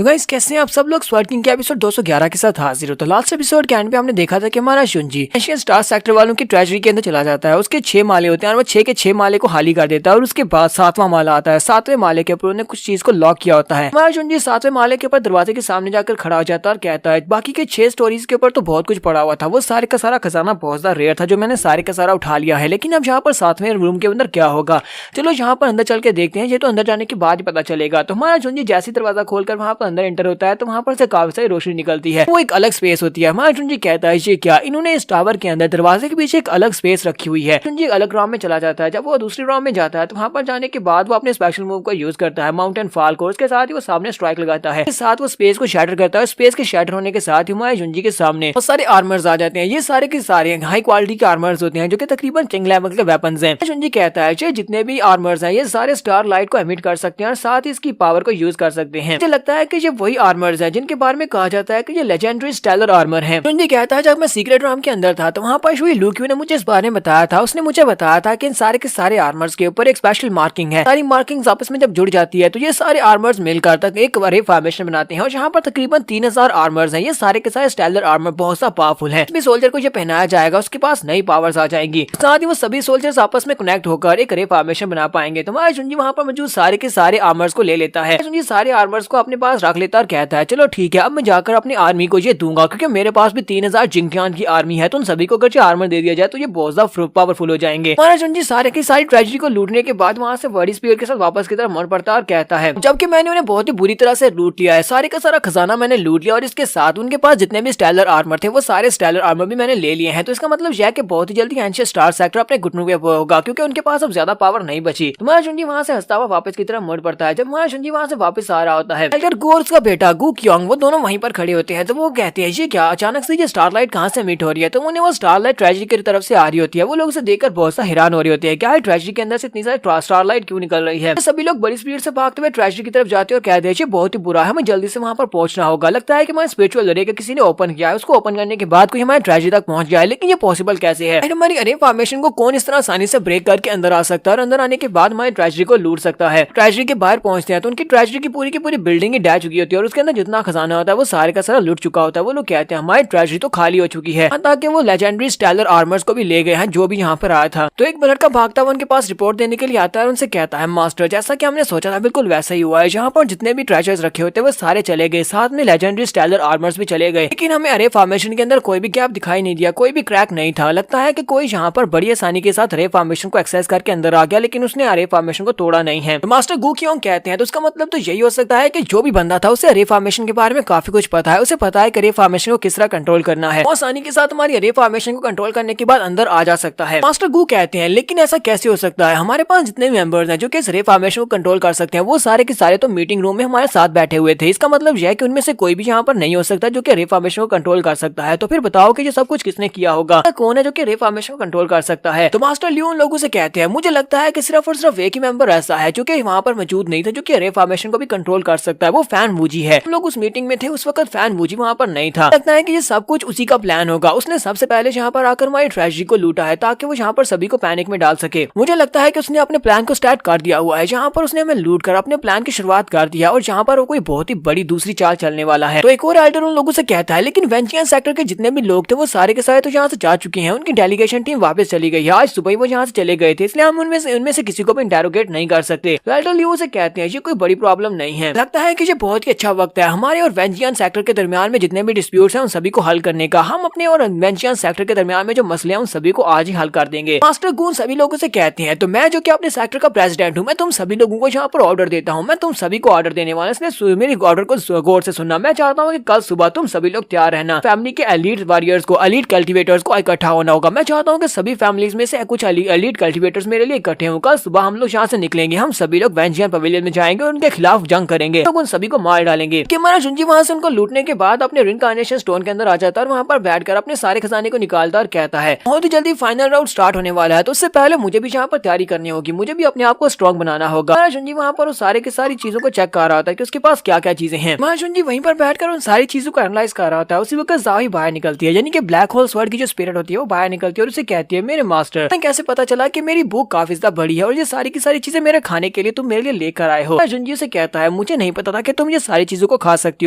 तो गाइस कैसे हैं आप सब लोग। स्वर्ड किंग के एपिसोड 211 के साथ हाजिर हो। तो लास्ट एपिसोड के एंड पे हमने देखा था कि हमारा शुंजी एशियन स्टार सेक्टर वालों की ट्रेजरी के अंदर चला जाता है। उसके 6 माले होते हैं और वो 6 के 6 माले को खाली कर देता है और उसके बाद 7वां माला आता है। 7वें माले के ऊपर उन्होंने कुछ चीज को लॉक किया होता है। हमारा शुंजी 7वें माले के ऊपर दरवाजे के सामने जाकर खड़ा हो जाता है और कहता है बाकी के 6 स्टोरीज के ऊपर तो बहुत कुछ पड़ा हुआ था, वो सारे का सारा खजाना बहुत ज्यादा रेयर था जो मैंने सारे का सारा उठा लिया है, लेकिन अब यहाँ पर 7वें रूम के अंदर क्या होगा, चलो यहाँ पर अंदर चल के देखते हैं। ये तो अंदर जाने के बाद ही पता चलेगा। तो हमारा शुंजी जैसे दरवाजा खोलकर वहाँ पर अंदर एंटर होता है तो वहाँ पर से काफी सारी रोशनी निकलती है। वो एक अलग स्पेस होती है। हमारा शुंजी कहता है ये क्या, इन्होंने इस टावर के अंदर दरवाजे के पीछे एक अलग स्पेस रखी हुई है। शुंजी अलग राउंड में चला जाता है। जब वो दूसरी राउंड में जाता है तो वहाँ पर जाने के बाद वो अपने स्पेशल मूव का यूज करता है माउंटेन फॉल को। उसके साथ ही वो सामने स्ट्राइक लगाता है। साथ वो स्पेस को शैटर करता है। स्पेस के शैटर होने के साथ ही हमारे शुंजी के सामने बहुत सारे आर्मर्स आ जाते हैं। ये सारे के सारे हाई क्वालिटी के आर्मर्स होते हैं जो कि तकरीबन किंग लेवल के वेपन्स हैं। शुंजी कहता है कि जितने भी आर्मर्स हैं ये सारे स्टार लाइट को एमिट कर सकते हैं और साथ ही इसकी पावर को यूज कर सकते हैं। मुझे लगता है कि ये वही आर्मर्स हैं जिनके बारे में कहा जाता है कि ये लेजेंडरी स्टेलर आर्मर है। शुंजी कहता है जब मैं सीक्रेट रूम के अंदर था तो वहाँ पर शुई लूक्यू ने मुझे इस बारे में बताया था। उसने मुझे बताया था कि इन सारे के सारे आर्मर्स के ऊपर एक स्पेशल मार्किंग है। सारी मार्किंग्स आपस में जब जुड़ जाती है तो ये सारे आर्मर्स मिलकर तक एक रे फॉर्मेशन बनाते हैं और यहाँ पर तकरीबन 3000 आर्मर्स हैं। ये सारे के सारे स्टेलर आर्मर बहुत सा पावरफुल है। जिस भी सोल्जर को ये पहनाया जाएगा उसके पास नई पावर्स आ जाएंगी। साथ ही वो सभी सोल्जर्स आपस में कनेक्ट होकर एक रे फॉर्मेशन बना पाएंगे। तो हमारा शुंजी वहाँ पर मौजूद सारे के सारे आर्मर्स को ले लेता है। शुंजी सारे आर्मर्स को अपने पास रख लेता और कहता है चलो ठीक है, अब मैं जाकर अपनी आर्मी को ये दूंगा क्योंकि मेरे पास भी 3000 जिंकियान की आर्मी है। तो उन सभी को अगर आर्मर दे दिया जाए तो ये बहुत ज्यादा पावरफुल हो जाएंगे। हमारा शुंजी सारे की सारी ट्रेजरी को लूटने के बाद वहाँ से वर्डी स्पीयर के साथ वापस की तरफ मुड़ पड़ता और कहता है जबकि मैंने उन्हें बहुत ही बुरी तरह से लूट लिया है। सारे का सारा खजाना मैंने लूट लिया और इसके साथ उनके पास जितने भी स्टेलर आर्मर थे वो सारे स्टेलर आर्मर भी मैंने ले लिए हैं। तो इसका मतलब यह है कि बहुत ही जल्दी एशियन स्टार सेक्टर अपने घुटनों पे होगा क्योंकि उनके पास अब ज्यादा पावर नहीं बची। तुम्हारा शुंजी वहाँ से हंसता हुआ वापस की तरफ मुड़ पड़ता है। जब हमारा शुंजी वहाँ से वापस आ रहा होता है एल्डर गोर्स का बेटा गू क्योंग वो दोनों वहीं पर खड़े होते हैं। तो वो कहते हैं ये क्या, अचानक से ये स्टारलाइट कहाँ से मीट हो रही है। तो उन्हें वो स्टारलाइट ट्रेजरी की तरफ से आ रही होती है। वो लोग उसे देखकर बहुत सा हैरान हो रही होती है, क्या है ट्रेजरी के अंदर से इतनी सारी स्टारलाइट क्यों निकल रही है। सभी लोग बड़ी स्पीड से भागते हुए ट्रेजरी की तरफ जाते हैं और कहते हैं ये बहुत ही बुरा है, हमें जल्दी से वहाँ पर पहुंचना होगा। लगता है कि हमारे स्पिरिचुअल दरिया का किसी ने ओपन किया है, उसको ओपन करने के बाद कोई हमारे ट्रेजरी तक पहुंच गया है, लेकिन ये पॉसिबल कैसे है। हमारी अरे फॉर्मेशन को कौन इस तरह आसानी से ब्रेक करके अंदर आ सकता है और अंदर आने के बाद हमारे ट्रेजरी को लूट सकता है। ट्रेजरी के बाहर पहुंचते हैं तो उनकी ट्रेजरी की पूरी बिल्डिंग ही डह चुकी होती है और उसके अंदर जितना खजाना होता है वो सारे का सारा लूट चुका होता है। वो लोग कहते हैं हमारी ट्रेजरी तो खाली हो चुकी है, ताकि वो लेजेंडरी स्टेलर आर्मर्स को भी ले गए हैं जो भी यहाँ पर आया था। तो एक लड़का भागता हुआ उनके पास रिपोर्ट देने के लिए आता है और उनसे कहता है मास्टर जैसा कि हमने सोचा था बिल्कुल वैसा ही हुआ है। जहाँ पर जितने भी ट्रेजर्स रखे होते हैं वो सारे चले गए, साथ में लेजेंडरी स्टेलर आर्मर्स भी चले गए, लेकिन हमें अरे फॉर्मेशन के अंदर कोई भी गैप दिखाई नहीं दिया, कोई भी क्रैक नहीं था। लगता है कि कोई यहाँ पर बड़ी आसानी के साथ अरे फॉर्मेशन को एक्सेस करके अंदर आ गया, लेकिन उसने अरे फॉर्मेशन को तोड़ा नहीं है। तो मास्टर गू क्यों कहते हैं तो उसका मतलब तो यही हो सकता है कि जो भी बंदा था उसे अरे फॉर्मेशन के बारे में काफी कुछ पता है, उसे पता है कि अरे फॉर्मेशन को किस तरह कंट्रोल करना है, आसानी के साथ हमारी अरे फॉर्मेशन को कंट्रोल करने के बाद अंदर आ जा सकता है। मास्टर गू कहते हैं लेकिन ऐसा कैसे हो सकता है, हमारे पास जितने मेंबर्स हैं जो कि इस अरे फॉर्मेशन को कंट्रोल कर सकते हैं वो सारे के सारे तो मीटिंग रूम में हमारे साथ बैठे हुए थे। इसका मतलब यह है कि उनमें से कोई भी यहाँ पर नहीं हो सकता जो कि अरे फॉर्मेशन को कंट्रोल कर सकता है। तो फिर बताओ कि ये सब कुछ किसने किया होगा, कौन है जो कि अरे फॉर्मेशन को कंट्रोल कर सकता है। तो मास्टर लियो उन लोगों से कहते हैं मुझे लगता है कि सिर्फ और सिर्फ एक ही मेंबर ऐसा है जो कि वहाँ पर मौजूद नहीं था जो कि अरे फॉर्मेशन को भी कंट्रोल कर सकता है, वो फैन वूजी है। हम लोग उस मीटिंग में थे उस वक्त फैन वूजी वहाँ पर नहीं था। लगता है कि ये सब कुछ उसी का प्लान होगा। उसने सबसे पहले यहाँ पर आकर हमारी ट्रेजरी को लूटा है ताकि वो यहाँ पर सभी को पैनिक में डाल सके। मुझे लगता है कि उसने अपने प्लान को स्टार्ट कर दिया हुआ है, जहाँ पर उसने हमें लूट कर अपने प्लान की शुरुआत कर दिया और जहाँ पर वो कोई बहुत ही बड़ी दूसरी चाल चलने वाला है। तो एक और एल्डर उन लोगों से कहता है लेकिन वेंचियन सेक्टर के जितने भी लोग थे वो सारे के सारे तो यहाँ से जा चुके हैं, उनकी डेलीगेशन टीम वापस चली गई है, आज सुबह ही वो यहाँ से चले गए थे, इसलिए हम उनमें से किसी को भी इंटेरोगेट नहीं कर सकते। तो एल्डर लियो से कहते हैं ये कोई बड़ी प्रॉब्लम नहीं है, लगता है कि ये बहुत ही अच्छा वक्त है हमारे और वेंचियन सेक्टर के दरमियान में जितने भी डिस्प्यूट्स हैं उन सभी को हल करने का। हम अपने और वेंचियन सेक्टर के दरमियान में जो मसले हैं उन सभी को आज ही हल कर देंगे। मास्टर गून सभी लोगों से कहते हैं तो मैं जो कि अपने सेक्टर का प्रेसिडेंट हूँ, मैं तुम सभी लोगों को यहाँ पर ऑर्डर देता हूँ, मैं तुम सभी को ऑर्डर देने वाला, इसलिए मेरी ऑर्डर को गौर से सुनना। मैं चाहता हूँ कि कल सुबह तुम सभी लोग तैयार रहना, फैमिली के एलीट वॉरियर्स को, एलीट कल्टिवेटर्स को इकट्ठा होना होगा। मैं चाहता हूँ कि सभी फैमिलीज में से कुछ एलीट कल्टिवेटर्स मेरे लिए इकट्ठे हों। कल सुबह हम लोग यहाँ से निकलेंगे, हम सभी लोग वेंचियन पवेलियन में जाएंगे और उनके खिलाफ जंग करेंगे, तो उन सभी को मार डालेंगे। कि हमारा शुंजी वहाँ से उनको लूटने के बाद अपने रिनकार्नेशन स्टोन के अंदर आ जाता है और वहाँ पर बैठकर अपने सारे खजाने को निकालता और कहता है बहुत ही जल्दी फाइनल राउंड स्टार्ट होने वाला है, तो उससे पहले मुझे भी यहाँ पर तैयारी करनी होगी, मुझे भी अपने आप को स्ट्रॉन्ग बनाना होगा। हमारा शुंजी वहाँ पर उस सारे की सारी चीजों को चेक कर रहा होता है कि उसके पास क्या क्या चीजें हैं। हमारा शुंजी वहीं पर बैठकर उन सारी चीजों को एनालाइज कर रहा होता है। उसी वक्त जावी बाहर निकलती है, यानी कि ब्लैक होल स्वर्ड की जो स्पिरिट होती है वो बाहर निकलती है और उसे कहती है मेरे मास्टर कैसे पता चला कि मेरी भूख काफी ज्यादा बड़ी है और ये सारी की सारी चीजें मेरे खाने के लिए तुम मेरे लिए लेकर आए हो। शुंजी से कहता है मुझे नहीं पता था कि तुम ये सारी चीजों को खा सकती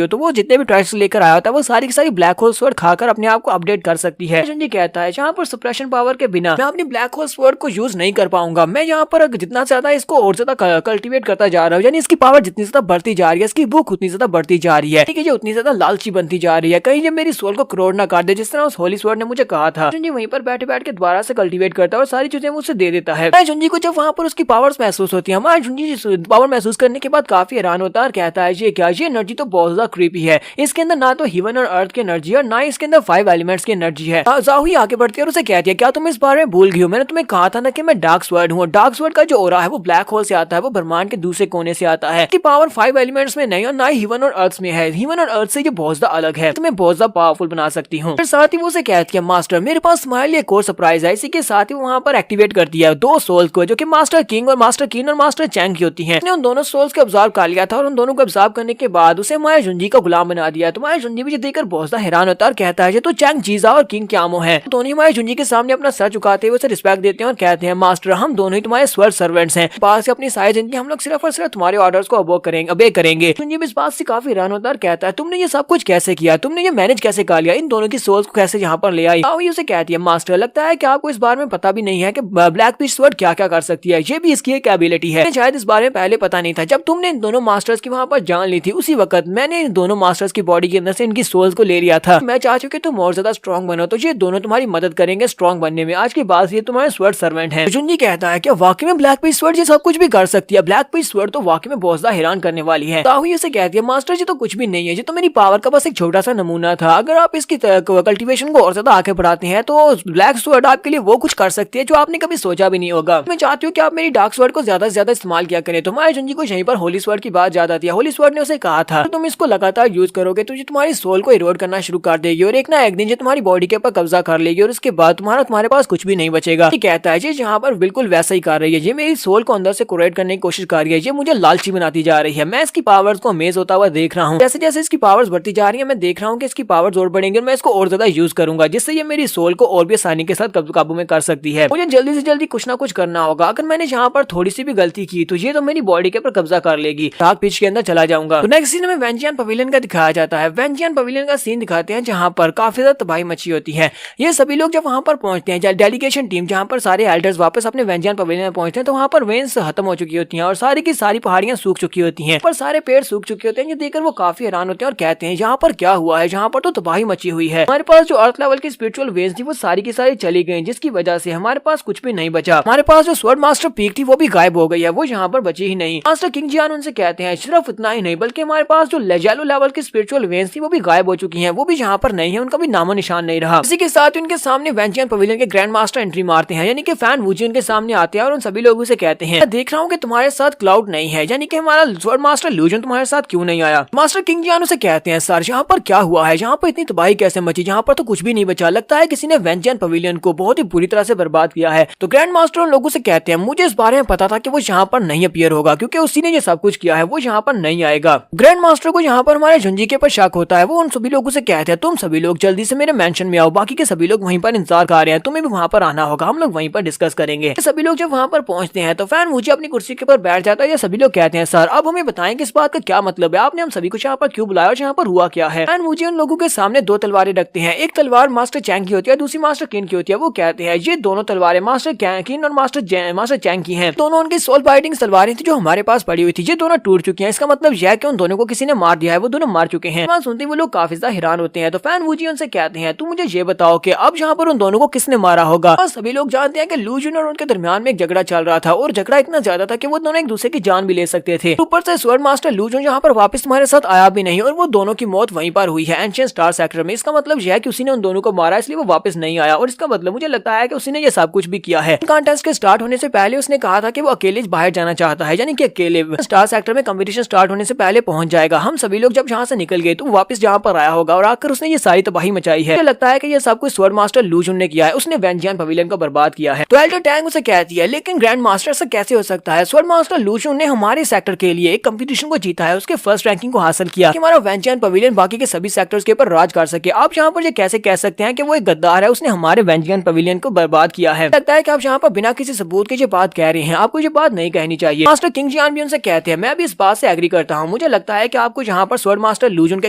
हो। तो वो जितने भी ट्रायल्स लेकर आया था वो सारी की सारी ब्लैक होल स्वॉर्ड खाकर अपने आप को अपडेट कर सकती है। जुंजी कहता है जहाँ पर सप्रेशन पावर के बिना मैं अपनी ब्लैक होल स्वॉर्ड को यूज नहीं कर पाऊंगा। मैं यहाँ पर जितना ज्यादा इसको और ज्यादा कल्टीवेट करता जा रहा हूँ, यानी इसकी पावर जितनी ज्यादा बढ़ती जा रही है, इसकी भूख उतनी ज्यादा बढ़ती जा रही है, ठीक है, ये उतनी ज्यादा लालची बनती जा रही है, कहीं ये मेरी सोल को करोड़ ना काट दे, जिस तरह उस होली स्वॉर्ड ने मुझे कहा था। जुंजी वहीं पर बैठे बैठ के दोबारा से कल्टीवेट करता है और सारी चीजें मुझसे दे देता है। जुंजी को जब वहाँ पर उसकी पावर्स महसूस होती है, हमारा जुंजी पावर महसूस करने के बाद काफी हैरान होता है और कहता है ये क्या, ये एनर्जी तो बहुत ज्यादा क्रीपी है। इसके अंदर ना तो हेवन और अर्थ की एनर्जी है और ना ही इसके अंदर 5 एलिमेंट्स की एनर्जी है। ज़ाहुई आगे बढ़ती है और उसे कहती है क्या तुम इस बारे में भूल गई हो? मैंने तुम्हें कहा था ना कि मैं डार्क स्वॉर्ड हूँ। डार्क स्वॉर्ड का जो ऑरा है वो ब्लैक होल से आता है, वो ब्रह्मांड के दूसरे कोने से आता है। इसकी पावर 5 एलिमेंट्स में नहीं और ना ही हेवन और अर्थ में है। हेवन और अर्थ से ये बहुत ज्यादा अलग है, तुम्हें बहुत ज्यादा पावरफुल बना सकती हूँ। फिर साथ ही वो उसे कहती है मास्टर मेरे पास तुम्हारे लिए एक और सरप्राइज है। इसी के साथ ही वहाँ पर एक्टिवेट करती है 2 सोल्स को, जो कि मास्टर किंग और मास्टर किन और मास्टर चैंग की होती है। उसने उन दोनों सोल्स को ऑब्जर्व कर लिया था और उन दोनों को ऑब्जर्व करने के बाद उसे माया जुंजी का गुलाम बना दिया। तो माया जुंजी भी देखकर बहुत ज्यादा हैरान होता है और कहता है तो चैंग जीजा और किंग क्यामो है। दोनों ही माया जुंजी के सामने अपना सर झुकाते हुए उसे रिस्पेक्ट देते हैं और कहते हैं मास्टर हम दोनों ही तुम्हारे स्वर्ग सर्वेंट्स हैं। पास से अपनी सारी जिंदगी हम लोग सिर्फ और सिर्फ तुम्हारे ऑर्डर्स को obey करेंगे। जुंजी भी इस बात से काफी हैरान होता है और कहता है तुमने ये सब कुछ कैसे किया, तुमने ये मैनेज कैसे कर लिया, इन दोनों की सोल्स को कैसे यहाँ पर ले आई? ज़ाहुई उसे कहती है मास्टर लगता है कि आपको इस बारे में पता भी नहीं है कि ब्लैक पिच स्वॉर्ड क्या क्या कर सकती है, ये भी इसकी एक एबिलिटी है। शायद इस बारे में पहले पता नहीं था। जब तुमने इन दोनों मास्टर्स की वहाँ पर जान ली थी उसी वक्त मैंने इन दोनों मास्टर्स की बॉडी के अंदर से इनकी सोल्स को ले लिया था। मैं चाहती हूँ कि तुम और ज्यादा स्ट्रॉन्ग बनो, तो ये दोनों तुम्हारी मदद करेंगे स्ट्रॉन्ग बनने में। आज के बाद ये तुम्हारे स्वॉर्ड सर्वेंट है। जुंजी कहता है कि वाकई में ब्लैक पिच स्वॉर्ड ये सब कुछ भी कर सकती है। ब्लैक पिच स्वॉर्ड तो वाकई में बहुत ज्यादा हैरान करने वाली है। ज़ाहुई उसे कहती है मास्टर जी तो कुछ भी नहीं है, ये तो मेरी पावर का बस एक छोटा सा नमूना था। अगर आप इसकी कल्टीवेशन को और ज्यादा आगे बढ़ाते हैं तो ब्लैक स्वॉर्ड आपके लिए वो कुछ कर सकती है जो आपने कभी सोचा भी नहीं होगा। मैं चाहती हूँ कि आप मेरी डार्क स्वॉर्ड को ज्यादा से ज्यादा इस्तेमाल किया करें। तो माया जुंजी को यहीं पर होली स्वॉर्ड की बात याद आती है। होली स्वॉर्ड ने उसे कहा था तुम इसको लगातार यूज करोगे तो ये तुम्हारी सोल को इरोड करना शुरू कर देगी और एक ना एक दिन ये तुम्हारी बॉडी के ऊपर कब्जा कर लेगी और उसके बाद तुम्हारे पास कुछ भी नहीं बचेगा। ये कहता है जी यहाँ पर बिल्कुल वैसा ही कर रही है, ये मेरी सोल को अंदर से कोरेट करने की कोशिश कर रही है, ये मुझे लालची बनाती जा रही है। मैं इसकी पावर्स को अमेज होता हुआ देख रहा हूँ। जैसे जैसे इसकी पावर्स बढ़ती जा रही है मैं देख रहा हूँ कि इसकी पावर्स और बढ़ेंगी और मैं इसको और ज्यादा यूज करूंगा, जिससे ये मेरी सोल को और भी आसानी के साथ काबू में कर सकती है। मुझे जल्दी से जल्दी कुछ ना कुछ करना होगा। अगर मैंने यहाँ पर थोड़ी सी भी गलती की तो ये तो मेरी बॉडी के ऊपर कब्जा कर लेगी। डार्क पिच के अंदर चला जाऊंगा। तो नेक्स्ट सीन में वेंजियन पवेलियन का दिखाया जाता है। वेंजियन पवेलियन का सीन दिखाते हैं जहाँ पर काफी ज्यादा तबाही मची होती है। ये सभी लोग जब वहाँ पर पहुंचते हैं, डेलीगेशन टीम जहाँ पर सारे एल्डर्स वापस अपने वेंजियन पवेलियन में पहुंचते हैं, तो वहाँ पर वेन्स खत्म हो चुकी होती हैं और सारी की सारी पहाड़ियां सूख चुकी होती हैं, पर सारे पेड़ सूख चुके होते हैं। ये देखकर वो काफी हैरान होते हैं और कहते हैं यहाँ पर क्या हुआ है, यहाँ पर तो तबाही मची हुई है। हमारे पास जो अर्थ लेवल की स्पिरिचुअल वेन्स थी वो सारी की सारी चली गई, जिसकी वजह से हमारे पास कुछ भी नहीं बचा। हमारे पास जो स्वॉर्ड मास्टर पीक थी वो भी गायब हो गई है, वो यहाँ पर बची ही नहीं। मास्टर किंग जियान उनसे कहते हैं सिर्फ इतना ही नहीं बल्कि हमारे पास जो लेजेलो लेवल की स्पिरिचुअल वेन्स थी वो भी गायब हो चुकी हैं, वो भी यहाँ पर नहीं है, उनका भी नामो निशान नहीं रहा। इसी के साथ उनके सामने वेंजियन पवेलियन के ग्रैंड मास्टर एंट्री मारते हैं, यानी कि फैन वूजी उनके सामने आते हैं और उन सभी लोगों से कहते हैं मैं देख रहा हूँ कि तुम्हारे साथ क्लाउड नहीं है, यानी कि हमारा स्वॉर्ड मास्टर ल्यूजन तुम्हारे साथ क्यों नहीं आया? मास्टर किंग जियान उसे कहते हैं सर यहाँ पर क्या हुआ है, यहाँ पर इतनी तबाही कैसे मची, यहाँ पर तो कुछ भी नहीं बचा, लगता है किसी ने वेंजियन पवेलियन को बहुत ही बुरी तरह से बर्बाद किया है। तो ग्रैंड मास्टर उन लोगों से कहते हैं मुझे इस बारे में पता था कि वो यहाँ पर नहीं अपीयर होगा, क्योंकि उसी ने ये सब कुछ किया है, वो यहाँ पर नहीं आएगा। ग्रैंड मास्टर को यहाँ पर हमारे जुंजी के ऊपर शक होता है। वो उन सभी लोगों से कहते हैं तुम सभी लोग जल्दी से मेरे मेंशन में आओ, बाकी के सभी लोग वहीं पर इंतजार कर रहे हैं, तुम्हें भी वहाँ पर आना होगा, हम लोग वहीं पर डिस्कस करेंगे। सभी लोग जब वहाँ पर पहुंचते हैं तो फैन मुझे अपनी कुर्सी के ऊपर बैठ जाता है। ये सभी लोग कहते हैं सर अब हमें बताएं कि इस बात का क्या मतलब है, आपने हम सभी को यहाँ पर क्यों बुलाया और यहाँ पर हुआ क्या है? फैन मुझे उन लोगों के सामने 2 तलवारें रखते हैं, एक तलवार मास्टर चैंग की होती है, दूसरी मास्टर किन की होती है। वो कहते हैं ये दोनों तलवारें मास्टर किन और मास्टर चैंग की हैं। दोनों उनकी सोल बाइटिंग तलवारें थी जो हमारे पास पड़ी हुई थी, ये दोनों टूट चुकी हैं। इसका मतलब यह है कि उन दोनों को किसी ने मार दिया है, वो दोनों मार चुके हैं। सुनते ही वो लोग काफी ज्यादा हैरान होते हैं। तो फैन वूजी उनसे कहते हैं तुम मुझे ये बताओ कि अब यहाँ पर उन दोनों को किसने मारा होगा? और सभी लोग जानते हैं कि लूजन और उनके दरमियान में एक झगड़ा चल रहा था और झगड़ा इतना ज्यादा था कि वो दोनों एक दूसरे की जान भी ले सकते थे। ऊपर से स्वॉर्ड मास्टर लूजन यहाँ पर वापस तुम्हारे साथ आया भी नहीं और वो दोनों की मौत वहीं पर हुई है एंशिएंट स्टार सेक्टर में। इसका मतलब यह है कि उसी ने उन दोनों को मारा, इसलिए वो वापस नहीं आया। और इसका मतलब मुझे लगता है कि उसी ने ये सब कुछ भी किया है। कॉन्टेस्ट के स्टार्ट होने से पहले उसने कहा था कि वो अकेले बाहर जाना चाहता है, यानी कि अकेले स्टार सेक्टर में कंपटीशन स्टार्ट होने से पहले पहुंच जाएगा। हम सभी लोग जब यहाँ से निकल गए तो वो वापस जहाँ पर आया होगा और आकर उसने ये सारी तबाही मचाई है। मुझे लगता है कि ये सब कुछ स्वॉर्ड मास्टर लूजन ने किया है, उसने वेंजियन पवेलियन को बर्बाद किया है। तो एल्डर टैंग उसे कहती है लेकिन ग्रैंड मास्टर से कैसे हो सकता है? स्वॉर्ड मास्टर लूजन ने हमारे सेक्टर के लिए एक कंपटीशन को जीता है, उसके फर्स्ट रैंकिंग को हासिल किया कि हमारा वेंजियन पवेलियन बाकी के सभी सेक्टर्स के ऊपर राज कर सके। आप यहाँ पर ये कैसे कह सकते हैं कि वो एक गद्दार है, उसने हमारे वेंजियन पवेलियन को बर्बाद किया है? लगता है कि आप यहाँ पर बिना किसी सबूत के ये बात कह रहे हैं, आपको ये बात नहीं कहनी चाहिए। मास्टर किंग जियान भी उनसे कहते हैं मैं भी इस बात से एग्री करता हूँ हूँ। मुझे लगता है कि आपको यहाँ पर स्वॉर्ड मास्टर लूजन के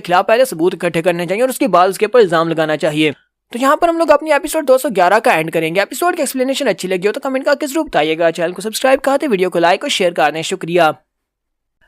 खिलाफ पहले सबूत इकट्ठे करने चाहिए और उसके बाद उसके ऊपर इल्जाम लगाना चाहिए। तो यहाँ पर हम लोग अपनी एपिसोड 211 का एंड करेंगे। एपिसोड की एक्सप्लेनेशन अच्छी लगी हो तो कमेंट करके जरूर बताइएगा। चैनल को सब्सक्राइब करते, वीडियो को लाइक और शेयर कर दें। शुक्रिया।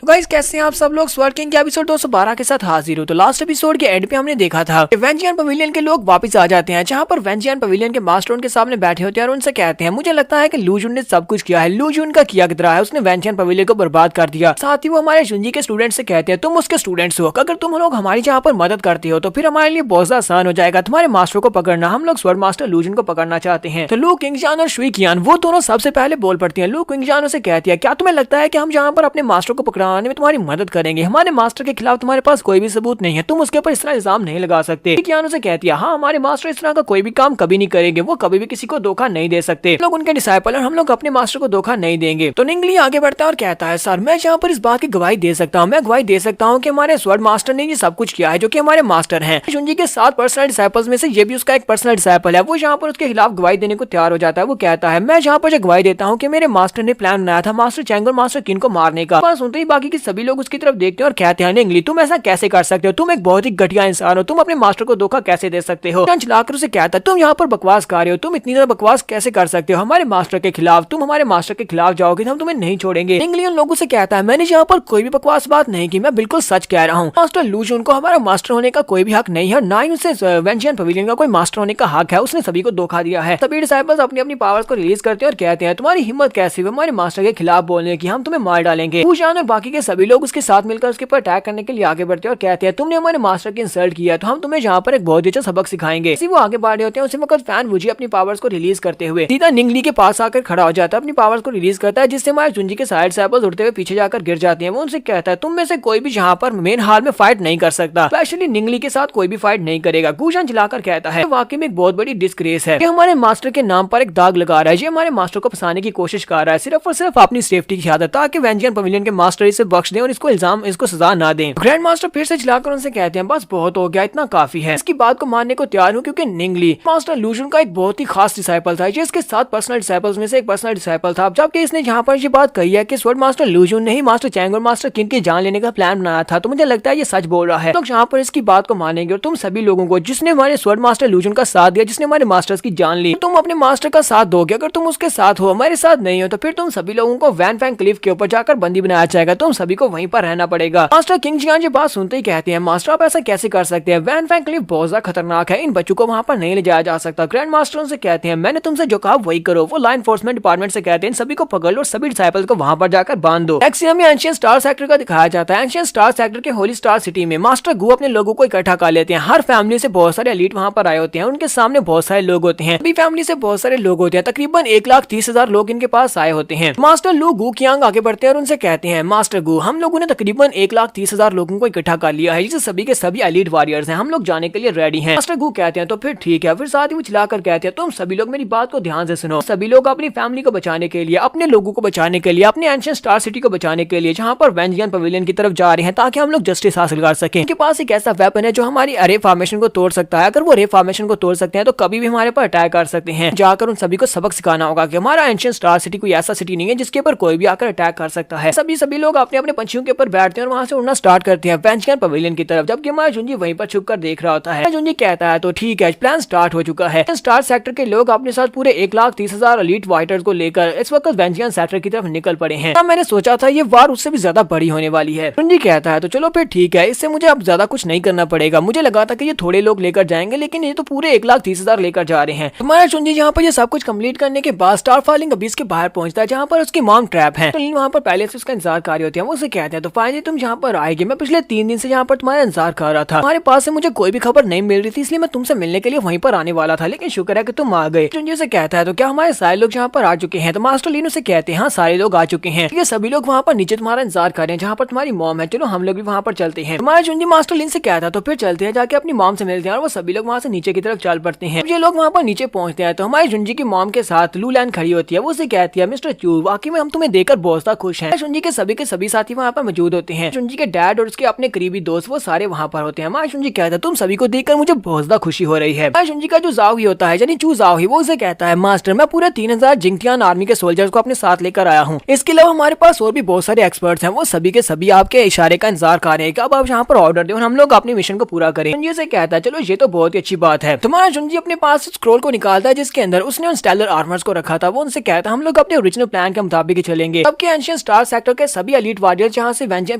तो गाइस कैसे हैं आप सब लोग। स्वॉर्ड किंग के एपिसोड 212 के साथ हाजिर हो। तो लास्ट एपिसोड के एंड पे हमने देखा था कि वेंजियन पवेलियन के लोग वापस आ जाते हैं, जहां पर वेंजियन पवेलियन के मास्टर उनके सामने बैठे होते हैं और उनसे कहते हैं मुझे लगता है कि लूजुन ने सब कुछ किया है, लूजुन का किया कितना है, उसने वेंजियन पवेलियन को बर्बाद कर दिया। साथ ही वो हमारे जुंजी के स्टूडेंट से कहते हैं तुम उसके स्टूडेंट्स हो, अगर तुम लोग हमारी यहाँ पर मदद करते हो तो फिर हमारे लिए बहुत आसान हो जाएगा तुम्हारे मास्टर को पकड़ना। हम लोग स्वॉर्ड मास्टर लूजुन को पकड़ना चाहते हैं। तो लू किंगजान और शुई कियान वो दोनों सबसे पहले बोल पड़ती है। लू किंगजान उसे कहती है क्या तुम्हें लगता है कि हम यहाँ पर अपने मास्टर को पकड़ाने में तुम्हारी मदद करेंगे? हमारे मास्टर के खिलाफ तुम्हारे पास कोई भी सबूत नहीं है, तुम उसके ऊपर इस तरह इल्जाम नहीं लगा सकते। कियान उसे कहती है हाँ हमारे मास्टर इस तरह का कोई भी काम कभी नहीं करेंगे, वो कभी भी किसी को धोखा नहीं दे सकते। लोग उनके डिसाइपल और हम लोग अपने मास्टर को धोखा नहीं देंगे। तो निंगली आगे बढ़ता है और कहता है सर मैं यहाँ पर इस बात की गवाही दे सकता हूँ, मैं गवाही दे सकता हूँ कि हमारे स्वॉर्ड मास्टर ने ये सब कुछ किया है जो कि हमारे मास्टर हैं। जुंजी के 7 पर्सनल डिसाइपल्स में से ये भी उसका एक पर्सनल डिसाइपल है। वो यहाँ पर उसके खिलाफ गवाही देने को तैयार हो जाता है। वो कहता है मैं यहाँ पर गवाही देता हूँ कि मेरे मास्टर ने प्लान बनाया था मास्टर चैंग और मास्टर किन को मारने का। पर सुनते ही बाकी के सभी लोग उसकी तरफ देखते हैं और कहते हैं निंगली तुम ऐसा कैसे कर सकते हो, तुम एक बहुत ही घटिया इंसान हो, तुम अपने मास्टर को धोखा कैसे दे सकते हो। चलाकर उसे कहता है तुम यहाँ पर बकवास कर रहे हो, तुम इतनी ज्यादा बकवास कैसे कर सकते हो हमारे मास्टर के खिलाफ, तुम हमारे मास्टर के खिलाफ जाओगे तो हम तुम्हें नहीं छोड़ेंगे। निंगली उन लोगों से कहता है मैंने यहाँ पर कोई भी बकवास बात नहीं की, मैं बिल्कुल सच कह रहा हूँ। मास्टर लूजुन को हमारा मास्टर होने का कोई भी हक नहीं है, ना ही उसे वेंजियन पवेलियन का कोई मास्टर होने का हक है। उसने सभी को धोखा दिया है। सभी डिसाइपल्स अपनी अपनी पावर्स को रिलीज करते हैं और कहते हैं तुम्हारी हिम्मत कैसी है हमारे मास्टर के खिलाफ बोलने की, हम तुम्हें मार डालेंगे। वुशान और बाकी के सभी लोग उसके साथ मिलकर उसके ऊपर अटैक करने के लिए आगे बढ़ते हैं और कहते हैं तुमने हमारे मास्टर की इंसल्ट किया तो हम तुम्हें यहाँ पर एक बहुत अच्छा सबक सिखाएंगे। वो आगे बढ़ रहे होते हैं उसी वक्त फैन वुजी अपनी पावर्स को रिलीज करते हुए सीधा निंगली के पास आकर खड़ा हो जाता है, अपनी पावर्स को रिलीज करता है जिससे हमारे जुंजी के साइड डिसाइपल्स उड़ते हुए पीछे जाकर गिर जाते हैं। वो उनसे कहता है तुम में से कोई भी यहाँ पर मेन हाल में फाइट नहीं कर सकता, स्पेशली निंगली के साथ कोई भी फाइट नहीं करेगा। गुशान चिल्लाकर कहता है वाकई में एक बहुत बड़ी डिस्ग्रेस है, ये हमारे मास्टर के नाम पर एक दाग लगा रहा है, ये हमारे मास्टर को फंसाने की कोशिश कर रहा है सिर्फ और सिर्फ अपनी सेफ्टी की खातिर, ताकि वेंजियन पवेलियन के मास्टर इसे बख्श दें और इसको सजा ना दें। ग्रैंड मास्टर फिर से चिल्लाकर उनसे कहते हैं बस बहुत हो गया, इतना काफी है। इसकी बात को मानने को तैयार हूँ क्योंकि निंगली मास्टर लूजुन का एक बहुत ही खास डिसाइपल था, ये इसके 7 पर्सनल डिसाइपल्स में से एक पर्सनल डिसाइपल था। जबकि इसने यहाँ पर ये बात कही है कि स्वॉर्ड मास्टर लूजुन ने ही मास्टर चैंग और मास्टर किन की जान लेने का प्लान बनाया था, तो मुझे लगता है ये सच बोल रहा है। तो यहाँ पर इसकी बात को मानेंगे और तुम सभी लोगों को जिसने हमारे स्वॉर्ड मास्टर लूजुन का साथ दिया, जिसने हमारे मास्टर्स की जान ली, तुम अपने मास्टर का साथ दोगे। अगर तुम उसके साथ हो हमारे साथ नहीं हो तो फिर तुम सभी लोगों को वैन फैंग क्लिफ के ऊपर जाकर बंदी बनाया जाएगा, तुम सभी को वहीं पर रहना पड़ेगा। मास्टर किंग जियान ये बात सुनते ही कहते हैं मास्टर आप ऐसा कैसे कर सकते हैं, वैन फैंग क्लिफ बहुत ज्यादा खतरनाक है, इन बच्चों को वहां पर नहीं ले जाया जा सकता। ग्रैंड मास्टर उनसे कहते हैं मैंने तुमसे जो कहा वही करो। वो लॉ एनफोर्समेंट डिपार्टमेंट से कहते हैं सभी को पकड़ लो और सभी डिसाइपल्स को वहां पर जाकर बांध दो। नेक्स्ट हमें एंशियंट स्टार सेक्टर का दिखाया जाता है। एंशियंट स्टार सेक्टर के होली स्टार सिटी में मास्टर गु अपने लोगों को इकट्ठा कर लेते हैं। हर फैमिली से बहुत सारे एलीट वहां पर आए होते हैं, उनके सामने बहुत सारे लोग होते हैं, सभी फैमिली से बहुत सारे लोग होते हैं, तकरीबन 1,30,000 लोग इनके पास आए होते हैं। मास्टर लू गु कियांग आगे बढ़ते हैं और उनसे कहते हैं मास्टर गु हम लोगों ने तकरीबन 1,30,000 लोगों को इकट्ठा कर लिया है, जिसे सभी के सभी एलीट वॉरियर्स हैं, हम लोग जाने के लिए रेडी हैं। मास्टर गु कहते हैं तो फिर ठीक है। फिर साथ ही वो चिल्लाकर कहते हैं तुम सभी लोग मेरी बात को ध्यान से सुनो, सभी लोग अपनी फैमिली को बचाने के लिए, अपने लोगों को बचाने के लिए, अपने एंशिएंट स्टार सिटी को बचाने के लिए जहां पर वेंजियन पवेलियन की तरफ जा रहे हैं ताकि हम लोग जस्टिस हासिल कर सकें। उनके पास एक ऐसा वेपन है जो हमारी अरे फॉर्मेशन को तोड़ सकता है। अगर वो अरे फॉर्मेशन को तोड़ सकते हैं तो कभी भी हमारे पर अटैक कर सकते हैं। जाकर उन सभी को सबक सिखाना होगा कि हमारा एंशिएंट स्टार सिटी कोई ऐसा सिटी नहीं है जिसके ऊपर कोई भी आकर अटैक कर सकता है। सभी लोग अपने अपने पंछियों के ऊपर बैठते हैं और वहां से उड़ना स्टार्ट करते हैं वेंजियन पवेलियन की तरफ, जबकि हमारा जुंजी वहीं पर छुपकर देख रहा होता है। जुंजी कहता है तो ठीक है प्लान स्टार्ट हो चुका है। स्टार सेक्टर के लोग अपने साथ पूरे 1,30,000 एलीट फाइटर्स को लेकर इस वक्त वेंजियन सेक्टर की तरफ निकल पड़े हैं। तब मैंने सोचा था ये वार उससे भी ज्यादा बड़ी होने वाली है। जुंजी कहता है तो चलो फिर ठीक है, इससे मुझे अब ज्यादा कुछ नहीं करना पड़ेगा। मुझे लगा था कि ये थोड़े लोग लेकर जाएंगे लेकिन ये तो पूरे 1,30,000 लेकर जा रहे हैं। हमारा जुंजी यहाँ पर ये सब कुछ कंप्लीट करने के बाद स्टार फॉलिंग अबीस के बाहर पहुंचता है जहाँ पर उसकी मॉम ट्रैप है। तो वहाँ पर पहले से उसका इंतजार कर रही होती है। वो उसे कहते हैं तो फाइनली तुम यहाँ पर आएगी, मैं पिछले 3 दिन से यहाँ पर तुम्हारा इंतजार कर रहा था, हमारे पास से मुझे कोई भी खबर नहीं मिल रही थी इसलिए मैं तुमसे मिलने के लिए वहीं पर आने वाला था, लेकिन शुक्र है कि तुम आ गए। जुंजी से कहता है तो क्या हमारे सारे लोग यहाँ पर आ चुके हैं? तो मास्टर लीन उसे कहते हैं हाँ सारे लोग आ चुके हैं, ये सभी लोग वहाँ पर नीचे तुम्हारा इंतजार कर रहे हैं जहाँ पर तुम्हारी मॉम है, चलो हम लोग भी वहाँ पर चलते हैं। हमारे जुंजी मास्टर लीन से कहता है तो फिर चलते हैं, जाके अपनी मॉम से मिलते हैं और वो सभी लोग वहाँ से नीचे की तरफ चल पड़ते हैं। ये लोग वहाँ पर नीचे पहुंचते हैं तो हमारी जुंजी की मॉम के साथ लू लैन खड़ी होती है। वो उसे कहती है मिस्टर चू वाकई में हम तुम्हें देखकर बहुत खुश हैं। जुंजी के सभी सभी साथी वहाँ पर मौजूद होते हैं। जुनजी के डैड और उसके अपने करीबी दोस्त वो सारे वहाँ पर होते हैं। मा जुनजी कहता है तुम सभी को देखकर मुझे बहुत ज्यादा खुशी हो रही है। जुनजी का जो जाओ ही होता है यानी चू जाओ ही वो उसे कहता है मास्टर मैं पूरे 3000 जिंगटियान आर्मी के सोल्जर्स को अपने साथ लेकर आया हूँ। इसके अलावा हमारे पास और भी बहुत सारे एक्सपर्ट्स हैं, वो सभी के सभी आपके इशारे का इंतजार कर रहे हैं कि अब आप यहाँ पर ऑर्डर दें और हम लोग अपने मिशन को पूरा करें। जुनजी से कहता है चलो ये तो बहुत ही अच्छी बात है। तुम्हारा जुनजी अपने पास स्क्रोल को निकालता है जिसके अंदर उसने उन स्टेलर आर्मर्स को रखा था। वो उनसे कहता है हम लोग अपने ओरिजिनल प्लान के मुताबिक ही चलेंगे। सबके एंशियंट स्टार सेक्टर के सभी एलीट वॉरियर्स जहाँ से वेंजियन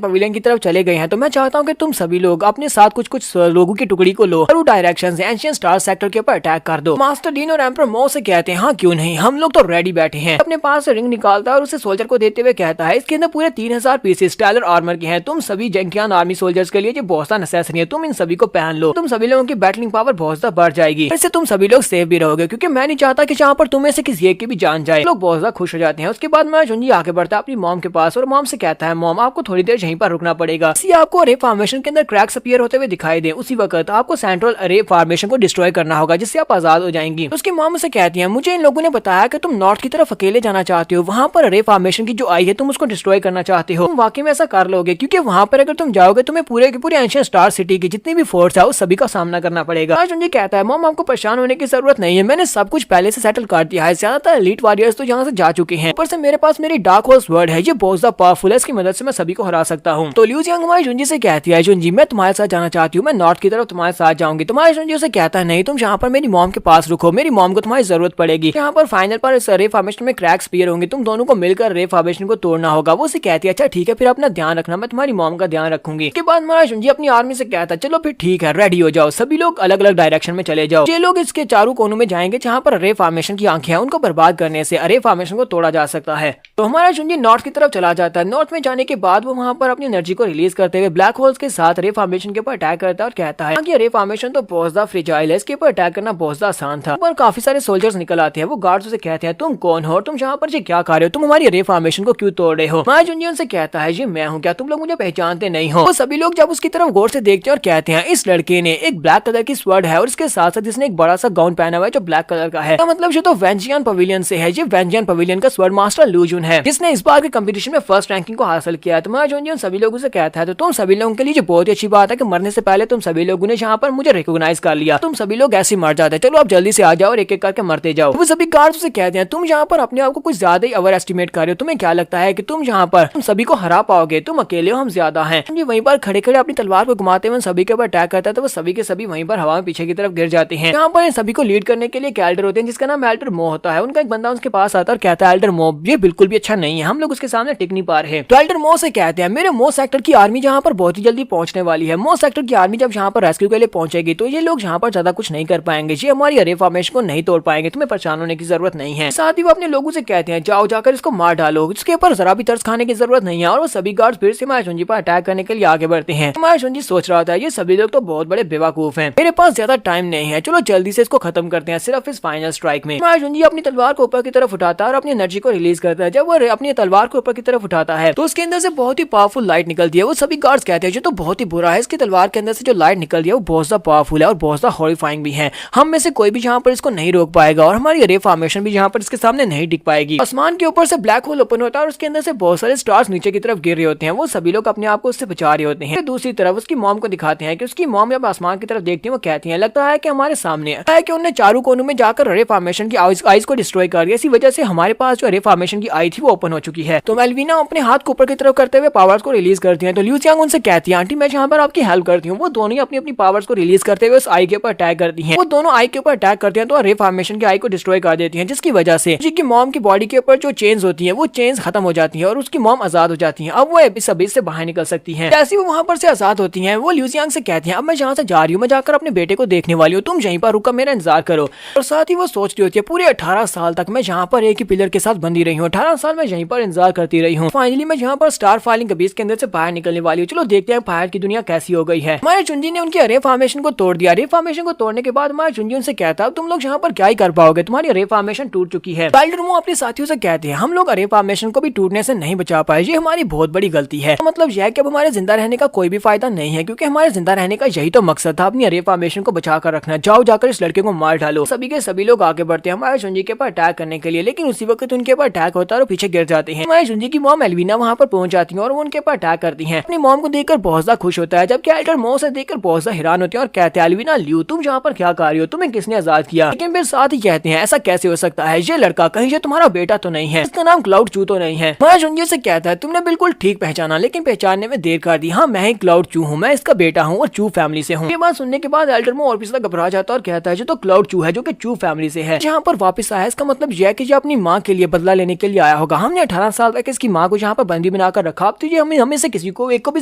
पवेलियन की तरफ चले गए हैं, तो मैं चाहता हूँ कि तुम सभी लोग अपने साथ कुछ कुछ लोगों की टुकड़ी को लो और वो डायरेक्शन से एंशियंट स्टार सेक्टर के ऊपर अटैक कर दो। मास्टर डीन और एम्परर मो से कहते हैं हाँ क्यों नहीं, हम लोग तो रेडी बैठे हैं। अपने पास रिंग निकालता है और उसे सोल्जर को देते हुए कहता है इसके अंदर पूरे 3000 पीसेस स्टेलर आर्मर के हैं। तुम सभी जेंकियान आर्मी सोल्जर्स के लिए ये बहुत सा नेसेसरी है, तुम इन सभी को पहन लो। तुम सभी लोगों की बैटलिंग पावर बहुत ज्यादा बढ़ जाएगी, इससे तुम सभी लोग सेफ भी रहोगे क्योंकि मैं नहीं चाहता कि जहाँ पर तुम्हें से किसी एक की भी जान जाए। लोग बहुत ज्यादा खुश हो जाते हैं। उसके बाद मैं जुनजी आगे बढ़ता है अपनी मॉम के पास और मॉम से कहता है मॉम आपको थोड़ी देर यहीं पर रुकना पड़ेगा। इसी आपको अरे फॉर्मेशन के अंदर क्रैक्स अपीयर होते हुए दिखाई दे, उसी वक्त आपको सेंट्रल अरे फॉर्मेशन को डिस्ट्रॉय करना होगा जिससे आप आजाद हो जाएंगी। उसकी मॉम से कहती है मुझे इन लोगों ने बताया कि तुम नॉर्थ की तरफ अकेले जाना चाहते हो, वहाँ पर अरे फॉर्मेशन की जो आई है तुम उसको डिस्ट्रॉय करना चाहते हो। तुम वाकई में ऐसा कर लोगे क्योंकि वहाँ पर अगर तुम जाओगे तुम्हें पूरे की पूरी एंशियंट स्टार सिटी की जितनी भी फोर्स है उस सभी का सामना करना पड़ेगा। जुनजी कहता है मॉम आपको परेशान होने की जरूरत नहीं है, मैंने सब कुछ पहले से सेटल कर दिया है। ज्यादातर एलीट वॉरियर्स तो यहाँ से जा चुके हैं, ऊपर से मेरे पास मेरी डार्क होल्स वर्ड है, ये बहुत ज्यादा पावरफुल है, इसकी मदद से मैं सभी को हरा सकता हूँ। तो लियू जियांग हमारी जुनजी से कहती है जुनजी मैं तुम्हारे साथ जाना चाहती हूँ, मैं नॉर्थ की तरफ तुम्हारे साथ जाऊंगी। तुम्हारे जुनजी से कहता है नहीं तुम यहाँ पर मेरी मॉम के पास रुको, मेरी मॉम को तुम्हारी जरूरत पड़ेगी। यहाँ पर फाइनल पर इस रे फॉर्मेशन में क्रैक्स अपीयर होंगे, तुम दोनों को मिलकर रे फॉर्मेशन को तोड़ना होगा। वो उसे कहती है अच्छा ठीक है फिर अपना ध्यान रखना, मैं तुम्हारी मॉम का ध्यान रखूंगी। इसके बाद हमारा जुनजी अपनी आर्मी से कहता है चलो फिर ठीक है रेडी हो जाओ, सभी लोग अलग अलग डायरेक्शन में चले जाओ। ये लोग इसके चारों कोनों में जाएंगे जहाँ पर रे फॉर्मेशन की आंखें हैं, उनको बर्बाद करने से अरे फॉर्मेशन को तोड़ा जा सकता है। तो हमारा जुनजी नॉर्थ की तरफ चला जाता है। नॉर्थ में जाने के बाद वो वहाँ पर अपनी एनर्जी को रिलीज करते हुए ब्लैक होल्स के साथ रे फॉर्मेशन के ऊपर अटैक करता है और कहता है कि रे फॉर्मेशन तो बहुत ज्यादा फ्रिजाइल है, इसके ऊपर अटैक करना बहुत ज्यादा आसान था। पर काफी सारे सोल्जर्स निकल आते हैं, वो गार्ड्स से कहते हैं तुम कौन हो, तुम यहाँ पर ये क्या कर रहे हो, तुम हमारी रे फॉर्मेशन को क्यों तोड़ रहे हो। हमारा जुनजी उनसे कहता है ये मैं हूँ, क्या तुम लोग मुझे पहचानते नहीं हो। वो सभी लोग जब उसकी तरफ गौर से देखते हैं और कहते हैं इस लड़के ने एक ब्लैक कलर की स्वर्ड है और इसके साथ साथ इसने एक बड़ा सा गाउन पहना हुआ है जो ब्लैक कलर का है, मतलब ये तो वेंजियन पवेलियन से है। ये वेंजियन पवेलियन का स्वर्ड मास्टर लू जुन है जिसने इस बार के कंपटीशन में फर्स्ट रैंकिंग को हासिल किया है। तुम्हारा जुनजी उन सभी लोगों से कहता है तो तुम सभी लोगों के लिए बहुत ही अच्छी बात है कि मरने से पहले तुम सभी लोगों ने यहाँ पर मुझे रिकॉग्नाइज कर लिया, तुम सभी लोग ऐसे मर जाते, चलो आप जल्दी से आ जाओ और एक एक करके मरते जाओ। वो सभी गार्ड्स से कहते हैं तुम यहाँ पर अपने आप को कुछ ज्यादा ही ओवर एस्टिमेट कर रहे हो, तुम्हें क्या लगता है कि तुम यहाँ पर तुम सभी को हरा पाओगे, तुम अकेले हो हम ज्यादा हैं। ये वहीं पर खड़े खड़े अपनी तलवार को घुमाते हुए सभी के ऊपर अटैक करता है तो वो सभी के सभी वहीं पर हवा में पीछे की तरफ गिर जाते हैं। यहाँ पर इन सभी को लीड करने के लिए एल्डर होते हैं जिसका नाम एल्डर मो होता है। उनका एक बंदा उसके पास आता है और कहता है एल्डर मो ये बिल्कुल भी अच्छा नहीं है, हम लोग उसके सामने टिक नहीं पा रहे। तो एल्डर मो से कहते हैं मेरे मो सेक्टर की आर्मी जहाँ पर बहुत ही जल्दी पहुंचने वाली है, मो सेक्टर की आर्मी जब यहाँ पर रेस्क्यू के लिए पहुंचेगी तो ये लोग यहाँ पर ज्यादा कुछ नहीं कर पाएंगे, ये हमारी अरे फॉर्मेशन को नहीं तोड़ पाएंगे, तुम्हें परेशान होने की जरूरत नहीं है। साथ ही वो अपने लोगों से कहते हैं जाओ जाकर इसको मार डालो, इसके ऊपर जरा भी तरस खाने की जरूरत नहीं है। और वो सभी गार्ड्स फिर से हमारे जुनजी पर अटैक करने के लिए आगे बढ़ते हैं। हमारा जुनजी सोच रहा था ये सभी लोग तो बहुत बड़े बेवकूफ हैं, मेरे पास ज्यादा टाइम नहीं है, चलो जल्दी से इसको खत्म करते हैं सिर्फ इस फाइनल स्ट्राइक में। हमारा जुनजी अपनी तलवार को ऊपर की तरफ उठाता है और अपनी एनर्जी को रिलीज करता है। जब वो अपनी तलवार को ऊपर की तरफ उठाता है तो उसके अंदर से बहुत ही पावरफुल लाइट निकलती है। वो सभी गार्ड्स कहते हैं ये तो बहुत ही बुरा है, इसकी तलवार के अंदर से जो लाइट निकल रही है वो बहुत ज्यादा पावरफुल है और बहुत ज्यादा हॉरिफाइंग भी है, हम में से कोई भी यहाँ पर इसको नहीं रोक पाएगा और हमारी रे फॉर्मेशन भी यहाँ पर इसके सामने नहीं टिक पाएगी। आसमान के ऊपर से ब्लैक होल ओपन होता है और उसके अंदर से बहुत सारे स्टार्स नीचे की तरफ गिर रहे होते हैं। वो सभी लोग अपने आप को उससे बचा रहे होते हैं। दूसरी तरफ उसकी मॉम को दिखाते हैं कि उसकी मॉम जब आसमान की तरफ देखती है वो कहती है लगता है कि हमारे सामने है कि उन्होंने चारों कोनों में जाकर रे फॉर्मेशन की आइज को डिस्ट्रॉय कर दिया, इसी वजह से हमारे पास जो रे फॉर्मेशन की आई थी वो ओपन हो चुकी है। तो मेलविना अपने हाथ को ऊपर की तरफ करते हुए पावर्स को रिलीज करती है। तो लियू जियांग उनसे कहती है आंटी मैं यहाँ पर आपकी हेल्प करती हूँ। वो दोनों ही अपनी अपनी पावर्स को रिलीज करते हुए उस आई के ऊपर अटैक करती हैं। वो दोनों आई के ऊपर अटैक करते हैं तो रे फॉर्मेशन की आई को डिस्ट्रॉय कर देती हैं, जिसकी वजह से उसकी मॉम की बॉडी के ऊपर जो चेन्स होती हैं वो चेन्स खत्म हो जाती हैं और उसकी मॉम आजाद हो जाती है। अब वो इस अबीस से बाहर निकल सकती है। जैसे वो वहाँ पर से आजाद होती हैं वो लियू जियांग से कहती हैं अब मैं यहाँ से जा रही हूँ, मैं जाकर अपने बेटे को देखने वाली हूँ, तुम यहीं पर रुका मेरा इंतजार करो। और साथ ही वो सोच रही होती है पूरे 18 साल तक मैं यहाँ पर एक ही पिलर के साथ बंधी रही हूँ, 18 साल मैं यहीं पर इंतजार करती रही हूँ, फाइनली मैं यहाँ पर स्टार फाइलिंग अबीस के अंदर से बाहर निकलने वाली हूँ। चलो देखते हैं बाहर की दुनिया कैसी हो गई है। हमारे जुनजी ने उनके रे फॉर्मेशन को तोड़ दिया। रे फॉर्मेशन को तोड़ने के बाद हमारा जुनजी उनसे कहता है तुम लोग यहाँ पर क्या ही कर पाओगे, तुम्हारी रे फॉर्मेशन टूट चुकी है। एल्डर मो अपने साथियों से कहते हैं हम लोग रे फॉर्मेशन को भी टूटने से नहीं बचा पाए, ये हमारी बहुत बड़ी गलती है। मतलब यह कि अब हमारे जिंदा रहने का कोई भी फायदा नहीं है क्योंकि हमारे जिंदा रहने का यही तो मकसद था, अपनी रे फॉर्मेशन को बचा कर रखना। जाओ जाकर इस लड़के को मार डालो। सभी के सभी लोग आगे बढ़ते हैं हमारे जुनजी के ऊपर अटैक करने के लिए, लेकिन उसी वक्त उनके ऊपर अटैक होता है और पीछे गिर जाते हैं। हमारे जुनजी की मॉम एलविना वहाँ वहाँ पर पहुंच जाती है और वो उनके ऊपर अटैक करती है। अपनी मॉम को देखकर बहुत ज्यादा खुश होता है, जबकि एल्डर मो से देखकर बहुत ज्यादा हैरान होते हैं और कहते हैं एल्विना लियू तुम यहाँ पर क्या कर रही हो, तुम्हें किसने आजाद किया। लेकिन फिर साथ ही कहते हैं ऐसा कैसे हो सकता है, ये लड़का कहीं ये तुम्हारा बेटा तो नहीं है, इसका नाम क्लाउड चू तो नहीं है। माया जुंजी से कहता है तुमने बिल्कुल ठीक पहचाना, लेकिन पहचानने में देर कर दी। हाँ मैं ही क्लाउड चू हूँ, मैं इसका बेटा हूँ और चू फैमिली से हूँ। ये बात सुनने के बाद एल्डर मो और भी ज्यादा घबरा जाता है और कहता है जो तो क्लाउड चू है जो कि चू फैमिली से है, यहाँ पर वापस आया, इसका मतलब यह है कि ये अपनी माँ के लिए बदला लेने के लिए आया होगा। हमने 18 साल तक इसकी माँ को यहाँ पर बंदी बनाकर रखा, अब तो ये हमें से किसी को एक को भी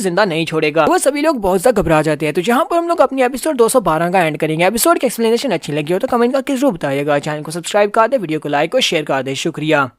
जिंदा नहीं छोड़ेगा। वो सभी लोग बहुत ज्यादा घबरा जाते हैं। तो यहाँ पर हम लोग अपनी एपिसोड 212 का एंड करेंगे। एपिसोड की एक्सप्लेनेशन अच्छी लगी हो तो कमेंट करके जरूर बताइएगा। चैनल को सब्सक्राइब कर दे, वीडियो को लाइक और शेयर कर दे। शुक्रिया।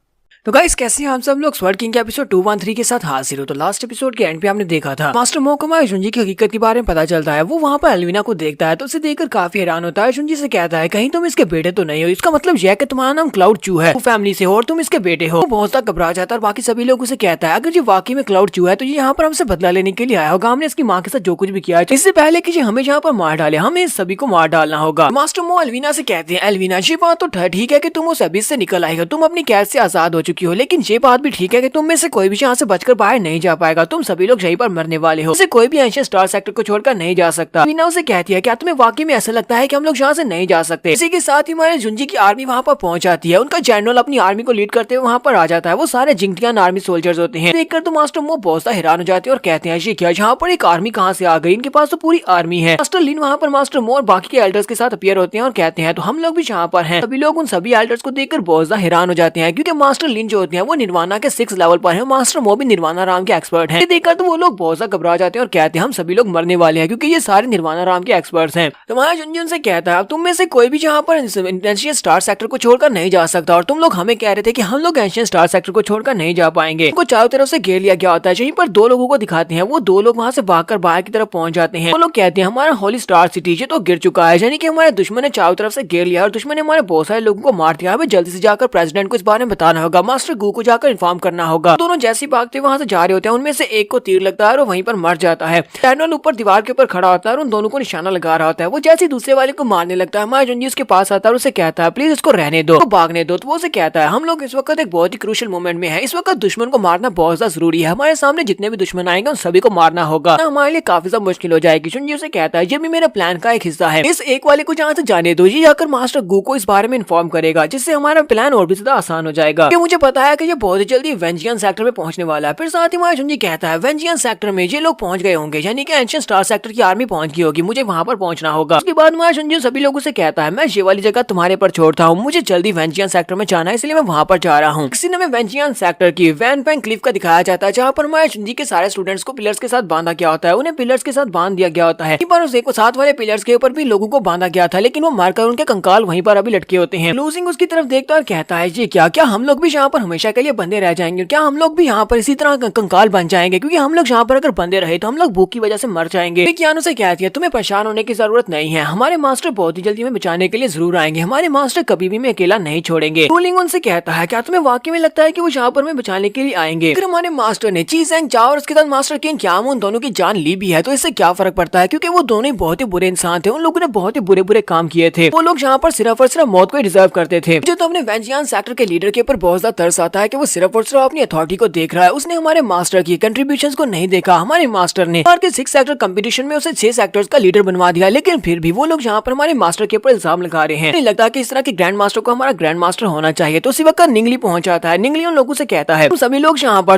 तो गाइस कैसे हैं आप सब लोग, स्वर्ड किंग के एपिसोड 213 के साथ हाजिर हो। तो लास्ट एपिसोड के एंड पे हमने देखा था मास्टर मो को माया जुंजी की हकीकत के बारे में पता चलता है। वो वहाँ पर एल्विना को देखता है तो उसे देखकर काफी हैरान होता है। जुंजी से कहता है कहीं तुम इसके बेटे तो नहीं हो, इसका मतलब यह कि तुम्हारा नाम क्लाउड चू है, फैमिली से हो और तुम इसके बेटे हो। वो बहुत ज्यादा घबरा जाता है और बाकी सभी लोग उसे कहता है अगर ये वाकई में क्लाउड चू है तो ये यहाँ पर हमसे बदला लेने के लिए आया होगा। हमने इसकी माँ के साथ जो कुछ भी किया है इससे पहले कि ये हमें यहाँ पर मार डाले, हमें इस सभी को मार डालना होगा। मास्टर मो एल्विना से कहते हैं एल्विना ये बात तो ठीक है कि तुम उस अभी से निकल आएगा, तुम अपनी कैद से आजाद हो चुकी हो, लेकिन ये बात भी ठीक है कि तुम में से कोई भी यहाँ से बचकर बाहर नहीं जा पाएगा, तुम सभी लोग यहीं पर मरने वाले हो। कोई भी एंशियंट स्टार सेक्टर को छोड़कर नहीं जा सकता। वीना उसे कहती है क्या तुम्हें वाकई में ऐसा लगता है कि हम लोग यहाँ से नहीं जा सकते। इसी के साथ ही हमारे जुंजी की आर्मी वहाँ पर पहुंच जाती है। उनका जनरल अपनी आर्मी को लीड करते हुए वहाँ पर आ जाता है। वो सारे जिंगटियान आर्मी सोल्जर्स होते हैं। देखकर तो मास्टर मो बहुत सा हैरान हो जाते हैं और कहते हैं ये क्या, यहाँ पर एक आर्मी कहाँ से आ गई, इनके पास तो पूरी आर्मी है। मास्टर लिन वहाँ पर मास्टर मो और बाकी के एल्डर्स के साथ अपीयर होते हैं और कहते हैं तो हम लोग भी यहाँ पर हैं। सभी लोग उन सभी एल्डर्स को देखकर बहुत ज्यादा हैरान हो जाते हैं, क्योंकि मास्टर लिन जो होते हैं वो निर्वाणा के 6 लेवल पर है। मास्टर मो भी निर्वाणा राम के एक्सपर्ट हैं। देखकर तो वो लोग बहुत ज्यादा घबरा जाते हैं और कहते हैं हम सभी लोग मरने वाले हैं, क्योंकि ये सारे निर्वाणा राम के एक्सपर्ट्स हैं। तो माया जुंजी उनसे कहता है तुम में से कोई भी यहाँ पर एंशियंट स्टार सेक्टर को छोड़कर नहीं जा सकता, और तुम लोग हमें कह रहे थे कि हम लोग एंशियंट स्टार सेक्टर को छोड़कर नहीं जा पाएंगे। उनको चारों तरफ से घेर लिया गया होता है। यहीं पर 2 लोगों को दिखाते हैं, वो 2 लोग वहाँ से भागकर बाहर की तरफ पहुंच जाते हैं। वो लोग कहते हैं हमारा होली स्टार सिटी ये तो गिर चुका है, यानी कि हमारे दुश्मन ने चारों तरफ से घेर लिया और दुश्मन ने हमारे बहुत सारे लोगों को मार दिया। हमें जल्दी से जाकर प्रेसिडेंट को इस बारे में बताना होगा, मास्टर गू को जाकर इन्फॉर्म करना होगा। दोनों जैसे भागते वहाँ से जा रहे होते हैं, उनमें से एक को तीर लगता है और वहीं पर मर जाता है। टर्नल ऊपर दीवार के ऊपर खड़ा होता है और उन दोनों को निशाना लगा रहा होता है। वो जैसे दूसरे वाले को मारने लगता है, माया जुंजी उसके पास आता है और उसे कहता है प्लीज इसको रहने दो, भागने दो। तो वो उसे कहता है हम लोग इस वक्त एक बहुत ही क्रूशियल मोमेंट में है, इस वक्त दुश्मन को मारना बहुत ज्यादा जरूरी है। हमारे सामने जितने भी दुश्मन आएंगे उन सभी को मारना होगा, हमारे लिए काफी ज्यादा मुश्किल हो जाएगी। जुंजी उसे कहता है ये भी मेरे प्लान का एक हिस्सा है, इस एक वाले को जहाँ से जाने दो, ये जाकर मास्टर गू को इस बारे में इन्फॉर्म करेगा, जिससे हमारा प्लान और भी ज्यादा आसान हो जाएगा। मुझे पता है कि ये बहुत ही जल्दी वेंजियन सेक्टर में पहुंचने वाला है। फिर साथ ही माया जुंजी कहता है वेंजियन सेक्टर में ये लोग पहुंच गए होंगे, यानी कि एंशियंट स्टार सेक्टर की आर्मी पहुंच गई होगी, मुझे वहां पर पहुंचना होगा। उसके बाद माया जुंजी सभी लोगों से कहता है मैं ये वाली जगह तुम्हारे पर छोड़ता हूँ, मुझे जल्दी वेंजियन सेक्टर में जाना है, इसलिए मैं वहां पर जा रहा हूँ। किसी ने वेंजियन सेक्टर की वैन पैंग क्लिफ का दिखाया जाता है, जहाँ पर माया जुंजी के सारे स्टूडेंट्स को पिलर्स के साथ बांधा गया होता है, उन्हें पिलर्स के साथ बांध दिया गया होता है। पर उस साथ वाले पिलर्स के ऊपर भी लोगों को बांधा गया था, लेकिन वो मारकर उनके कंकाल वहीं पर अभी लटके होते हैं। लूजिंग उसकी तरफ देखता और कहता है ये क्या हम लोग भी यहाँ पर हमेशा के लिए बंधे रह जाएंगे, क्या हम लोग भी यहाँ पर इसी तरह कंकाल बन जाएंगे, क्योंकि हम लोग यहाँ पर अगर बंधे रहे तो हम लोग भूख की वजह से मर जाएंगे। कियानो से कहती है तुम्हें परेशान होने की जरूरत नहीं है, हमारे मास्टर बहुत ही जल्दी हमें बचाने के लिए जरूर आएंगे, हमारे मास्टर कभी भी हमें अकेला नहीं छोड़ेंगे। लूलिंग उनसे कहता है क्या तुम्हें वाकई में लगता है कि वो यहाँ पर हमें बचाने के लिए आएंगे? फिर हमारे मास्टर ने ची ज़ेंग चाओ और उसके साथ मास्टर किंग क्याम उन दोनों की जान ली भी है, तो इससे क्या फर्क पड़ता है, क्योंकि वो दोनों ही बहुत ही बुरे इंसान थे, उन लोगों ने बहुत ही बुरे बुरे काम किए थे। वो लोग यहाँ पर सिर्फ और सिर्फ मौत को ही डिजर्व करते थे। जो तो अपने वेंजियन सेक्टर के लीडर के ऊपर बहुत ज्यादा तरस आता है कि वो सिर्फ और सिर्फ अपनी अथॉरिटी को देख रहा है, उसने हमारे मास्टर की कंट्रीब्यूशंस को नहीं देखा। हमारे मास्टर ने 6 सेक्टर कंपटीशन में उसे 6 सेक्टर्स का लीडर बनवा दिया, लेकिन फिर भी वो लोग यहाँ पर हमारे मास्टर के ऊपर इल्जाम लगा रहे हैं। नहीं लगता कि इस तरह के ग्रैंड मास्टर को हमारा ग्रैंड मास्टर होना चाहिए। तो उसी वक्त निंगली पहुंच जाता है। निंगली उन लोगों से कहता है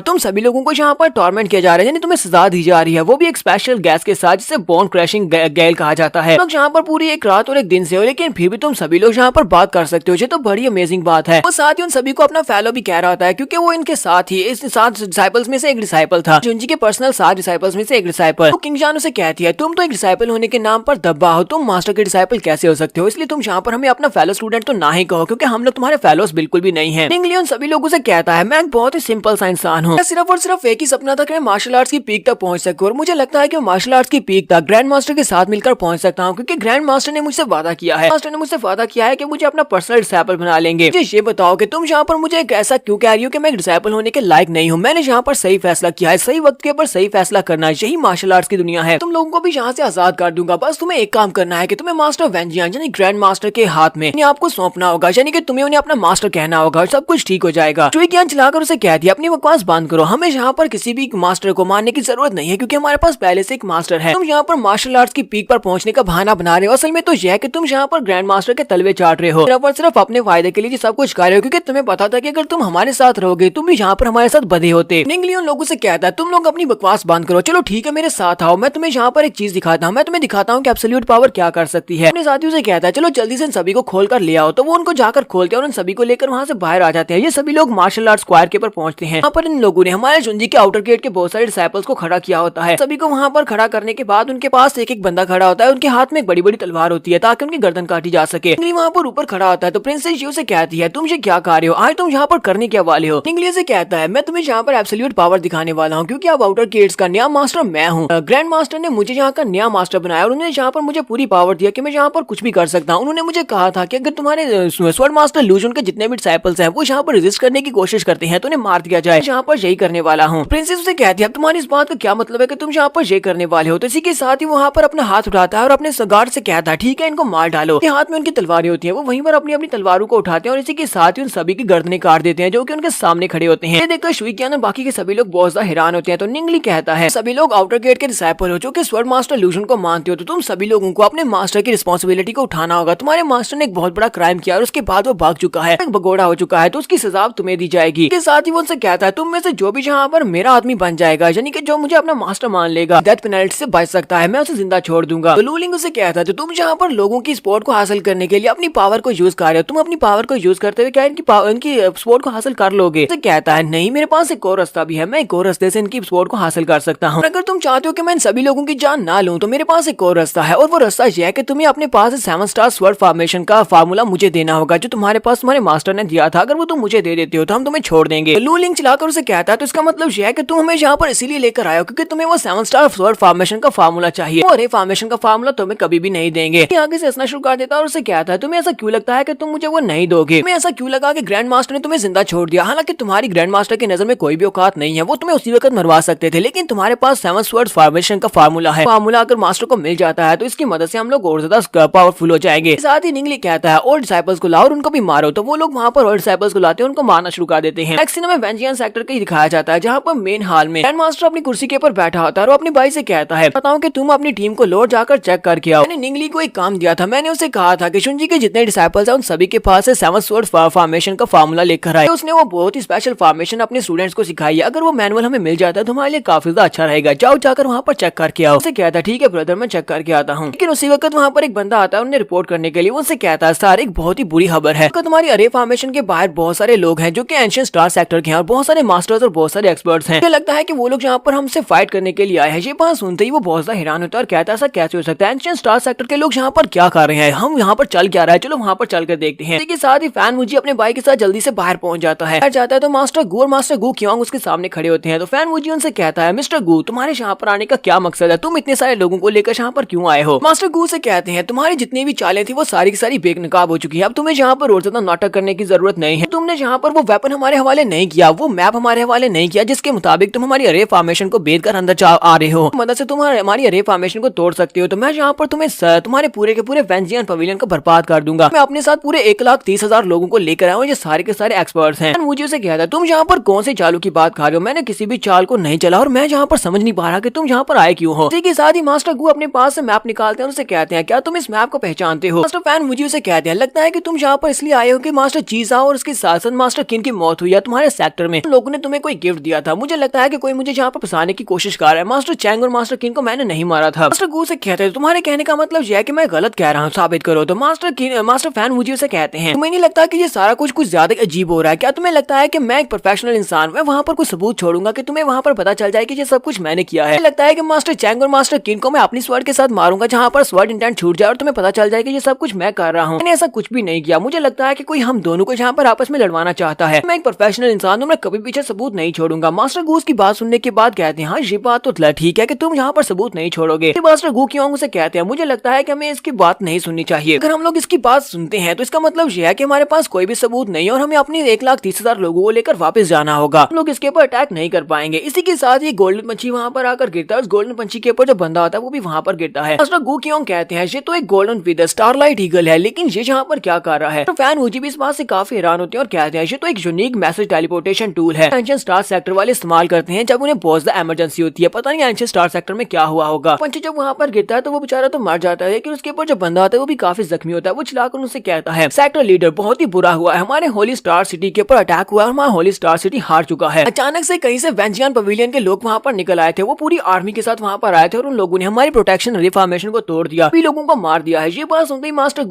तुम सभी लोगों को यहाँ पर टॉर्मेंट किया जा रहा है, यानी तुम्हें सजा दी जा रही है, वो भी एक स्पेशल गैस के साथ, जिसे बोन क्रैशिंग गैल कहा जाता है। लोग यहाँ पर पूरी एक रात और एक दिन से हो, लेकिन फिर भी तुम सभी लोग यहाँ पर बात कर सकते हो, ये तो बड़ी अमेजिंग बात है। वो साथ ही उन सभी को अपना फेलो भी कह रहा होता है, क्योंकि वो इनके साथ ही इस 7 डिसाइपल्स में से एक डिसाइपल था, जुंजी के पर्सनल 7 डिसाइपल्स में से एक डिसाइपल। तो किंग जानो से कहती है तुम तो एक डिसाइपल होने के नाम पर दब्बा हो, तुम मास्टर के डिसाइपल कैसे हो सकते हो, इसलिए तुम यहाँ पर हमें अपना फेलो स्टूडेंट तो ना ही कहो, क्योंकि हम लोग तुम्हारे फेलोस बिल्कुल भी नहीं है। निंगली उन सभी लोगों से कहता है मैं एक बहुत ही सिंपल सा इंसान हूँ, सिर्फ और सिर्फ एक ही सपना था कि मैं मार्शल आर्ट्स की पीक तक पहुंच सकूं, और मुझे लगता है कि मार्शल आर्ट्स की पीक तक ग्रैंड मास्टर के साथ मिलकर पहुंच सकता हूँ, क्योंकि ग्रैंड मास्टर ने मुझसे वादा किया है, कि मुझे अपना पर्सनल डिसाइपल बना लेंगे। मुझे ये बताओ कि तुम यहाँ पर मुझे एक ऐसा क्यों कह रही हो कि मैं डिसाइपल होने के लायक नहीं हूँ? मैंने यहाँ पर सही फैसला किया है, सही वक्त के ऊपर सही फैसला करना, यही मार्शल आर्ट्स की दुनिया है। तुम लोगों को भी यहाँ से आजाद कर दूंगा। बस तुम्हें एक काम करना है कि तुम्हें मास्टर वेंजियान यानी ग्रैंड मास्टर के हाथ में आपको सौंपना होगा, यानी कि तुम्हें उन्हें अपना मास्टर कहना होगा और सब कुछ ठीक हो जाएगा। चुईकियान चलाकर उसे कह दिया अपनी बकवास बंद करो, हमें यहाँ पर किसी भी मास्टर को मानने की जरूरत नहीं है क्योंकि हमारे पास पहले से एक मास्टर है। तुम यहाँ पर मार्शल आर्ट्स की पीक पर पहुंचने का बहाना बना रहे हो, असल में तो यह है कि तुम यहाँ पर ग्रैंड मास्टर के तलवे चाट रहे हो, सिर्फ और सिर्फ अपने फायदे के लिए सब कुछ कर रहे हो, क्योंकि तुम्हें पता था कि अगर तुम हमारे साथ रहोगे तुम भी यहाँ पर हमारे साथ बधे होते। निंगली उन लोगों से कहता है तुम लोग अपनी बकवास बंद करो, चलो ठीक है मेरे साथ आओ, मैं तुम्हें यहाँ पर एक चीज दिखाता हूँ, मैं तुम्हें दिखाता हूँ कि एब्सोल्यूट पावर क्या कर सकती है। अपने साथियों से कहता है चलो जल्दी से इन सभी को खोल कर ले आओ, तो वो उनको जाकर खोलते हैं और उन सभी को लेकर वहाँ से बाहर आ जाते हैं। ये सभी लोग मार्शल आर्ट स्क्वायर के ऊपर पहुंचते हैं। यहाँ पर इन लोगों ने हमारे जुंजी के आउटर गेट के बहुत सारे डिसाइपल्स को खड़ा किया होता है। सभी को वहाँ पर खड़ा करने के बाद उनके पास एक एक बंदा खड़ा होता है, उनके हाथ में एक बड़ी बड़ी तलवार होती है ताकि उनकी गर्दन काटी जा सके। निंगली वहाँ पर ऊपर खड़ा होता है तो प्रिंसेस यू से कहती है तुम ये क्या कर रहे हो, आज तुम यहाँ पर करने क्या वाले हो? निंगली से कहता है मैं तुम्हें यहाँ पर एब्सोल्यूट पावर दिखाने वाला हूँ क्योंकि अब आउटर गेट्स का नया मास्टर मैं हूँ। ग्रैंड मास्टर ने मुझे यहाँ का नया मास्टर बनाया और उन्होंने यहाँ पर मुझे पूरी पावर दिया कि मैं यहाँ पर कुछ भी कर सकता हूँ। उन्होंने मुझे कहा था कि अगर तुम्हारे स्वॉर्ड मास्टर लूजन के जितने भी डिसाइपल्स हैं वो यहाँ पर रेजिस्ट करने की कोशिश करते हैं तो उन्हें मार दिया जाए। यहाँ पर यही करने वाला हूँ। प्रिंसेस उसे कहती है अब तुम्हारी इस बात का क्या मतलब है कि तुम यहाँ पर ये करने वाले हो? तो इसी के साथ ही वहाँ पर अपना हाथ उठाता है और अपने गार्ड से कहता है ठीक है इनको मार डालो। हाथ में उनकी तलवारें होती है, वो वहीं पर अपनी अपनी तलवारों को उठाते हैं और इसी के साथ ही उन सभी की गर्दनें काट देते हैं जो कि उनके सामने खड़े होते हैं। देखकर शुईकियान और बाकी के सभी लोग बहुत ज्यादा हैरान होते हैं। तो निंगली कहता है सभी लोग आउटर गेट के डिसाइपल हो जो कि स्वॉर्ड मास्टर लूजन को मानते हो, तो तुम सभी लोगों को अपने मास्टर की रिस्पॉन्सिबिलिटी को उठाना होगा। तुम्हारे मास्टर ने एक बहुत बड़ा क्राइम किया और उसके बाद वो भाग चुका है, भगोड़ा हो चुका है, तो उसकी सजा तुम्हें दी जाएगी। इसके साथ ही वो उनसे कहता है तुम में से जो भी यहाँ पर मेरा आदमी बन जाएगा यानी कि जो मुझे अपना मास्टर मान लेगा डेथ पेनल्टी से बच सकता है, मैं उसे जिंदा छोड़ दूंगा। तो लूलिंग उसे कहता है तो तुम यहाँ पर लोगों की सपोर्ट को हासिल करने के लिए अपनी पावर को यूज कर रहे हो, तुम अपनी पावर को यूज करते हुए क्या इनकी सपोर्ट को हासिल कर लोगे? उसे कहता है नहीं मेरे पास एक और रास्ता भी है, मैं एक और रास्ते से इनकी सपोर्ट को हासिल कर सकता हूँ। अगर तुम चाहते हो कि मैं इन सभी लोगों की जान ना लूं तो मेरे पास एक और रास्ता है और वो रास्ता यह है कि तुम्हें अपने पास 7 स्टार स्वॉर्ड फॉर्मेशन का फार्मूला मुझे देना होगा जो तुम्हारे पास तुम्हारे मास्टर ने दिया था। अगर वो तुम मुझे दे देते हो तो हम तुम्हें छोड़ देंगे। लूलिंग चलाकर उसे कहता है तो इसका मतलब यह है कि तुम हमें यहाँ पर इसीलिए लेकर आए हो क्योंकि तुम्हें वो 7 स्टार स्वॉर्ड फॉर्मेशन का फार्मूला चाहिए और ये फॉर्मेशन का फार्मूला तुम्हें कभी भी नहीं देंगे। आगे से हंसना शुरू कर देता है और उसे कहता है तुम्हें ऐसा क्यों लगता है कि तुम मुझे वो नहीं दोगे? तुम्हें ऐसा क्यों लगा कि ग्रैंड मास्टर ने तुम्हें जिंदा छोड़ दिया? हालांकि तुम्हारी ग्रैंड मास्टर की नजर में कोई भी औकात नहीं है, वो तुम्हें उसी वक्त मरवा सकते थे, लेकिन तुम्हारे पास 7 स्वॉर्ड फॉर्मेशन का फार्मूला है। फार्मूला अगर मास्टर को मिल जाता है तो इसकी मदद से हम लोग और ज्यादा पावरफुल हो जाएंगे। साथ ही निंगली कहता है और डिसाइपल्स को लाओ और उनको भी मारो, तो वो लोग वहाँ पर और डिसाइपल्स को लाते हैं, उनको मारना शुरू कर देते हैं। नेक्स्ट सीन में वेंजियान सेक्टर का दिखाया जाता है जहाँ पर मेन हॉल में ग्रैंड मास्टर अपनी कुर्सी के ऊपर बैठा होता है और अपने भाई से कहता है बताओ कि तुम अपनी टीम को लौट जाकर चेक करके आओ। मैंने निंगली को एक काम दिया था, मैंने उसे कहा था कि शुंजी के जितने डिसाइपल्स हैं उन सभी के पास 7 स्वॉर्ड फॉर्मेशन का फार्मूला लेकर आए। उसने वो बहुत ही स्पेशल फॉर्मेशन अपने स्टूडेंट्स को सिखाई है, अगर वो मैनुअल हमें मिल जाता है तो हमारे लिए काफी ज्यादा अच्छा रहेगा, जाओ जाकर वहाँ पर चेक करके आओ। उसे कहता है ठीक है ब्रदर मैं चेक करके आता हूँ। लेकिन उसी वक्त वहाँ पर एक बंदा आता है उन्हें रिपोर्ट करने के लिए। उनसे कहता है सर एक बहुत ही बुरी खबर है, तुम्हारी अरे फॉर्मेशन के बाहर बहुत सारे लोग हैं जो कि एंशिएंट स्टार सेक्टर के हैं और बहुत सारे मास्टर्स और बहुत सारे एक्सपर्ट्स हैं। मुझे लगता है कि वो लोग यहाँ पर हमसे फाइट करने के लिए आए हैं। ये बात सुनते ही वो बहुत ज्यादा हैरान होता है और कहता है ऐसा कैसे हो सकता है, एंशिएंट स्टार सेक्टर के लोग यहाँ पर क्या कर रहे हैं, हम यहाँ पर चल क्या रहा है, चलो वहाँ पर चल कर देखते हैं। इसके साथ ही फैन मुझे अपने भाई के साथ जल्दी से बाहर पहुंच जाता है तो मास्टर गू और मास्टर गू कियांग उसके सामने खड़े होते हैं। तो फैन मुझे उनसे कहता है मिस्टर गू तुम्हारे यहाँ पर आने का क्या मकसद है, तुम इतने सारे लोगों को लेकर यहाँ पर क्यों आए हो? मास्टर गू से कहते हैं तुम्हारी जितनी भी चालें थी वो सारी की सारी बेनकाब हो चुकी है, अब तुम्हें यहाँ पर और ज्यादा नाटक करने की जरूरत नहीं है। तुमने यहाँ पर वो वेपन हमारे हवाले नहीं किया, वो मैप हमारे हवाले नहीं किया जिसके मुताबिक तुम हमारी अरे फॉर्मेशन को बेद कर अंदर आ रहे हो, मदद से तुम हमारी अरे फॉर्मेशन को तोड़ सकते हो। तो मैं यहाँ पर तुम्हें तुम्हारे पूरे के पूरे वेंजियन पवेलियन को बर्बाद कर दूंगा। मैं अपने साथ पूरे 1,30,000 लोगों को लेकर आया हूँ, ये सारे के सारे एक्सपर्ट्स हैं। मुझे उसे कहता है तुम यहाँ पर कौन से चालों की बात कर रहे हो, मैंने किसी भी चाल को नहीं चला और मैं यहाँ पर समझ नहीं पा रहा कि तुम यहाँ पर आए क्यों हो। इसी के साथ ही मास्टर गू अपने पास से मैप निकालते हैं और उसे कहते हैं क्या तुम इस मैप को पहचानते हो? मास्टर फैन मुझे उसे कहते हैं लगता है कि तुम यहाँ पर इसलिए आए हो कि मास्टर चीजा और उसके साथ साथ मास्टर किन की मौत हुई है तुम्हारे सेक्टर में, लोगों ने तुम्हें कोई गिफ्ट दिया था, मुझे लगता है कि कोई मुझे यहाँ पर फंसाने की कोशिश कर रहा है। मास्टर चैंग और मास्टर किन को मैंने नहीं मारा था। मास्टर गू से कहते हैं तुम्हारे कहने का मतलब यह है कि मैं गलत कह रहा हूँ, साबित करो। तो मास्टर फैन मुझे उसे कहते हैं तुम्हें नहीं लगता कि ये सारा कुछ ज्यादा अजीब हो रहा है? क्या तुम्हें लगता है कि मैं एक प्रोफेशनल इंसान मैं वहाँ पर कोई सबूत छोड़ूंगा कि तुम्हें वहाँ पर पता चल जाए कि ये सब कुछ मैंने किया है? लगता है कि मास्टर चैंग और मास्टर किन को मैं अपनी स्वर्ड के साथ मारूंगा जहाँ पर स्वर्ड इंटेंट छूट जाए और तुम्हें पता चल जाए कि ये सब कुछ मैं कर रहा हूँ? मैंने ऐसा कुछ भी नहीं किया। मुझे लगता है कि कोई हम दोनों को यहाँ पर आपस में लड़वाना चाहता है। मैं एक प्रोफेशनल इंसान हूँ, मैं कभी पीछे सबूत नहीं छोड़ूंगा। मास्टर गूस की बात सुनने के बाद कहते हैं हाँ ये बात तो ठीक है कि तुम यहाँ पर सबूत नहीं छोड़ोगे। मास्टर गू कियांग उसे कहते हैं मुझे लगता है कि हमें इसकी बात नहीं सुननी चाहिए, अगर हम लोग इसकी बात सुनते हैं तो इसका मतलब यह है कि हमारे पास कोई भी सबूत नहीं है और हमें अपनी 1,30,000 लोगों को लेकर वापस जाना होगा। हम लोग इसके ऊपर अटैक नहीं कर पाएंगे। इसी के साथ ही गोल्डन पंछी वहाँ पर आकर गिरता है। उस गोल्डन पंछी के ऊपर जो बंदा होता है वो भी वहाँ पर गिरता है। मास्टर गू क्योंग कहते हैं ये तो एक गोल्डन फीदर स्टारलाइट ईगल है, लेकिन ये यहाँ पर क्या कर रहा है। तो फैन वूजी भी इस बात से काफी हैरान होते हैं और कहते हैं ये तो एक यूनिक मैसेज टेलीपोर्टेशन टूल है, एंशिएंट स्टार सेक्टर वाले इस्तेमाल करते हैं जब उन्हें बहुत ज्यादा इमरजेंसी होती है। पता नहीं एंशिएंट स्टार सेक्टर में क्या हुआ होगा। पंछी जब वहाँ पर गिरता है तो वो बेचारा तो मर जाता है, लेकिन उसके ऊपर जो बंदा होता है वो भी काफी जख्मी होता है। वो चिल्लाकर उनसे कहता है सेक्टर लीडर बहुत ही बुरा हुआ है, हमारे होली स्टार सिटी के ऊपर अटैक हुआ है और हमारा होली स्टार सिटी हार चुका है। अचानक से कहीं से वेंजियन पवेलियन के लोग वहाँ पर निकल आए थे। वो पूरी आर्मी के साथ वहाँ पर आए थे और उन लोगों ने हमारी प्रोटेक्शन रिफॉर्मेशन को तोड़ दिया, भी लोगों को मार दिया है। ये बात सुनते ही मास्टर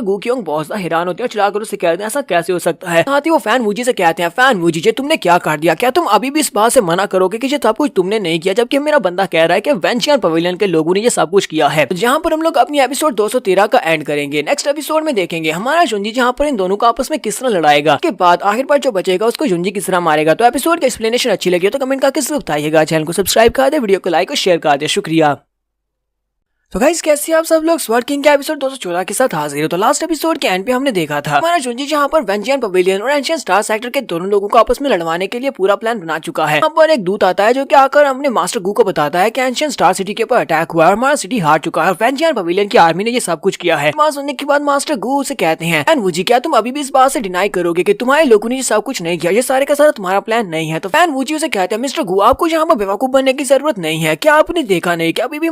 गू क्योंग बहुत ज्यादा हैरान होते हैं और चिल्लाकर उससे कहते हैं ऐसा कैसे हो सकता है। साथ ही वो फैन वूजी से कहते हैं फैन वूजी जी तुमने क्या कर दिया, क्या तुम अभी भी इस बात से मना करोगे कि ये सब कुछ तुमने नहीं किया, जबकि मेरा बंदा कह रहा है कि वेंजियन पवेलियन के लोगों ने ये सब कुछ किया है। जहाँ पर हम लोग अपनी एपिसोड 213 का एंड करेंगे। नेक्स्ट एपिसोड में देखेंगे हमारा जुंजी जहाँ पर इन दोनों को आपस में किस तरह लड़ाएगा, के बाद आखिर पर जो बचेगा उसको जुंजी किस तरह मारेगा। तो एपिसोड की एक्सप्लेनेशन अच्छी लगी तो कमेंट करके जरूर बताइएगा। चैनल को सब्सक्राइब कर दे, वीडियो को लाइक और शेयर कर दे। शुक्रिया। तो गाइस कैसे आप सब लोग स्वर्ड किंग के एपिसोड 214 के साथ हाजिर हो। तो लास्ट एपिसोड के एंड पे हमने देखा था हमारा जुंजी जहाँ पर वेंजियन पवेलियन और एंशिएंट स्टार सेक्टर के दोनों लोगों को आपस में लड़वाने के लिए पूरा प्लान बना चुका है। यहाँ पर एक दूत आता है जो कि आकर अपने मास्टर गू को बताता है कि एंशिएंट स्टार सिटी के ऊपर अटैक हुआ है और हमारा सिटी हार चुका है और वेंजियन पवेलियन की आर्मी ने ये सब कुछ किया है। बात सुनने के बाद मास्टर गू उसे कहते हैं फैन वूजी क्या तुम अभी भी इस बात से डिनाई करोगे कि तुम्हारे लोगों ने ये सब कुछ नहीं किया, ये सारे का सारा तुम्हारा प्लान नहीं है। तो फैन वूजी उसे कहते हैं मिस्टर गू आपको यहाँ पर बेवकूफ बनने की जरूरत नहीं है, क्या आपने देखा नहीं कि अभी भी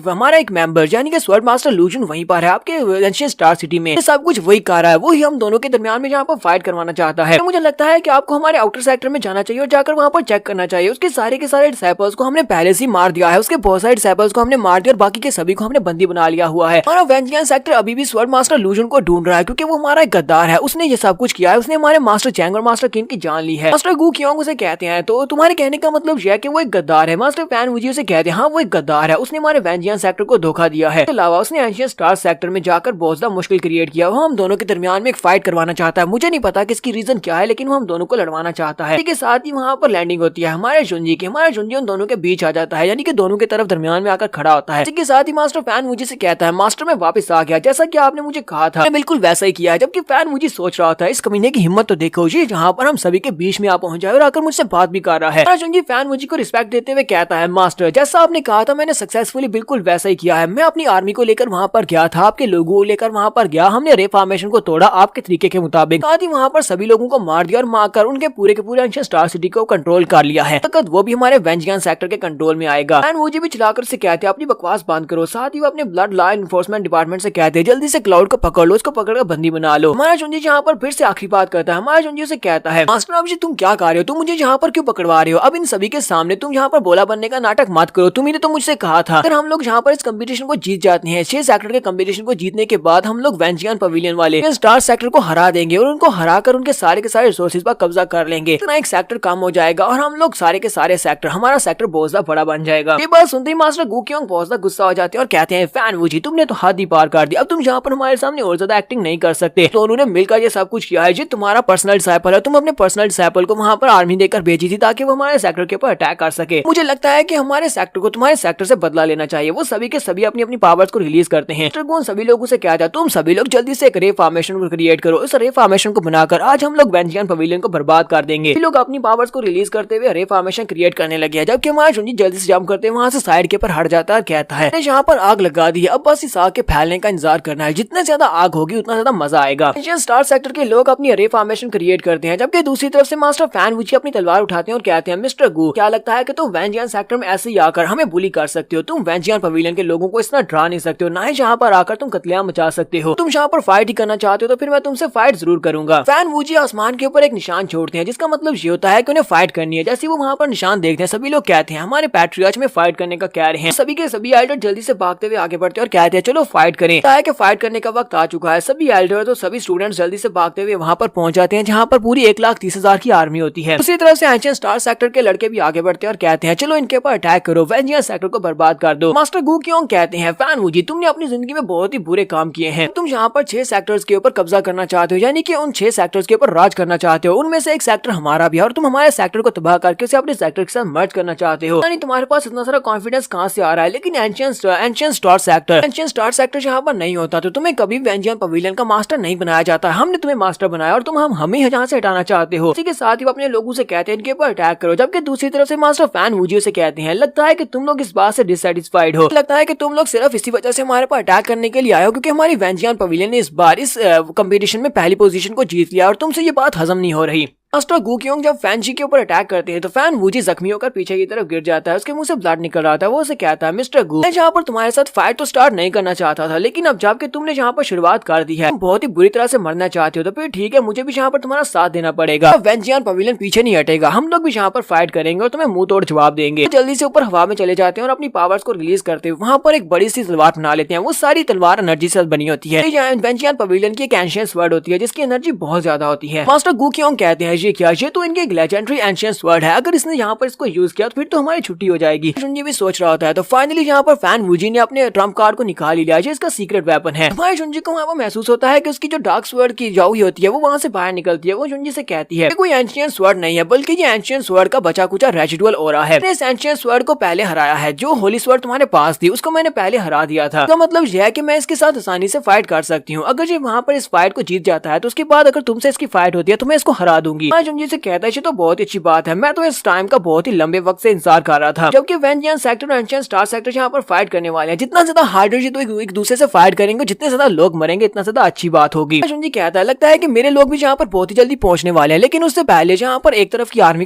हमारा एक मेंबर यानी कि स्वर्ड मास्टर लूजन वहीं पर है आपके एंशिएंट स्टार सिटी में, सब कुछ वही कर रहा है, वही हम दोनों के दरमियान में जहाँ पर फाइट करवाना चाहता है। तो मुझे लगता है कि आपको हमारे आउटर सेक्टर में जाना चाहिए और जाकर वहाँ पर चेक करना चाहिए। उसके सारे के सारे डिसाइपल्स को हमने पहले से मार दिया है, उसके बहुत सारे डिसाइपल्स को हमने मार दिया और बाकी के सभी को हमने बंदी बना लिया हुआ है। और वेंजियन सेक्टर अभी भी स्वर्ड मास्टर लूजन को ढूंढ रहा है क्योंकि वो हमारा एक गद्दार है, उसने ये सब कुछ किया है, उसने हमारे मास्टर चैंग और मास्टर किन की जान ली है। मास्टर गू क्योंग उसे कहते हैं तो तुम्हारे कहने का मतलब यह है कि वो एक गद्दार है। मास्टर फैन वूजी उसे कहते हैं हाँ वो एक गद्दार है, उसने हमारे वेंजियन सेक्टर को धोखा दिया है। इसके अलावा उसने एंशिएंट स्टार सेक्टर में जाकर बहुत ज्यादा मुश्किल क्रिएट किया। वो हम दोनों के दरमियान में एक फाइट करवाना चाहता है। मुझे नहीं पता कि इसकी रीजन क्या है, लेकिन वो हम दोनों को लड़वाना चाहता है। इसके साथ ही वहाँ पर लैंडिंग होती है हमारे जुंजी की। हमारा जुंजी उन दोनों के बीच आ जाता है, यानी कि दोनों की तरफ दरमियान में आकर खड़ा होता है। इसके साथ ही मास्टर फैन वूजी से कहता है मास्टर मैं वापस आ गया, जैसा कि आपने मुझे कहा था मैं बिल्कुल वैसा ही किया है। जबकि फैन वूजी सोच रहा था इस कमीने की हिम्मत तो देखो जी, जहाँ पर हम सभी के बीच में आ पहुंच जाए और आकर मुझसे बात भी कर रहा है। हमारा जुंजी फैन वूजी को रिस्पेक्ट देते हुए कहता है मास्टर जैसा आपने कहा था मैंने सक्सेसफुली बिल्कुल वैसा ही किया है। मैं अपनी आर्मी को लेकर वहाँ पर गया था, आपके लोगों को लेकर वहाँ पर गया, हमने रे फॉर्मेशन को तोड़ा आपके तरीके के मुताबिक, साथ ही वहाँ पर सभी लोगों को मार दिया और मारकर उनके पूरे के पूरे एंशिएंट स्टार सिटी को कंट्रोल कर लिया है। तक वो भी हमारे वेंजियन सेक्टर के कंट्रोल में आएगा। एंड वो भी चिल्लाकर से कहते हैं अपनी बकवास बंद करो। साथ ही वो अपने ब्लड लॉ एनफोर्समेंट डिपार्टमेंट से कहते हैं जल्दी से क्लाउड को पकड़ लो, उसको पकड़कर बंदी बना लो। हमारा जुंजी यहाँ पर फिर से आखिरी बात करता है। हमारा जुंजी से कहता है मास्टर अब तुम क्या कर रहे हो, तुम मुझे यहाँ पर क्यों पकड़वा रहे हो, अब इन सभी के सामने तुम यहाँ पर बोला बनने का नाटक मत करो। तुम्ही ने तो मुझसे कहा था अगर हम लोग यहाँ पर इस कंपटीशन को जीत जाते हैं, 6 सेक्टर के कंपटीशन को जीतने के बाद हम लोग वेंजियन पवेलियन वाले स्टार सेक्टर को हरा देंगे और उनको हराकर उनके सारे के सारे रिसोर्सेज पर कब्जा कर लेंगे। इतना एक सेक्टर कम हो जाएगा और हम लोग सारे के सारे सेक्टर, हमारा सेक्टर बहुत ज्यादा बड़ा बन जाएगा। ये बात सुनते ही मास्टर गू क्योंग बहुत ज्यादा गुस्सा हो जाते हैं और कहते हैं फैन वूजी तुमने तो हद ही पार कर दी, अब तुम यहाँ पर हमारे सामने और ज्यादा एक्टिंग नहीं कर सकते। तो उन्होंने मिलकर ये सब कुछ किया है, जी तुम्हारा पर्सनल डिसाइपल है, तुम अपने पर्सनल डिसाइपल को वहाँ पर आर्मी देकर भेजी थी ताकि वो हमारे सेक्टर के ऊपर अटैक कर सके। मुझे लगता है कि हमारे सेक्टर को तुम्हारे सेक्टर से बदला लेना चाहिए। वो सभी के सभी अपनी अपनी पावर्स को रिलीज करते हैं। सभी लोगों से कहता है तुम सभी लोग जल्दी से एक रे फॉर्मेशन को क्रिएट करो, इस रे फॉर्मेशन को बनाकर आज हम लोग वेंजियन पवेलियन को बर्बाद कर देंगे। लोग अपनी पावर्स को रिलीज करते हुए रे फॉर्मेशन क्रिएट करने लगे, जबकि हमारा जुंजी जल्दी से जंप करते वहाँ से साइड के ऊपर हट जाता है। कहता है यहाँ पर आग लगा दी है, अब बस इस आग के फैलने का इंतजार करना है, जितने ज्यादा आग होगी उतना ज्यादा मजा आएगा। स्टार सेक्टर के लोग अपनी रे फॉर्मेशन क्रिएट करते हैं, जबकि दूसरी तरफ से मास्टर फैन वूजी अपनी तलवार उठाते हैं और कहते हैं मिस्टर गू क्या लगता है कि तुम वेंजियन सेक्टर में ऐसे ही आकर हमें बुली कर सकते हो, तुम वेंजियन पवेलियन के लोगों को इस तरह डरा नहीं सकते हो, ना ही यहाँ पर आकर तुम कत्लेआम मचा सकते हो। तुम यहाँ पर फाइट ही करना चाहते हो तो फिर मैं तुमसे फाइट जरूर करूंगा। फैन वूजी आसमान के ऊपर एक निशान छोड़ते हैं, जिसका मतलब ये होता है कि उन्हें फाइट करनी है। जैसे वो वहाँ पर निशान देखते हैं सभी लोग कहते हैं हमारे पैट्रियर्च में फाइट करने का कह रहे हैं। सभी के सभी एल्डर जल्दी से भागते हुए आगे बढ़ते हैं और कहते हैं चलो फाइट करें, कि फाइट करने का वक्त आ चुका है। सभी एल्डर तो सभी स्टूडेंट्स जल्दी से भागते हुए वहाँ पर पहुंच जाते हैं जहाँ पर पूरी 1,30,000 की आर्मी होती है। दूसरी तरफ से एंशिएंट स्टार सेक्टर के लड़के भी आगे बढ़ते हैं और कहते हैं चलो इनके ऊपर अटैक करो, वेंजियन सेक्टर को बर्बाद कर दो। मास्टर गू क्योंग कहते हैं फैन वूजी, तुमने अपनी जिंदगी में बहुत ही बुरे काम किए हैं। तुम यहाँ पर 6 सेक्टर्स के ऊपर कब्जा करना चाहते हो, यानी कि उन 6 सेक्टर्स के ऊपर राज करना चाहते हो। उनमें से एक सेक्टर हमारा भी है और तुम हमारे सेक्टर को तबाह करके उसे अपने सेक्टर के साथ मर्ज करना चाहते हो। यानी तुम्हारे पास इतना सारा कॉन्फिडेंस कहाँ से आ रहा है? लेकिन एंशिएंट स्टार सेक्टर यहाँ पर नहीं होता तो तुम्हें कभी वेंजियन पवेलियन का मास्टर नहीं बनाया जाता। हमने तुम्हें मास्टर बनाया और तुम हमें यहाँ से हटाना चाहते हो। इसी के साथ ही वो अपने लोगों से कहते हैं इनके ऊपर अटैक करो, जबकि दूसरी तरफ से मास्टर फैन वूजी से कहते हैं लगता है कि तुम लोग इस बात से डिससेटिस्फाइड हो, लगता है कि तुम लोग सिर्फ इसी वजह से हमारे पर अटैक करने के लिए आए हो क्योंकि हमारी वेंजियन पवेलियन ने इस बार इस कंपटीशन में पहली पोजीशन को जीत लिया और तुमसे ये बात हजम नहीं हो रही। मास्टर गुकियोंग जब फैन जी के ऊपर अटैक करते हैं तो फैन वूजी जख्मी होकर पीछे की तरफ गिर जाता है, उसके मुंह से ब्लड निकल रहा था। वो उसे कहता है मिस्टर गु, मैं जहाँ पर तुम्हारे साथ फाइट तो स्टार्ट नहीं करना चाहता था, लेकिन अब जबकि तुमने जहाँ पर शुरुआत कर दी है, तुम बहुत ही बुरी तरह से मरना चाहते हो तो फिर ठीक है, मुझे भी यहाँ पर तुम्हारा साथ देना पड़ेगा। वेंजियन पवेलियन पीछे नहीं हटेगा, हम लोग भी यहाँ पर फाइट करेंगे और तुम्हें मुंह तोड़ जवाब देंगे। जल्दी से ऊपर हवा में चले जाते हैं और अपनी पावर्स को रिलीज करते हुए वहाँ पर एक बड़ी सी तलवार बना लेते हैं। वो सारी तलवार एनर्जी से बनी होती है। वेंजियन पवेलियन की एक एंशिएंट स्वर्ड होती है जिसकी एनर्जी बहुत ज्यादा होती है। मास्टर गुकियोंग कहते हैं ये क्या, ये तो इनके एक लेजेंडरी एंशिएंट स्वर्ड है, अगर इसने यहाँ पर इसको यूज किया तो फिर तो हमारी छुट्टी हो जाएगी। जुंजी भी सोच रहा होता है तो फाइनली यहाँ पर फैन वूजी ने अपने ट्रम्प कार्ड को निकाल लिया है, इसका सीक्रेट वेपन है। हमारे जुंजी को वहाँ पर महसूस होता है कि उसकी जो डार्क स्वर्ड की जाऊ होती है वो वहाँ से बाहर निकलती है। वो जुंजी से कहती है कोई एंशिएंट स्वर्ड नहीं है बल्कि ये एंशिएंट स्वर्ड का बचा कुचा रेजिडुअल ऑरा है। इस एंशिएंट स्वर्ड को पहले हराया है, जो होली स्वर्ड तुम्हारे पास थी उसको मैंने पहले हरा दिया था। तो मतलब यह है कि मैं इसके साथ आसानी से फाइट कर सकती हूँ। अगर ये वहाँ पर इस फाइट को जीत जाता है तो उसके बाद अगर तुमसे इसकी फाइट होती है तो मैं इसको हरा दूंगी। जुंजी से कहता है ये तो बहुत ही अच्छी बात है, मैं तो इस टाइम का बहुत ही लंबे वक्त से इंतजार कर रहा था। जबकि वेंजियन सेक्टर और एंशिएंट स्टार सेक्टर यहाँ पर फाइट करने वाले हैं। जितना ज्यादा हार्डर तो एक दूसरे से फाइट करेंगे, जितने ज्यादा लोग मरेंगे इतना ज्यादा अच्छी बात होगी। जुंजी कहता है लगता है कि मेरे लोग भी यहाँ पर बहुत ही जल्दी पहुंचने वाले हैं, लेकिन उससे पहले यहाँ पर एक तरफ की आर्मी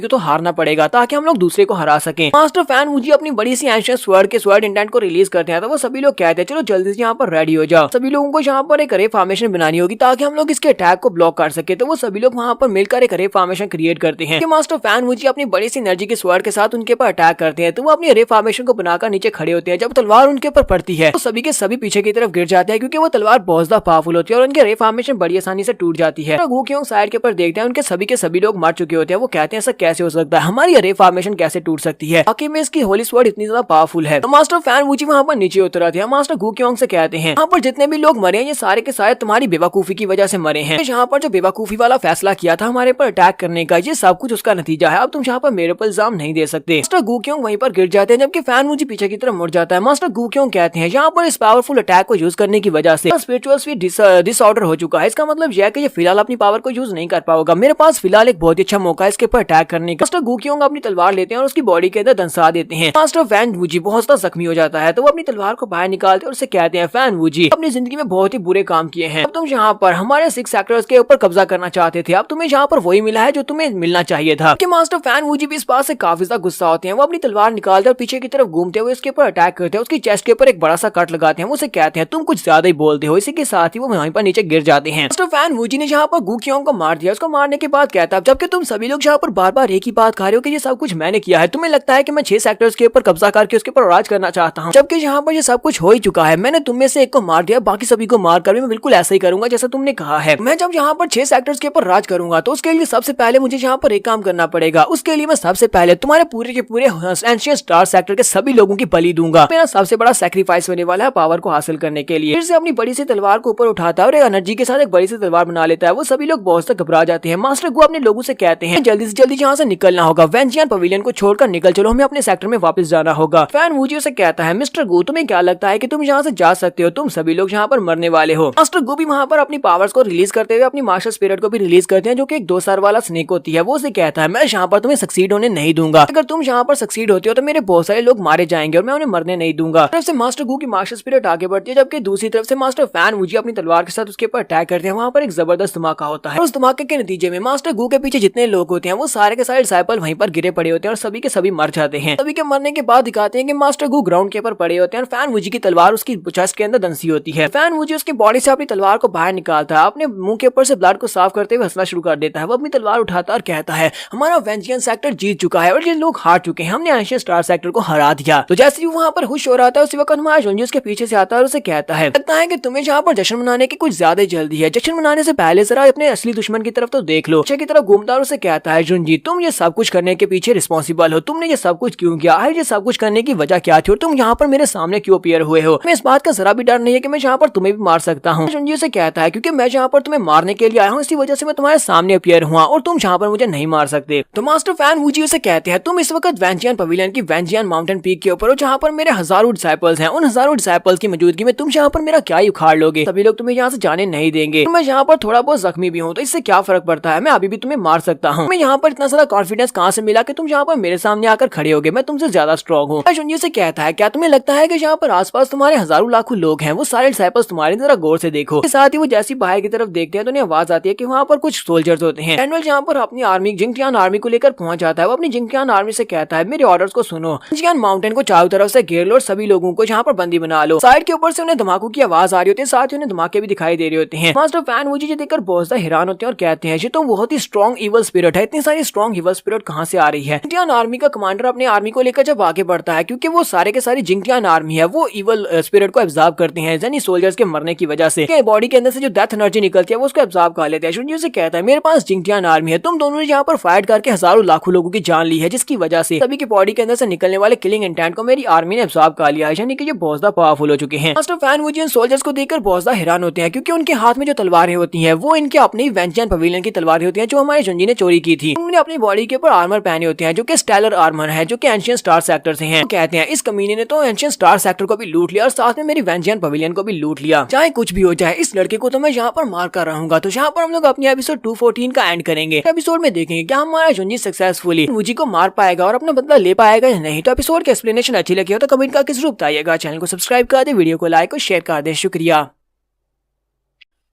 को तो हारना पड़ेगा ताकि हम लोग दूसरे को हरा सके। मास्टर फैन वूजी अपनी बड़ी सी एंशिएंट स्वर्ड के स्वर्ड इंडेंट को रिलीज करते हैं तो वो सभी लोग कहते हैं चलो जल्दी से यहाँ पर रेडी हो जाओ। सभी लोगों को यहाँ पर एक रे फॉर्मेशन बनानी होगी ताकि हम लोग इसके अटैक को ब्लॉक कर सके। तो वो सभी लोग वहाँ पर मिलकर एक रे फॉर्मेशन क्रिएट करते हैं। मास्टर फैन वूजी अपनी बड़ी सी एनर्जी के स्वर्ड के साथ उनके ऊपर अटैक करते हैं तो वो अपनी रे फॉर्मेशन को बनाकर नीचे खड़े होते हैं। जब तलवार उनके ऊपर पड़ती है तो सभी के सभी पीछे की तरफ गिर जाते हैं क्योंकि वो तलवार बहुत ज्यादा पावरफुल होती है और उनके रे फॉर्मेशन बड़ी आसानी से टूट जाती है। तो गुकियोंग साइड के ऊपर देखते हैं उनके सभी के सभी लोग मर चुके होते हैं। वो कहते हैं ऐसा कैसे हो सकता है, हमारी रे फॉर्मेशन कैसे टूट सकती है, बाकी में इसकी होली स्वर्ड इतनी ज्यादा पावरफुल है। तो मास्टर फैन वूजी वहाँ पर नीचे उतर आते हैं। मास्टर गुकियोंग से कहते हैं यहाँ पर जितने भी लोग मरे हैं ये सारे के सारे तुम्हारी बेवकूफी की वजह से मरे हैं। यहाँ पर जो बेवकूफी वाला फैसला किया था हमारे पर अटैक करने का, ये सब कुछ उसका नतीजा है। अब तुम यहाँ पर मेरे पर इल्जाम नहीं दे सकते। मास्टर गुकियोंग वहीं पर गिर जाते हैं जबकि फैन वूजी पीछे की तरफ मुड़ जाता है। मास्टर गुकियोंग कहते हैं यहाँ पर इस पावरफुल अटैक को यूज करने की वजह से स्पिरिचुअल डिसऑर्डर हो चुका है। इसका मतलब यह है कि ये फिलहाल अपनी पावर को यूज नहीं कर पाएगा। मेरे पास फिलहाल एक बहुत ही अच्छा मौका है इसके ऊपर अटैक करने का। मास्टर गुकियोंग अपनी तलवार लेते हैं और उसकी बॉडी के अंदर दंसा देते हैं। मास्टर फैन वूजी बहुत ज्यादा जख्मी हो जाता है तो वो अपनी तलवार को बाहर निकालते हैं और उससे कहते हैं फैन वूजी अपनी जिंदगी में बहुत ही बुरे काम किए हैं, अब तुम यहाँ पर हमारे 6 सेक्टर्स के ऊपर कब्जा करना चाहते थे, अब तुम्हें यहाँ पर वही मिला है जो तुम्हें मिलना चाहिए था। कि मास्टर फैन वूजी भी इस बात से काफी ज्यादा गुस्सा होते हैं। वो अपनी तलवार निकालते और पीछे की तरफ घूमते हुए उसके ऊपर अटैक करते हैं। उसकी चेस्ट के ऊपर एक बड़ा सा कट लगाते हैं। वो उसे कहते हैं तुम कुछ ज्यादा ही बोलते हो। इसी के साथ ही वो वहीं पर नीचे गिर जाते हैं। मास्टर फैन वूजी ने यहाँ पर गुकियोंग को मार दिया। उसको मारने के बाद कहता है जबकि तुम सभी लोग यहाँ पर बार बार एक ही बात खा रहे हो कि ये सब कुछ मैंने किया है, तुम्हें लगता है कि मैं 6 सेक्टर्स के ऊपर कब्जा करके उसके ऊपर राज करना चाहता हूँ, जबकि यहाँ पर ये सब कुछ हो ही चुका है। मैंने तुम में से एक को मार दिया, बाकी सभी को मार कर भी मैं बिल्कुल ऐसा ही करूंगा जैसा तुमने कहा है। मैं जब यहाँ पर 6 सेक्टर्स के ऊपर राज करूंगा तो उसके लिए सबसे पहले मुझे यहाँ पर एक काम करना पड़ेगा। उसके लिए मैं सबसे पहले तुम्हारे पूरे के पूरे एंशिएंट स्टार सेक्टर के सभी लोगों की बलि दूंगा। मेरा सबसे बड़ा सैक्रिफाइस होने वाला है पावर को हासिल करने के लिए। फिर से अपनी बड़ी सी तलवार को ऊपर उठाता है और एनर्जी के साथ एक बड़ी सी तलवार बना लेता है। वो सभी लोग बहुत तक घबरा जाते हैं। मास्टर गु अपने लोगों से कहते हैं जल्दी से जल्दी यहाँ से निकलना होगा, वेंजियन पवेलियन को छोड़कर निकल चलो, हमें अपने सेक्टर में वापस जाना होगा। फैन वूजी से कहता है मिस्टर गु तुम्हें क्या लगता है कि तुम यहाँ से जा सकते हो, तुम सभी लोग यहाँ पर मरने वाले हो। मास्टर गु भी वहाँ पर अपनी पावर्स को रिलीज करते हुए अपनी मास्टर स्पिरिट को भी रिलीज करते हैं जो कि एक 2 सर वाला स्नेक होती है। वो उसे कहता है मैं यहाँ पर तुम्हें सक्सीड होने नहीं दूंगा, अगर तुम यहाँ पर सक्सीड होती हो तो मेरे बहुत सारे लोग मारे जाएंगे और मैं उन्हें मरने नहीं दूंगा। तरफ से मास्टर गु की मास्टर स्पिरिट आगे बढ़ती है जबकि दूसरी तरफ से मास्टर फैन वूजी अपनी तलवार के साथ उसके ऊपर अटैक करते हैं। वहाँ पर एक जबरदस्त धमाका होता है। उस धमाके के नतीजे में मास्टर गु के पीछे जितने लोग होते हैं वो सारे के सारे डिसाइपल वहीं पर गिरे पड़े होते हैं और सभी के सभी मर जाते हैं। सभी के मरने के बाद दिखाते हैं कि मास्टर गु ग्राउंड के ऊपर पड़े होते हैं और फैन वूजी की तलवार उसकी चेस्ट के अंदर दंसी होती है। फैन वूजी उसकी बॉडी से अपनी तलवार को बाहर निकालता है, अपने मुंह के ऊपर से ब्लड को साफ करते हुए हंसना शुरू कर देता है। वो अपनी तलवार उठाता और कहता है हमारा वेंजियन सेक्टर जीत चुका है और ये लोग हार चुके हैं, हमने एंशियंट स्टार सेक्टर को हरा दिया। तो जैसे ही वहाँ पर खुश हो रहा था उसी वक्त हमारा जुंजी उसके पीछे से आता है और उसे कहता है लगता है कि तुम्हें जहाँ पर जश्न मनाने की कुछ ज्यादा जल्दी है, जश्न मनाने से पहले जरा अपने असली दुश्मन की तरफ तो देख लो। की तरफ घूमता और उसे कहता है जुंजी तुम ये सब कुछ करने के पीछे रिस्पॉन्सिबल हो, तुमने ये सब कुछ क्यों किया है, ये सब कुछ करने की वजह क्या थी और तुम यहाँ पर मेरे सामने क्यों अपीयर हुए हो। मैं इस बात का जरा भी डर नहीं है कि मैं यहाँ पर तुम्हें भी मार सकता हूँ। जुंजी उसे कहता है क्योंकि मैं यहाँ पर तुम्हें मारने के लिए आया हूँ, इसी वजह से मैं तुम्हारे सामने अपीयर हुआ और तुम यहाँ पर मुझे नहीं मार सकते। तो मास्टर फैन वूजी उसे कहते हैं तुम इस वक्त वेंजियन पवेलियन की वेंजियन माउंटेन पीक के ऊपर हो जहाँ पर मेरे हजारों डिसाइपल्स हैं, उन हजारों डिसाइपल्स की मौजूदगी में तुम यहाँ पर मेरा क्या ही उखाड़ लोगे, सभी लोग तुम्हें यहाँ से जाने नहीं देंगे। मैं यहाँ पर थोड़ा बहुत जख्मी भी हूँ तो इससे क्या फर्क पड़ता है, मैं अभी भी तुम्हें मार सकता हूँ। मैं यहाँ पर इतना सारा कॉन्फिडेंस कहाँ से मिला कि तुम यहाँ पर मेरे सामने आकर खड़े होगे, मैं तुमसे ज्यादा स्ट्रॉन्ग हूँ। जुंजी से कहता है क्या तुम्हें लगता है कि यहाँ पर आसपास तुम्हारे हजारों लाखों लोग हैं, वो सारे डिसाइपल्स तुम्हारी जरा गौर से देखो। साथ ही वो जैसी बाहर की तरफ देखते हैं तो उन्हें आवाज आती है कि वहाँ पर कुछ सोल्जर्स होते हैं। एनुअल यहाँ पर अपनी आर्मी जिंगटियान आर्मी को लेकर पहुंच जाता है। वो अपनी जिंगटियान आर्मी से कहता है मेरे ऑर्डर्स को सुनो, जिंगटियान माउंटेन को चारों तरफ से घेर लो और सभी लोगों को यहाँ पर बंदी बना लो। साइड के ऊपर से उन्हें धमाकों की आवाज आ रही होती है, साथ ही उन्हें धमाके भी दिखाई दे रहे होते हैं। मास्टर फैन मुझे देखकर बहुत ज्यादा हैरान होते हैं और कहते हैं ये तो बहुत ही स्ट्रॉन्ग इवल स्पिरिट है, इतनी सारी स्ट्रॉन्ग इवल स्पिरिट कहाँ से आ रही है। जिंगटियान आर्मी का कमांडर अपनी आर्मी को लेकर जब आगे बढ़ता है, क्योंकि वो सारे के सारी जिंगटियान आर्मी है वो इवल स्पिरिट को एब्जॉर्ब करते हैं, यानी सोल्जर्स के मरने की वजह से बॉडी के अंदर से जो डेथ एनर्जी निकलती है वो उसको एब्जॉर्ब कर लेते हैं। जुंजी से कहता है मेरे पास जिंगटियान आर्मी है, तुम दोनों ने यहाँ पर फाइट करके हजारों लाखों लोगों की जान ली है, जिसकी वजह से सभी की बॉडी के अंदर से निकलने वाले किलिंग इंटेंट को मेरी आर्मी ने एब्जॉर्ब कर लिया है, यानी कि ये बहुत ज्यादा पावरफुल हो चुके हैं। मास्टर फैन वूजी सोल्जर्स को देखकर बहुत ज्यादा हैरान होते हैं, क्योंकि उनके हाथ में जो तलवारें होती हैं वो इनके अपने वेंजियन पवेलियन की तलवारें होती हैं जो हमारे जुंजी ने चोरी की थी। उन्होंने अपनी बॉडी के ऊपर आर्मर पहने होते हैं जो कि स्टेलर आर्मर है, जो कि एंशियंट स्टार सेक्टर से हैं। कहते हैं इस कमीने ने तो एंशियंट स्टार सेक्टर को भी लूट लिया और साथ में मेरी वेंजियन पवेलियन को भी लूट लिया। चाहे कुछ भी हो जाए इस लड़के को तो मैं यहाँ पर मार कर रहूंगा। तो यहाँ पर हम लोग अपनी एपिसोड 214 का एंड करेंगे। एपिसोड में देखेंगे क्या हमारा जुंजी सक्सेसफुली वूजी को मार पाएगा और अपना बदला ले पाएगा या नहीं। तो एपिसोड की एक्सप्लेनेशन अच्छी लगी हो तो कमेंट करके जरूर बताइएगा। चैनल को सब्सक्राइब कर दे, वीडियो को लाइक और शेयर कर दे। शुक्रिया।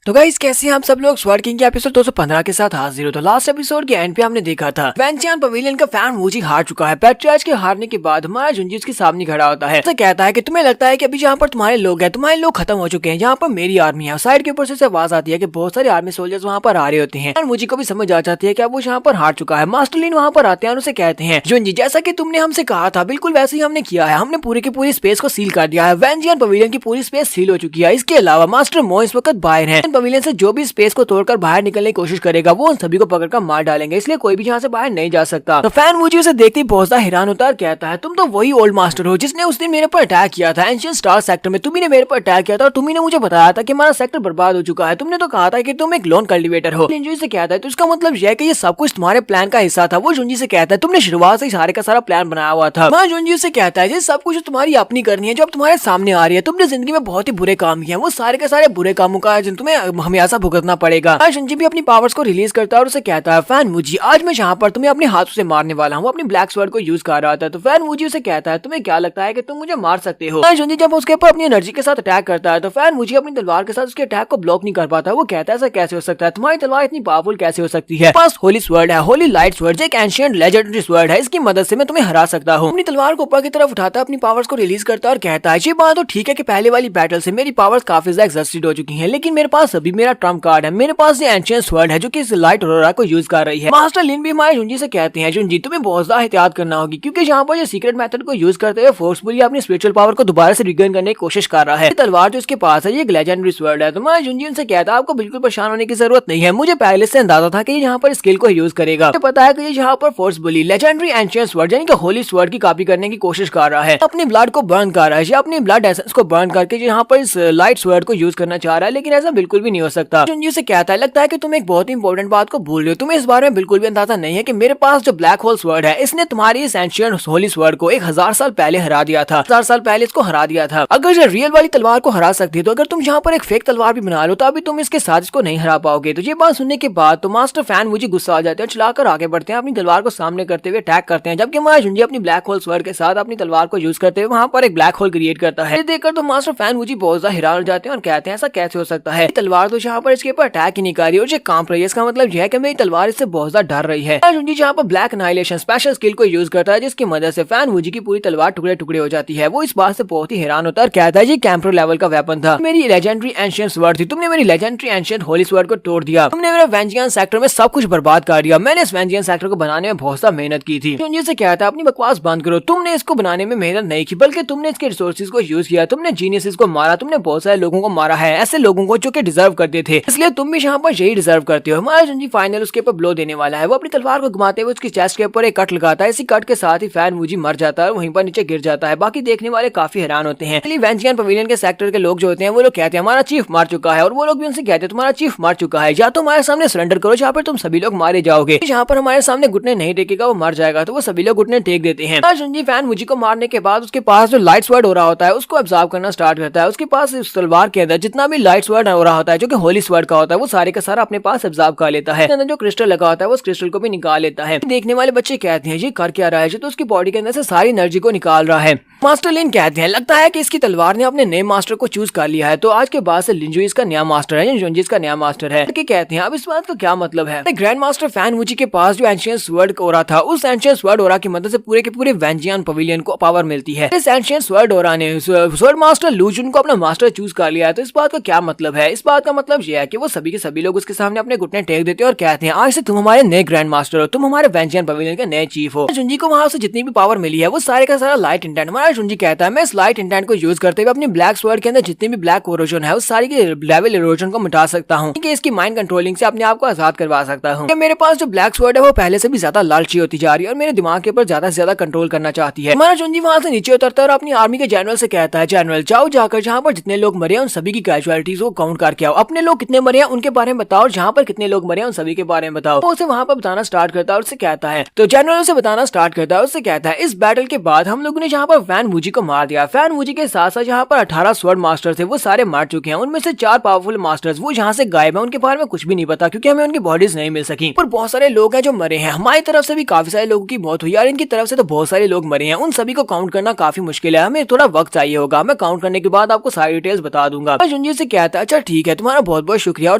तो गाइस कैसे हैं आप सब लोग, स्वर्ड किंग के एपिसोड 215 के साथ हाजिर हो। तो लास्ट एपिसोड के एंड पे हमने देखा था वेंजियन पवेलियन का फैन वूजी हार चुका है। पैट्रियार्च के हारने के बाद हमारा जुंजी उसके सामने खड़ा होता है। तो कहता है कि तुम्हें लगता है कि अभी जहाँ पर तुम्हारे लोग हैं, तुम्हारे लोग खत्म हो चुके हैं, यहाँ पर मेरी आर्मी है। साइड के ऊपर से आवाज आती है कि बहुत सारे आर्मी सोल्जर्स वहाँ पर आ रहे होते हैं। वूजी को भी समझ आ जाती है कि अब वो यहाँ पर हार चुका है। मास्टर लिन वहाँ पर आते हैं और उसे कहते हैं जुंजी जैसा कि तुमने हमसे कहा था बिल्कुल वैसे ही हमने किया है, हमने पूरी की पूरी स्पेस को सील कर दिया है। वेंजियन पवेलियन की पूरी स्पेस सील हो चुकी है। इसके अलावा मास्टर मो इस वक्त बाहर है। पवेलियन से जो भी स्पेस को तोड़कर बाहर निकलने की कोशिश करेगा वो उन सभी को पकड़कर मार डालेंगे, इसलिए कोई भी यहाँ से बाहर नहीं जा सकता। तो फैन वूजी उसे देखते ही बहुत ज्यादा हैरान होता है और कहता है तुम तो वही ओल्ड मास्टर हो जिसने उस दिन मेरे पर अटैक किया था एंशियंट स्टार सेक्टर में। तुम्ही ने मेरे पर अटैक किया था और तुम्ही ने मुझे बताया था कि हमारा सेक्टर बर्बाद हो चुका है। तुमने तो कहा था कि तुम एक लोन कल्टिवेटर हो। जुंजी से कहता है तो इसका मतलब यह है कि ये सब कुछ तुम्हारे प्लान का हिस्सा था। वो जुंजी से कहता है तुमने शुरुआत से सारे का सारा प्लान बनाया हुआ था। मैं जुंजी से कहता है ये सब कुछ तुम्हारी अपनी करनी है जो अब तुम्हारे सामने आ रही है। तुमने जिंदगी में बहुत ही बुरे काम किए हैं, वो सारे के सारे बुरे कामों का तुम्हें हमेशा भुगतना पड़ेगा। जुंजी भी अपनी पावर्स को रिलीज करता है और उसे कहता है फैन वूजी आज मैं यहाँ पर तुम्हें अपने हाथों से मारने वाला हूँ। अपनी ब्लैक स्वॉर्ड को यूज कर रहा था। तो फैन वूजी उसे कहता है तुम्हें क्या लगता है कि तुम मुझे मार सकते हो। जुंजी जब उसके ऊपर अपनी एनर्जी के साथ अटैक करता है तो फैन वूजी अपनी तलवार के साथ उसके अटैक को ब्लॉक नहीं कर पाता। वो कहता है ऐसा कैसे हो सकता है, तुम्हारी तलवार इतनी पावरफुल कैसे हो सकती है। पास होली स्वॉर्ड है, होली लाइट स्वॉर्ड, एक एंशिएंट लेजेंडरी स्वॉर्ड है, इसकी मदद से मैं तुम्हें हरा सकता हूँ। अपनी तलवार को ऊपर की तरफ उठाता है, अपनी पावर्स को रिलीज करता है और कहता है ये बात तो ठीक है कि पहले वाली बैटल से मेरी पावर्स काफी ज्यादा एग्जॉस्टेड हो चुकी हैं, लेकिन मेरे पास अभी मेरा ट्रम्प कार्ड है। मेरे पास ये एंशिएंट स्वॉर्ड है जो कि इस लाइट ऑरोरा को यूज कर रही है। मास्टर लिन भी हमारे जुंजी से कहते हैं जुंजी तुम्हें बहुत ज्यादा एहतियात करना होगी, क्योंकि यहाँ पर ये सीक्रेट मेथड को यूज करते हुए फोर्सफुली अपनी स्पिरिचुअल पावर को दोबारा से रिगेन करने की कोशिश कर रहा है। तलवार जो इसके पास है ये एक लेजेंडरी स्वॉर्ड है। तो हमारे जुंजी उनसे कहता है आपको बिल्कुल परेशान होने की जरूरत नहीं है, मुझे पहले से अंदाजा था कि ये यहाँ पर स्किल को यूज करेगा। मुझे पता है कि ये यहाँ पर फोर्सफुली लेजेंडरी एंशिएंट स्वॉर्ड यानी कि होली स्वॉर्ड की कॉपी करने की कोशिश कर रहा है। अपनी ब्लड को बर्न कर रहा है, अपनी ब्लड एसेंस को बर्न करके यहाँ पर इस लाइट स्वॉर्ड को यूज करना चाह रहा है, लेकिन ऐसा बिल्कुल भी नहीं हो सकता। जुंजी से कहता है लगता है कि तुम एक बहुत ही इंपॉर्टेंट बात को भूल रहे हो, तुम्हें इस बारे में बिल्कुल भी अंदाजा नहीं है कि मेरे पास जो ब्लैक होल स्वॉर्ड है इसने तुम्हारी इस एंशिएंट होली स्वॉर्ड को 1000 साल पहले हरा दिया था। 1000 साल पहले इसको हरा दिया था। अगर ये रियल वाली तलवार को हरा सकती है तो अगर तुम यहाँ पर एक फेक तलवार भी बना लो तो अभी तुम इसके साथ इसको नहीं हरा पाओगे। तो ये बात सुनने के बाद तो मास्टर फैन मुझे गुस्सा आ जाते हैं, चलाकर आगे बढ़ते हैं, अपनी तलवार को सामने करते हुए अटैक करते हैं, जबकि हमारा जुंजी अपनी ब्लैक होल स्वॉर्ड के साथ अपनी तलवार को यूज करते हुए वहाँ पर एक ब्लैक होल क्रिएट करता है। देखकर तो मास्टर फैन मुझे बहुत ज्यादा हैरान हो जाते हैं और कहते हैं ऐसा कैसे हो सकता है, तलवार तो यहाँ पर इसके ऊपर अटैक ही नहीं कर रही और ये कांप रही है। इसका मतलब यह है कि मेरी तलवार इससे बहुत ज्यादा डर रही है। जुंजी जहाँ पर ब्लैक एनाहिलेशन स्पेशल स्किल को यूज करता है, जिसकी मदद से फैन वूजी की पूरी तलवार टुकड़े टुकड़े हो जाती है। वो इस बात से बहुत ही हैरान होता है और कहता है ये कैंप्रो लेवल का वेपन था, मेरी लेजेंडरी एंशिएंट स्वॉर्ड थी, तुमने मेरी लेजेंडरी एंशिएंट होली स्वॉर्ड को तोड़ दिया, तुमने मेरा वेंजियन सेक्टर में सब कुछ बर्बाद कर दिया। मैंने इस वेंजियन सेक्टर को बनाने में बहुत सा मेहनत की थी। जुंजी से कहता है अपनी बकवास बंद करो, तुमने इसको बनाने में मेहनत नहीं की बल्कि तुमने इसके रिसोर्सेज को यूज किया, तुमने जीनियसेस को मारा, तुमने बहुत सारे लोगों को मारा है, ऐसे लोगों को जो कि डिजर्व करते थे, इसलिए तुम भी यहाँ पर यही डिजर्व करते हो। हमारा जुंजी फाइनल उसके ऊपर ब्लो देने वाला है। वो अपनी तलवार को घुमाते हुए उसकी चेस्ट के ऊपर एक कट लगाता है। इसी कट के साथ ही फैन वूजी मर जाता है और वहीं पर नीचे गिर जाता है। बाकी देखने वाले काफी हैरान होते हैं। वेंजियन पवेलियन के सेक्टर के लोग जो होते हैं वो लोग कहते हैं हमारा चीफ मर चुका है, और वो लोग भी उनसे कहते हैं तुम्हारा चीफ मर चुका है, या तो हमारे सामने सरेंडर करो जहाँ पर तुम सभी लोग मारे जाओगे, जहाँ पर हमारे सामने घुटने नहीं टेकेगा वो मर जाएगा। तो वो सभी लोग घुटने टेक देते हैं। जुंजी फैन वूजी को मारने के बाद उसके पास जो लाइट स्वॉर्ड हो रहा होता है उसको एब्जॉर्ब करना स्टार्ट करता है। उसके पास इस तलवार के अंदर जितना भी लाइट स्वॉर्ड हो रहा होता है जो कि होली स्वॉर्ड का होता है वो सारे का सारा अपने पास एब्जॉर्ब कर लेता है। अंदर जो क्रिस्टल लगा होता है वो उस क्रिस्टल को भी निकाल लेता है। देखने वाले बच्चे कहते हैं ये कर क्या रहा है, जो तो उसकी बॉडी के अंदर से सारी एनर्जी को निकाल रहा है। मास्टर लिन कहते हैं लगता है कि इसकी तलवार ने अपने नए मास्टर को चूज कर लिया है, तो आज के बाद से लिंजू इसका नया मास्टर है, जुंजी इसका नया मास्टर है। कहते हैं अब इस बात का क्या मतलब है। ग्रैंड मास्टर फैन वूजी के पास जो एंशिएंट स्वॉर्ड ओरा था, उस एंशिएंट स्वॉर्ड ओरा की मदद से पूरे के पूरे वेंजियन पवेलियन को पावर मिलती है। इस एंशिएंट स्वॉर्ड ओरा ने स्वॉर्ड मास्टर लू जुन को अपना मास्टर चूज कर लिया है। तो इस बात का क्या मतलब है। इस बात का मतलब यह है कि वो सभी के सभी लोग उसके सामने अपने घुटने टेक देते हैं और कहते हैं आज से तुम हमारे नए ग्रैंड मास्टर हो, तुम हमारे वेंजियन पवेलियन के नए चीफ हो। जुंजी को वहां से जितनी भी पावर मिली है वो सारे का सारा लाइट इंटेंट। हमारा जुंजी कहता है मैं इस लाइट इंटेंट को यूज करते हुए अपनी ब्लैक स्वॉर्ड के अंदर जितनी भी ब्लैक इरोजन है उस सारी के लेवल इरोजन को मिटा सकता हूँ, इसकी माइंड कंट्रोलिंग से अपने आप को आजाद करवा सकता हूँ। मेरे पास जो ब्लैक स्वॉर्ड है वो पहले से भी ज्यादा लालची होती जा रही है और मेरे दिमाग के ऊपर ज्यादा से ज्यादा कंट्रोल करना चाहती है। हमारा जुंजी वहां से नीचे उतरता है और अपनी आर्मी के जनरल से कहता है जनरल जाओ जाकर जहाँ पर जितने लोग मरे हैं उन सभी की कैजुअलिटीज को काउंट करके आओ, अपने लोग कितने मरे हैं उनके बारे में बताओ, जहाँ पर कितने लोग मरे हैं उन सभी के बारे में बताओ। वो उसे वहाँ पर बताना स्टार्ट करता है और उससे कहता है तो जनरल उसे बताना स्टार्ट करता है। उससे कहता है इस बैटल के बाद हम लोगों ने जहाँ पर फैन वूजी को मार दिया, फैन वूजी के साथ साथ जहाँ पर 18 स्वॉर्ड मास्टर थे वो सारे मार चुके हैं, उनमें से 4 पावरफुल मास्टर्स वो यहाँ से गायब है, उनके बारे में कुछ भी नहीं पता क्योंकि हमें उनकी बॉडीज नहीं मिल सकी। और बहुत सारे लोग हैं जो मरे हैं, हमारी तरफ से भी काफी सारे लोगों की मौत हुई और इनकी तरफ से तो बहुत सारे लोग मरे हैं, उन सभी को काउंट करना काफी मुश्किल है, हमें थोड़ा वक्त चाहिए होगा, मैं काउंट करने के बाद आपको सारी डिटेल्स बता दूंगा। जुंजी से कहता है अच्छा ठीक है तुम्हारा बहुत बहुत शुक्रिया और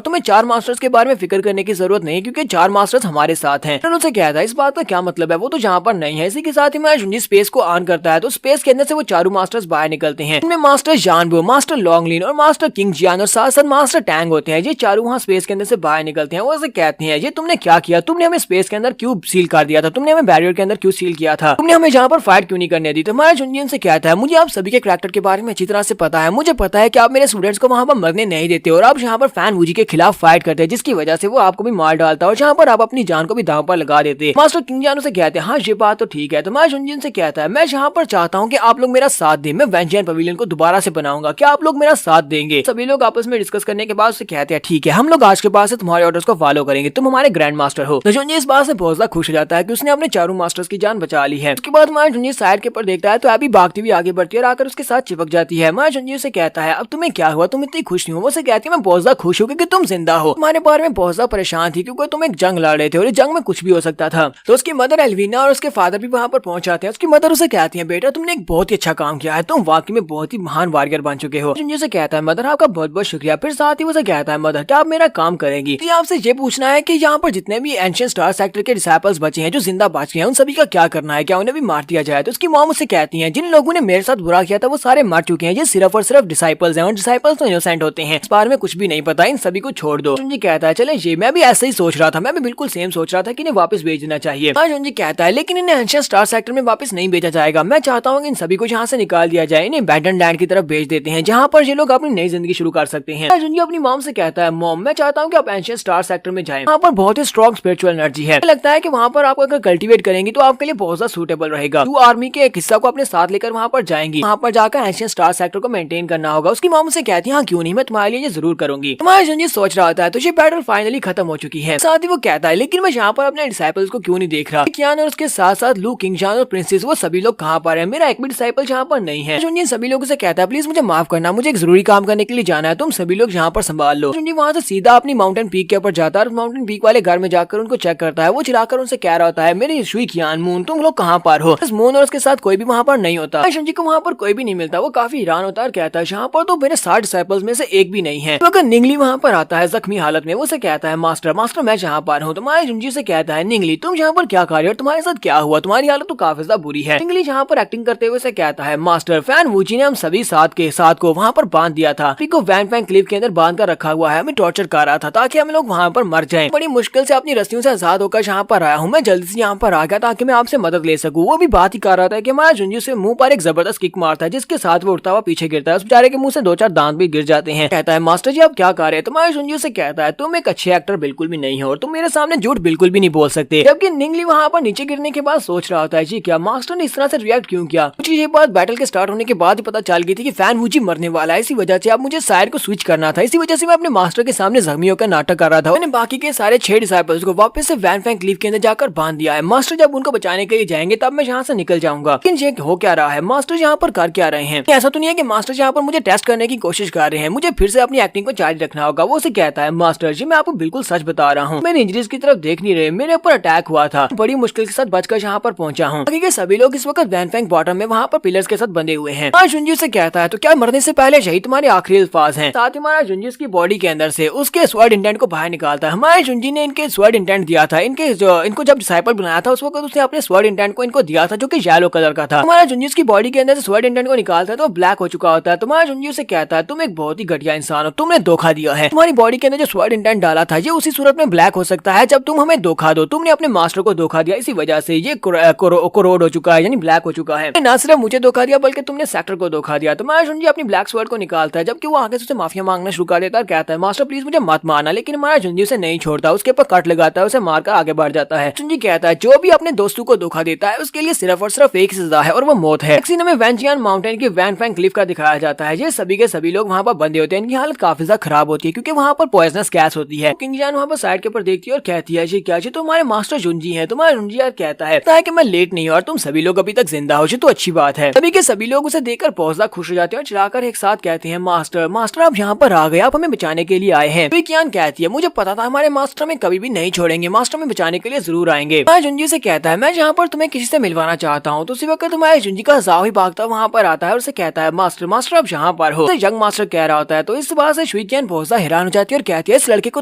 तुम्हें 4 मास्टर्स के बारे में फिक्र करने की जरूरत नहीं क्योंकि 4 मास्टर्स हमारे साथ हैं। उनसे कहता है इस बात का क्या मतलब है, वो तो जहाँ पर नहीं है। इसी के साथ ही मैं जुंजी स्पेस को ऑन करता है तो स्पेस के अंदर से वो चारों मास्टर्स बाहर निकलते हैं। इनमें मास्टर जानबो, मास्टर लॉन्गलिन और मास्टर किंग जियान और साथ साथ मास्टर टैंग होते हैं। ये चारों वहाँ स्पेस के अंदर से बाहर निकलते हैं। वो ऐसे कहते हैं ये तुमने क्या किया, तुमने हमें स्पेस के अंदर क्यों सील कर दिया था, तुमने हमें बैरियर के अंदर क्यों सील किया था, तुमने हमें जहाँ पर फाइट क्यों नहीं करने दी। तो हमारा जुंजी से कहता है मुझे आप सभी के कैरेक्टर के बारे में अच्छी तरह से पता है, मुझे पता है कि आप मेरे स्टूडेंट्स को वहाँ पर मरने नहीं देते और आप यहाँ पर फैन वूजी के खिलाफ फाइट करते हैं जिसकी वजह से वो आपको भी मार डालता है और जहाँ पर आप अपनी जान को भी दांव पर लगा देते। मास्टर किंग जियान से कहते हैं हाँ ये बात तो ठीक है। तो हमारा जुंजी से कहता है मैं यहाँ पर चाहता हूँ कि आप लोग मेरा साथ दें, मैं वेंजियन पवेलियन को दोबारा से बनाऊंगा, क्या आप लोग मेरा साथ देंगे। सभी लोग आपस में डिस्कस करने के बाद उससे कहते हैं ठीक है हम लोग आज के बाद से तुम्हारे ऑर्डर्स को फॉलो करेंगे, तुम हमारे ग्रैंड मास्टर हो। तो जुंजी इस बात से बहुत ज्यादा खुश हो जाता है कि उसने अपने चारों मास्टर्स की जान बचा ली है। उसके बाद हमारा जुंजी साइड के ऊपर देखता है तो अभी भागती हुई आगे बढ़ती है और आकर उसके साथ चिपक जाती है। हमारा जुंजी से कहता है अब तुम्हें क्या हुआ, तुम इतनी खुश नहीं हो। वो से कहती है मैं बहुत ज्यादा खुश हूँ क्योंकि तुम जिंदा हो, तुम्हारे बारे में बहुत ज्यादा परेशान थी क्योंकि तुम एक जंग लड़ रहे थे और इस जंग में कुछ भी हो सकता था। तो उसकी मदर एल्विना और उसके फादर भी वहाँ पर पहुंच जाते हैं। उसकी मदर उसे कहती है बेटा तुमने एक बहुत ही अच्छा काम किया है, तुम वाकई में बहुत ही महान वॉरियर बन चुके हो। जुंजी से कहता है मदर आपका बहुत बहुत शुक्रिया। फिर साथ ही उसे कहता है मदर क्या आप मेरा काम करेंगी। तो आपसे ये पूछना है कि यहाँ पर जितने भी एंशिएंट स्टार सेक्टर के डिसाइपल्स बचे हैं जो जिंदा बच गए हैं उन सभी का क्या करना है, क्या उन्हें भी मार दिया जाए। तो उसकी मॉम उससे कहती है जिन लोगों ने मेरे साथ बुरा किया था वो सारे मर चुके हैं, ये सिर्फ और सिर्फ डिसाइपल्स हैं और डिसाइपल्स तो इनोसेंट होते हैं, इस बारे में कुछ भी नहीं पता, इन सभी को छोड़ दो। जुंजी कहता है चले ये मैं भी ऐसे ही सोच रहा था, मैं भी बिल्कुल सेम सोच रहा था कि इन्हें वापस भेज देना चाहिए। जुंजी कहता है लेकिन इन्हें एंशिएंट स्टार सेक्टर में वापस नहीं भेजा जाएगा, मैं चाहता हूँ इन सभी को यहाँ से निकाल दिया जाए, इन्हें बैटन लैंड की तरफ भेज देते हैं जहाँ पर ये लोग अपनी नई जिंदगी शुरू कर सकते हैं। जुंजी अपनी मॉम से कहता है मॉम मैं चाहता हूँ कि आप एंशिएंट स्टार सेक्टर में जाएं, वहाँ पर बहुत ही स्ट्रॉन्ग स्पिरिचुअल एनर्जी है, लगता है कि वहाँ पर आप अगर कल्टीवेट करेंगी तो आपके लिए बहुत ज्यादा सूटेबल रहेगा। तू आर्मी के एक हिस्सा को अपने साथ लेकर वहाँ पर जाएंगी, वहाँ पर जाकर एंशिएंट स्टार सेक्टर को मेंटेन करना होगा। उसकी मॉम से कहती है हाँ क्यों नहीं, मैं तुम्हारे लिए ये जरूर करूंगी। हमारा जुंजी सोच रहा होता है तो ये बैटल फाइनली खत्म हो चुकी है। साथ ही वो कहता है लेकिन मैं यहाँ पर अपने डिसाइपल्स को क्यों नहीं देख रहा, कियान और उसके साथ साथ लू, किंग जान और प्रिंसेस वो सभी लोग कहाँ पर है, मेरा एक भी डिसाइपल यहाँ पर नहीं है। जुंजी सभी लोगों से कहता है प्लीज मुझे माफ करना, मुझे एक जरूरी काम करने के लिए जाना है, तुम सभी लोग यहाँ पर संभाल लो। जुंजी वहाँ से सीधा अपनी माउंटेन पीक के ऊपर जाता है और माउंटेन पीक वाले घर में जाकर उनको चेक करता है। वो चिल्लाकर उनसे कह रहा होता है मेरी शुई कियान मून तुम लोग कहाँ पर हो। इस मून और उसके साथ कोई भी वहाँ पर नहीं होता। जुंजी को वहाँ पर कोई भी नहीं मिलता। वो काफी हैरान होता है और कहता है यहाँ पर तो मेरे 60 डिसाइपल्स में से एक भी नहीं है। तो अगर निंगली वहाँ पर आता है जख्मी हालत में, वो उसे कहता है मास्टर मास्टर मैं जहाँ पर हूँ। तो माया जुंजी से कहता है निंगली तुम यहाँ पर क्या कर रहे हो, तुम्हारे साथ क्या हुआ, तुम्हारी हालत तो काफी ज्यादा बुरी है। निंगली जहाँ पर एक्टिंग करते हुए से कहता है मास्टर फैन वूची ने हम सभी साथ को वहाँ पर बांध दिया था, को वैन फैंग क्लिफ के अंदर बांध कर रखा हुआ है, हमें टॉर्चर कर रहा था ताकि हम लोग वहाँ पर मर जाएं। बड़ी मुश्किल से अपनी रस्सियों से आजाद होकर यहाँ पर आया हूँ, मैं जल्दी से यहाँ पर आ गया ताकि मैं आपसे मदद ले सकूँ। वो भी बात ही कर रहा था कि माया जुंजी से मुंह पर एक जबरदस्त किक मारता है जिसके साथ वो उड़ता हुआ पीछे गिरता है। उस बेचारे के मुंह से 2-4 दांत भी गिर जाते हैं। कहता है मास्टर जी आप क्या कर रहे हैं। तो माया जुंजी से कहता है तुम एक अच्छे एक्टर बिल्कुल भी नहीं हो और तुम मेरे सामने झूठ बिल्कुल भी नहीं बोल सकते। जबकि निंगली वहाँ पर नीचे गिरने के बाद सोच रहा होता है जी क्या मास्टर ने इस तरह से रिएक्ट क्यों किया। मुझे ये बात बैटल के स्टार्ट होने के बाद ही पता चल गई थी कि फैन वूची मरने वाला है, इसी वजह से अब मुझे सायर को स्विच करना था, इसी वजह से मैं अपने मास्टर के सामने जख्मियों का नाटक कर रहा था। मैंने बाकी के सारे 6 डिसाइपल्स को वापस से वैन फैंग क्लिफ के अंदर जाकर बांध दिया है। मास्टर जब उनको बचाने के लिए जाएंगे तब मैं यहाँ से निकल जाऊंगा। लेकिन ये हो क्या रहा है, मास्टर यहाँ पर कर क्या रहे हैं। ऐसा तो नहीं है कि मास्टर यहाँ पर मुझे टेस्ट करने की कोशिश कर रहे हैं, मुझे फिर से अपनी एक्टिंग को जारी रखना होगा। वो उसे कहता है मास्टर जी मैं आपको बिल्कुल सच बता रहा हूँ, मेरी इंजरीज की तरफ देख नहीं रहे, मेरे ऊपर अटैक हुआ था, बड़ी मुश्किल के साथ बचकर यहाँ पर पहुंचा हूँ। बाकी के सभी लोग इस वक्त वैन फैंग बॉटम में वहाँ पर पिलर्स के साथ बंधे हुए हैं। जुंजी से कहता है तो क्या मरने से पहले यही तुम्हारे आखिरी अल्फाज हैं। साथ ही हमारा जुंजी की बॉडी के अंदर से उसके स्वर्ड इंटेंट को बाहर निकालता है। हमारे जुंजी ने इनके स्वर्ड इंटेंट दिया था, इनको जब डिसाइपल बनाया था उस वक्त उसने अपने स्वर्ड इंटेंट को इनको दिया था जो कि येलो कलर का था। हमारा जुंजी की बॉडी के अंदर से स्वर्ड इंटेंट को निकालता है तो ब्लैक हो चुका होता है। तुम्हारा जुंजी से कहता है तुम एक बहुत ही घटिया इंसान हो, तुमने धोखा दिया है, तुम्हारी बॉडी के अंदर जो स्वर्ड इंटेंट डाला था ये उसी सूरत में ब्लैक हो सकता है जब तुम हमें धोखा दो, तुमने अपने मास्टर को धोखा दिया, इसी वजह से ये कोरोड हो चुका है यानी ब्लैक हो चुका है। ना सिर्फ मुझे धोखा दिया बल्कि तुमने सेक्टर को धोखा दिया। तुम्हारा जुंजी अपनी ब्लैक स्वर्ड को निकालता है जबकि वो आगे से उसे माफिया मांगना शुरू कर देता है और कहता है मास्टर प्लीज मुझे मत मारना, लेकिन हमारा जुंजी उसे नहीं छोड़ता, उसके ऊपर कट लगाता है, उसे मारकर आगे बढ़ जाता है। जुंजी कहता है जो भी अपने दोस्तों को धोखा देता है उसके लिए सिर्फ और सिर्फ एक सजा है और वो मौत है। सीन में वैनजियान माउंटेन की वैन फैंग क्लिफ का दिखाया जाता है। ये सभी के सभी लोग वहाँ पर बंधे होते हैं, इनकी हालत काफी ज्यादा खराब होती है क्योंकि वहाँ पर पॉइजनस गैस होती है। किंगजान वहाँ पर साइड के ऊपर देखती है और कहती है जी क्या जी तुम्हारे मास्टर जुंजी है। तुम्हारा जुंजी यार कहता है कि मैं लेट नहीं और तुम सभी लोग अभी तक जिंदा हो, तो अच्छी बात है। सभी के सभी लोग उसे देखकर बहुत ज्यादा खुश हो जाते हैं और चिल्लाकर एक साथ कहते हैं मास्टर मास्टर आप यहाँ पर आ गए, आप हमें बचाने के लिए आए हैं। कियान कहती है मुझे पता था हमारे मास्टर में कभी भी नहीं छोड़ेंगे, मास्टर में बचाने के लिए जरूर आएंगे। मैं जुंजी से कहता है मैं यहाँ पर तुम्हें किसी से मिलवाना चाहता हूँ। तो उसी वक्त तुम्हारे जुंजी का जाओ ही भागता वहाँ पर आता है और उसे कहता है मास्टर मास्टर आप यहाँ पर हो। यंग मास्टर कह रहा होता है तो इस बात से शुइकियान बहुत ज्यादा हैरान हो जाती है और कहती है इस लड़के को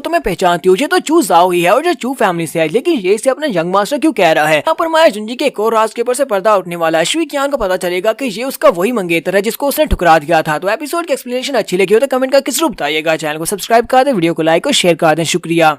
तो मैं पहचानती हूँ, ये तो चू जाओ ही है और जो चू फैमिली से है, लेकिन ये से अपना यंग मास्टर क्यों कह रहा है। यहाँ पर हमारे जुंजी के एक और राज के ऊपर से पर्दा उठने वाला है। शुइकियान को पता चलेगा कि ये उसका वही मंगेतर है जिसको उसने ठुकरा दिया था। तो एपिसोड की एक्सप्लेनेशन अच्छी लगी हो तो कमेंट करके जरूर बताइएगा, चैनल को सब्सक्राइब कर दें, वीडियो को लाइक और शेयर कर दें, शुक्रिया।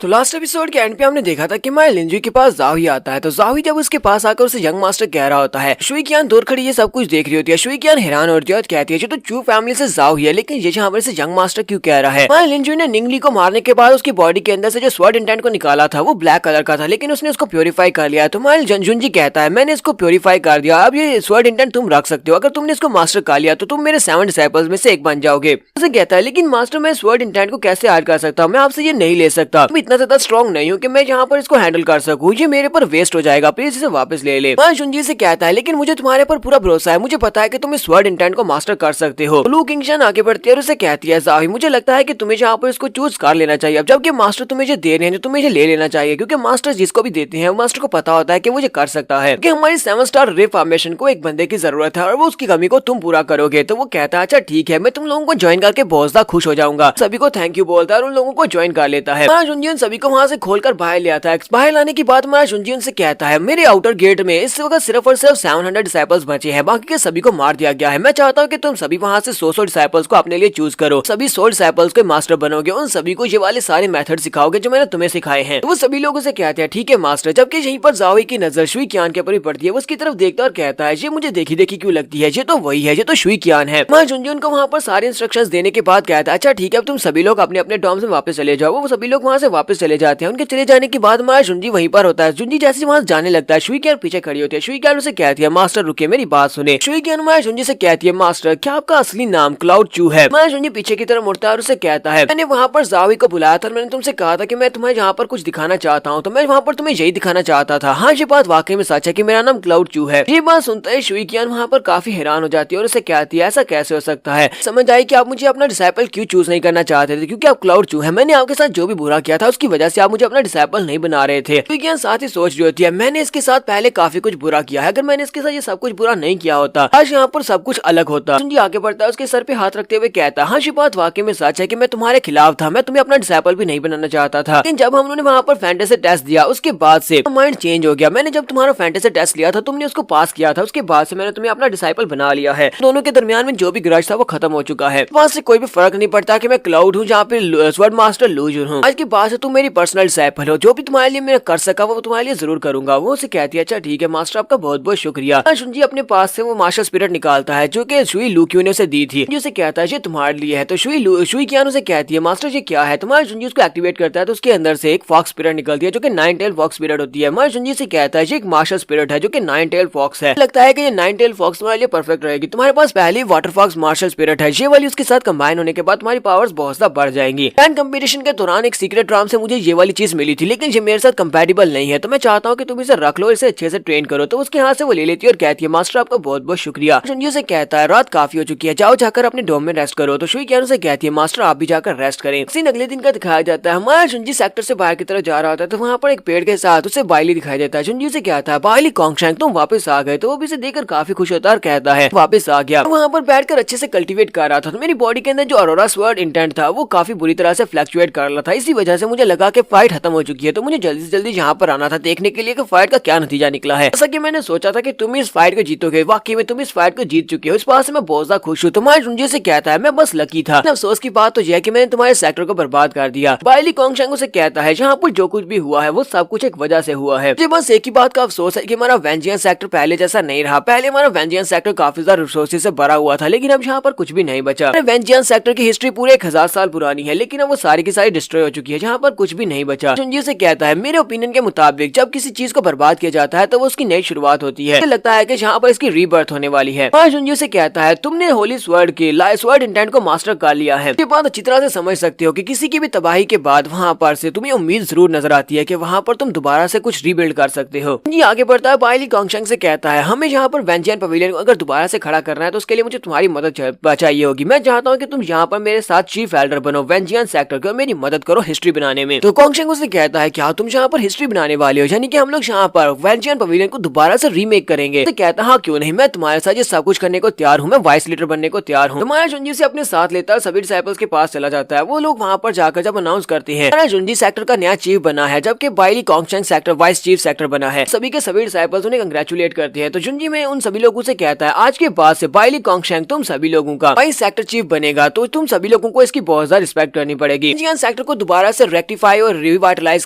तो लास्ट एपिसोड के एंड पे हमने देखा था कि माया लिंजुई के पास जाओही आता है। तो जाओही जब उसके पास आकर उसे यंग मास्टर कह रहा होता है, शुइकियान दूर खड़ी ये सब कुछ देख रही होती है। शुइकियान हैरान होती है और कहती है जो तो चू फैमिली से जाओही है, लेकिन ये यहाँ पर से यंग मास्टर क्यों कह रहा है। माया लिंजुई ने निंगली को मारने के बाद उसकी बॉडी के अंदर से जो स्वर्ड इंटेंट को निकाला था वो ब्लैक कलर का था, लेकिन उसने उसको प्योरीफाई कर लिया। तो माया जुंजी कहता है मैंने इसको प्योरीफाई कर दिया, अब ये स्वर्ड इंटेंट तुम रख सकते हो, अगर तुमने इसको मास्टर कर लिया तो तुम मेरे 7 डिसाइपल्स में से एक बन जाओगे। उसे कहता है लेकिन मास्टर मैं स्वर्ड इंटेंट को कैसे हार कर सकता हूँ, मैं आपसे ये नहीं ले सकता, तुम इतना ज्यादा स्ट्रॉन्ग नहीं कि मैं यहाँ पर इसको हैंडल कर सकूं, ये मेरे पर वेस्ट हो जाएगा, प्लीज इसे वापस ले ले। मैं जुंजी से कहता है लेकिन मुझे तुम्हारे पर पूरा भरोसा है, मुझे पता है कि तुम इस स्वर्ड इंटेंट को मास्टर कर सकते हो। ब्लू किंगशन आगे बढ़ती है और उसे कहती है जाओही मुझे लगता है कि तुम्हें यहाँ पर इसको चूज कर लेना चाहिए, जबकि मास्टर तुम्हें जो दे रहे हैं तो तुम्हें ले लेना चाहिए, क्योंकि मास्टर जिसको भी देते हैं मास्टर को पता होता है कि वो ये कर सकता है, कि हमारी 7 स्टार रे फॉर्मेशन को एक बंदे की जरूरत है और वो उसकी कमी को तुम पूरा करोगे। तो वो कहता है अच्छा ठीक है, मैं तुम लोगों को ज्वाइन करके बहुत ज्यादा खुश हो जाऊंगा। सभी को थैंक यू बोलता है और उन लोगों को ज्वाइन कर लेता है। जुंजी उन सभी को वहाँ से खोलकर बाहर ले आता है। बाहर लाने की बात हमारा जुंजी उनसे कहता है मेरे आउटर गेट में इस वक्त सिर्फ और सिर्फ 700 डिसाइपल्स बचे हैं, बाकी के सभी को मार दिया गया है। मैं चाहता हूँ कि तुम सभी वहाँ से 100 डिसाइपल्स को अपने लिए चूज करो, सभी 100 डिसाइपल्स को मास्टर बनोगे, उन सभी को ये वाले सारे मेथड सिखाओगे जो मैंने तुम्हें सिखाए हैं। तो वो सभी लोगों से कहते हैं ठीक है मास्टर। जबकि यहीं पर जाओही की नजर शुइकियान के ऊपर ही पड़ती है, उसकी तरफ देखता और कहता है ये मुझे देखी देखी क्यों लगती है, ये तो वही है, ये तो शुइकियान है। मैं जुंजी उनको वहाँ पर सारे इंस्ट्रक्शंस देने के बाद कहता है अच्छा ठीक है अब तुम सभी लोग अपने अपने डॉर्म्स में वापस चले जाओ। वो सभी लोग वहाँ से वापस चले जाते हैं। उनके चले जाने के बाद हमारा जुंजी वहीं पर होता है। जुंजी जैसे वहाँ जाने लगता है शुइकियान पीछे खड़ी होती है। शुइकियान उसे कहती है मास्टर रुकिए मेरी बात सुने। शुइकियान हमारा जुंजी से कहती है मास्टर क्या आपका असली नाम क्लाउड चू है। हमारा जुंजी पीछे की तरफ मुड़ता है और उसे कहता है मैंने वहाँ पर जाओही को बुलाया था, मैंने तुमसे कहा था कि मैं तुम्हें यहाँ पर कुछ दिखाना चाहता हूँ, तो मैं वहाँ पर तुम्हें यही दिखाना चाहता था। हाँ ये बात वाकई में सच है कि मेरा नाम क्लाउड चू है। ये बात सुनता है शुइकियान वहाँ पर काफी हैरान हो जाती है और उसे कहती है ऐसा कैसे हो सकता है, समझ आई कि आप मुझे अपना डिसाइपल क्यों चूज नहीं करना चाहते थे, क्योंकि आप क्लाउड चू है। मैंने आपके साथ जो भी बुरा किया था उसकी वजह से आप मुझे अपना डिसाइपल नहीं बना रहे थे। शुईकियान साथ ही सोच रही होती है, मैंने इसके साथ पहले काफी कुछ बुरा किया है, अगर मैंने इसके साथ ये सब कुछ बुरा नहीं किया होता आज यहाँ पर सब कुछ अलग होता। जुनजी आगे बढ़ता है, उसके सर पे हाथ रखते हुए कहता है, हाँ ये बात वाकई में सच है कि मैं तुम्हारे खिलाफ था, मैं तुम्हें अपना डिसाइपल भी नहीं बनाना चाहता था, लेकिन जब हमने वहाँ पर फैंटेसी टेस्ट दिया उसके बाद से माइंड चेंज हो गया। मैंने जब तुम्हारा फैंटेसी टेस्ट लिया था तुमने उसको पास किया था, उसके बाद से मैंने तुम्हें अपना डिसाइपल बना लिया है। दोनों के दरमियान में जो भी ग्रज था वो खत्म हो चुका है। वहाँ से कोई भी फर्क नहीं पड़ता कि मैं क्लाउड हूँ जहाँ पे स्वर्ड मास्टर लूजर हूँ। आज के बाद से तुम मेरी पर्सनल डिसाइपल हो, जो भी तुम्हारे लिए मैं कर सका वो तुम्हारे लिए जरूर करूंगा। वो उसे कहती है, अच्छा ठीक है मास्टर, आपका बहुत बहुत शुक्रिया। शुनजी अपने पास से वो मास्टर स्पिरिट निकालता है जो कि शुई लुक्यू ने उसे दी थी, जो उसे कहता है ये तुम्हारे लिए है। तो शुईकियान उसे कहती है, मास्टर ये क्या है तुम्हारे? शुनजी उसको एक्टिवेट करता है तो उसके अंदर से एक फॉक्स स्पिरिट निकलती है जो कि 9 टेल फॉक्स स्पिरिट होती है। हमारे शुनजी से कहता है ये एक मास्टर स्पिरिट है जो कि 9 टेल फॉक्स है, लगता है कि ये 9 टेल फॉक्स तुम्हारे लिए परफेक्ट रहेगी। तुम्हारे पास पहले वाटर फॉक्स मार्शल स्पिरिट है, ये वाली उसके साथ कंबाइन होने के बाद तुम्हारी पावर्स बहुत ज्यादा बढ़ जाएंगी। एंड कंपटीशन के दौरान एक सीक्रेट राम से मुझे ये वाली चीज मिली थी, लेकिन ये मेरे साथ कंपैटिबल नहीं है, तो मैं चाहता हूँ कि तुम इसे रख लो, इसे अच्छे से ट्रेन करो। तो उसके हाथ से वो ले लेती है और कहती है, मास्टर आपका बहुत बहुत शुक्रिया। शुनजी से कहता है, रात काफी हो चुकी है, जाओ जाकर अपने डोम में रेस्ट करो। तो शुईकियान से कहती है, मास्टर आप भी जाकर रेस्ट करें। सीन अगले दिन का दिखाया जाता है। हमारा शुनजी सेक्टर से बाहर की तरफ जा रहा होता है तो वहाँ पर एक पेड़ के साथ उसे बाइली दिखाई देता है। शुनजी से कहता है, बाइली कोंगशैंग तुम वापस आ गए। तो वो भी इसे देखकर काफी खुश होता है और कहता है, वापस आ गया। वहाँ पर बैठकर अच्छे से कल्टीवेट कर रहा था तो मेरी बॉडी के अंदर जो अरोरा स्वर्ड इंटेंट था वो काफी बुरी तरह से फ्लक्चुएट कर रहा था। इसी वजह से मुझे लगा कि फाइट खत्म हो चुकी है, तो मुझे जल्दी से जल्दी यहाँ पर आना था देखने के लिए कि फाइट का क्या नतीजा निकला है। जैसा कि मैंने सोचा था कि तुम इस फाइट को जीतोगे, वाकई में तुम इस फाइट को जीत चुके हो। इस बात से मैं बहुत ज्यादा खुश हूँ। तुम्हारे शुनजी से कहता है, मैं बस लकी था। अफसोस की बात तो यह है कि मैंने तुम्हारे सेक्टर को बर्बाद कर दिया। बाइली कोंगशैंग से कहता है, यहाँ पर जो कुछ भी हुआ है वो सब कुछ एक वजह से हुआ है। मुझे बस एक ही बात का अफसोस है कि हमारा वेंजियन सेक्टर पहले जैसा नहीं रहा। पहले हमारा वेंजियन सेक्टर काफी ज्यादा रिसोर्सेज से भरा हुआ था, लेकिन अब यहाँ पर कुछ भी नहीं बचा। वेंजियन सेक्टर की हिस्ट्री पूरे 1000 साल पुरानी है, लेकिन अब वो सारी की सारी डिस्ट्रॉय हो चुकी है, जहाँ पर कुछ भी नहीं बचा। शुनजी से कहता है, मेरे ओपिनियन के मुताबिक जब किसी चीज को बर्बाद किया जाता है तो वो उसकी नई शुरुआत होती है। लगता है कि यहाँ पर इसकी रीबर्थ होने वाली है। शुनजी से कहता है, तुमने होली स्वर्ड के स्वर्ड इंटेंट को मास्टर कर लिया है। ये बात अच्छी तरह से समझ सकते हो कि किसी की भी तबाही के बाद वहाँ पर से तुम्हें उम्मीद जरूर नजर आती है कि वहाँ पर तुम दोबारा से कुछ रीबिल्ड कर सकते हो। ये आगे बढ़ता है, बाइली कोंगशैंग से कहता है, हमें यहाँ पर वेंजियन पवेलियन को अगर दोबारा से खड़ा करना है तो उसके लिए मुझे तुम्हारी मदद चाहिए होगी। मैं चाहता हूँ कि तुम यहाँ पर मेरे साथ चीफ एल्डर बनो वेंजियन सेक्टर की और मेरी मदद करो हिस्ट्री बनाने में। तो कोंगशैंग उससे कहता है, क्या तुम यहाँ पर हिस्ट्री बनाने वाले हो, यानी कि हम लोग यहाँ पर वेंजियन पवेलियन को दोबारा से रीमेक करेंगे? तो कहता है, हाँ क्यों नहीं, मैं तुम्हारे साथ ये सब कुछ करने को तैयार हूँ, मैं वाइस लीडर बनने को तैयार हूँ। तुम्हारा शुनजी से अपने साथ लेता है, सभी डिसाइपल्स के पास चला जाता है। वो लोग वहाँ पर जाकर जब अनाउंस करते हैं, शुनजी सेक्टर का नया चीफ बना है, जबकि बाइली कोंगशैंग सेक्टर वाइस चीफ सेक्टर बना है। सभी के सभी डिसाइपल्स उन्हें कंग्रेचुलेट करते हैं। तो शुनजी में उन सभी लोगों से कहता है, आज के बाद से बाइली कोंगशैंग तुम सभी लोगों का वाइस सेक्टर चीफ बनेगा, तो तुम सभी लोगों को इसकी बहुत ज्यादा रिस्पेक्ट करनी पड़ेगी। सेक्टर को दोबारा से रेक्टिफाई और रिवाइटलाइज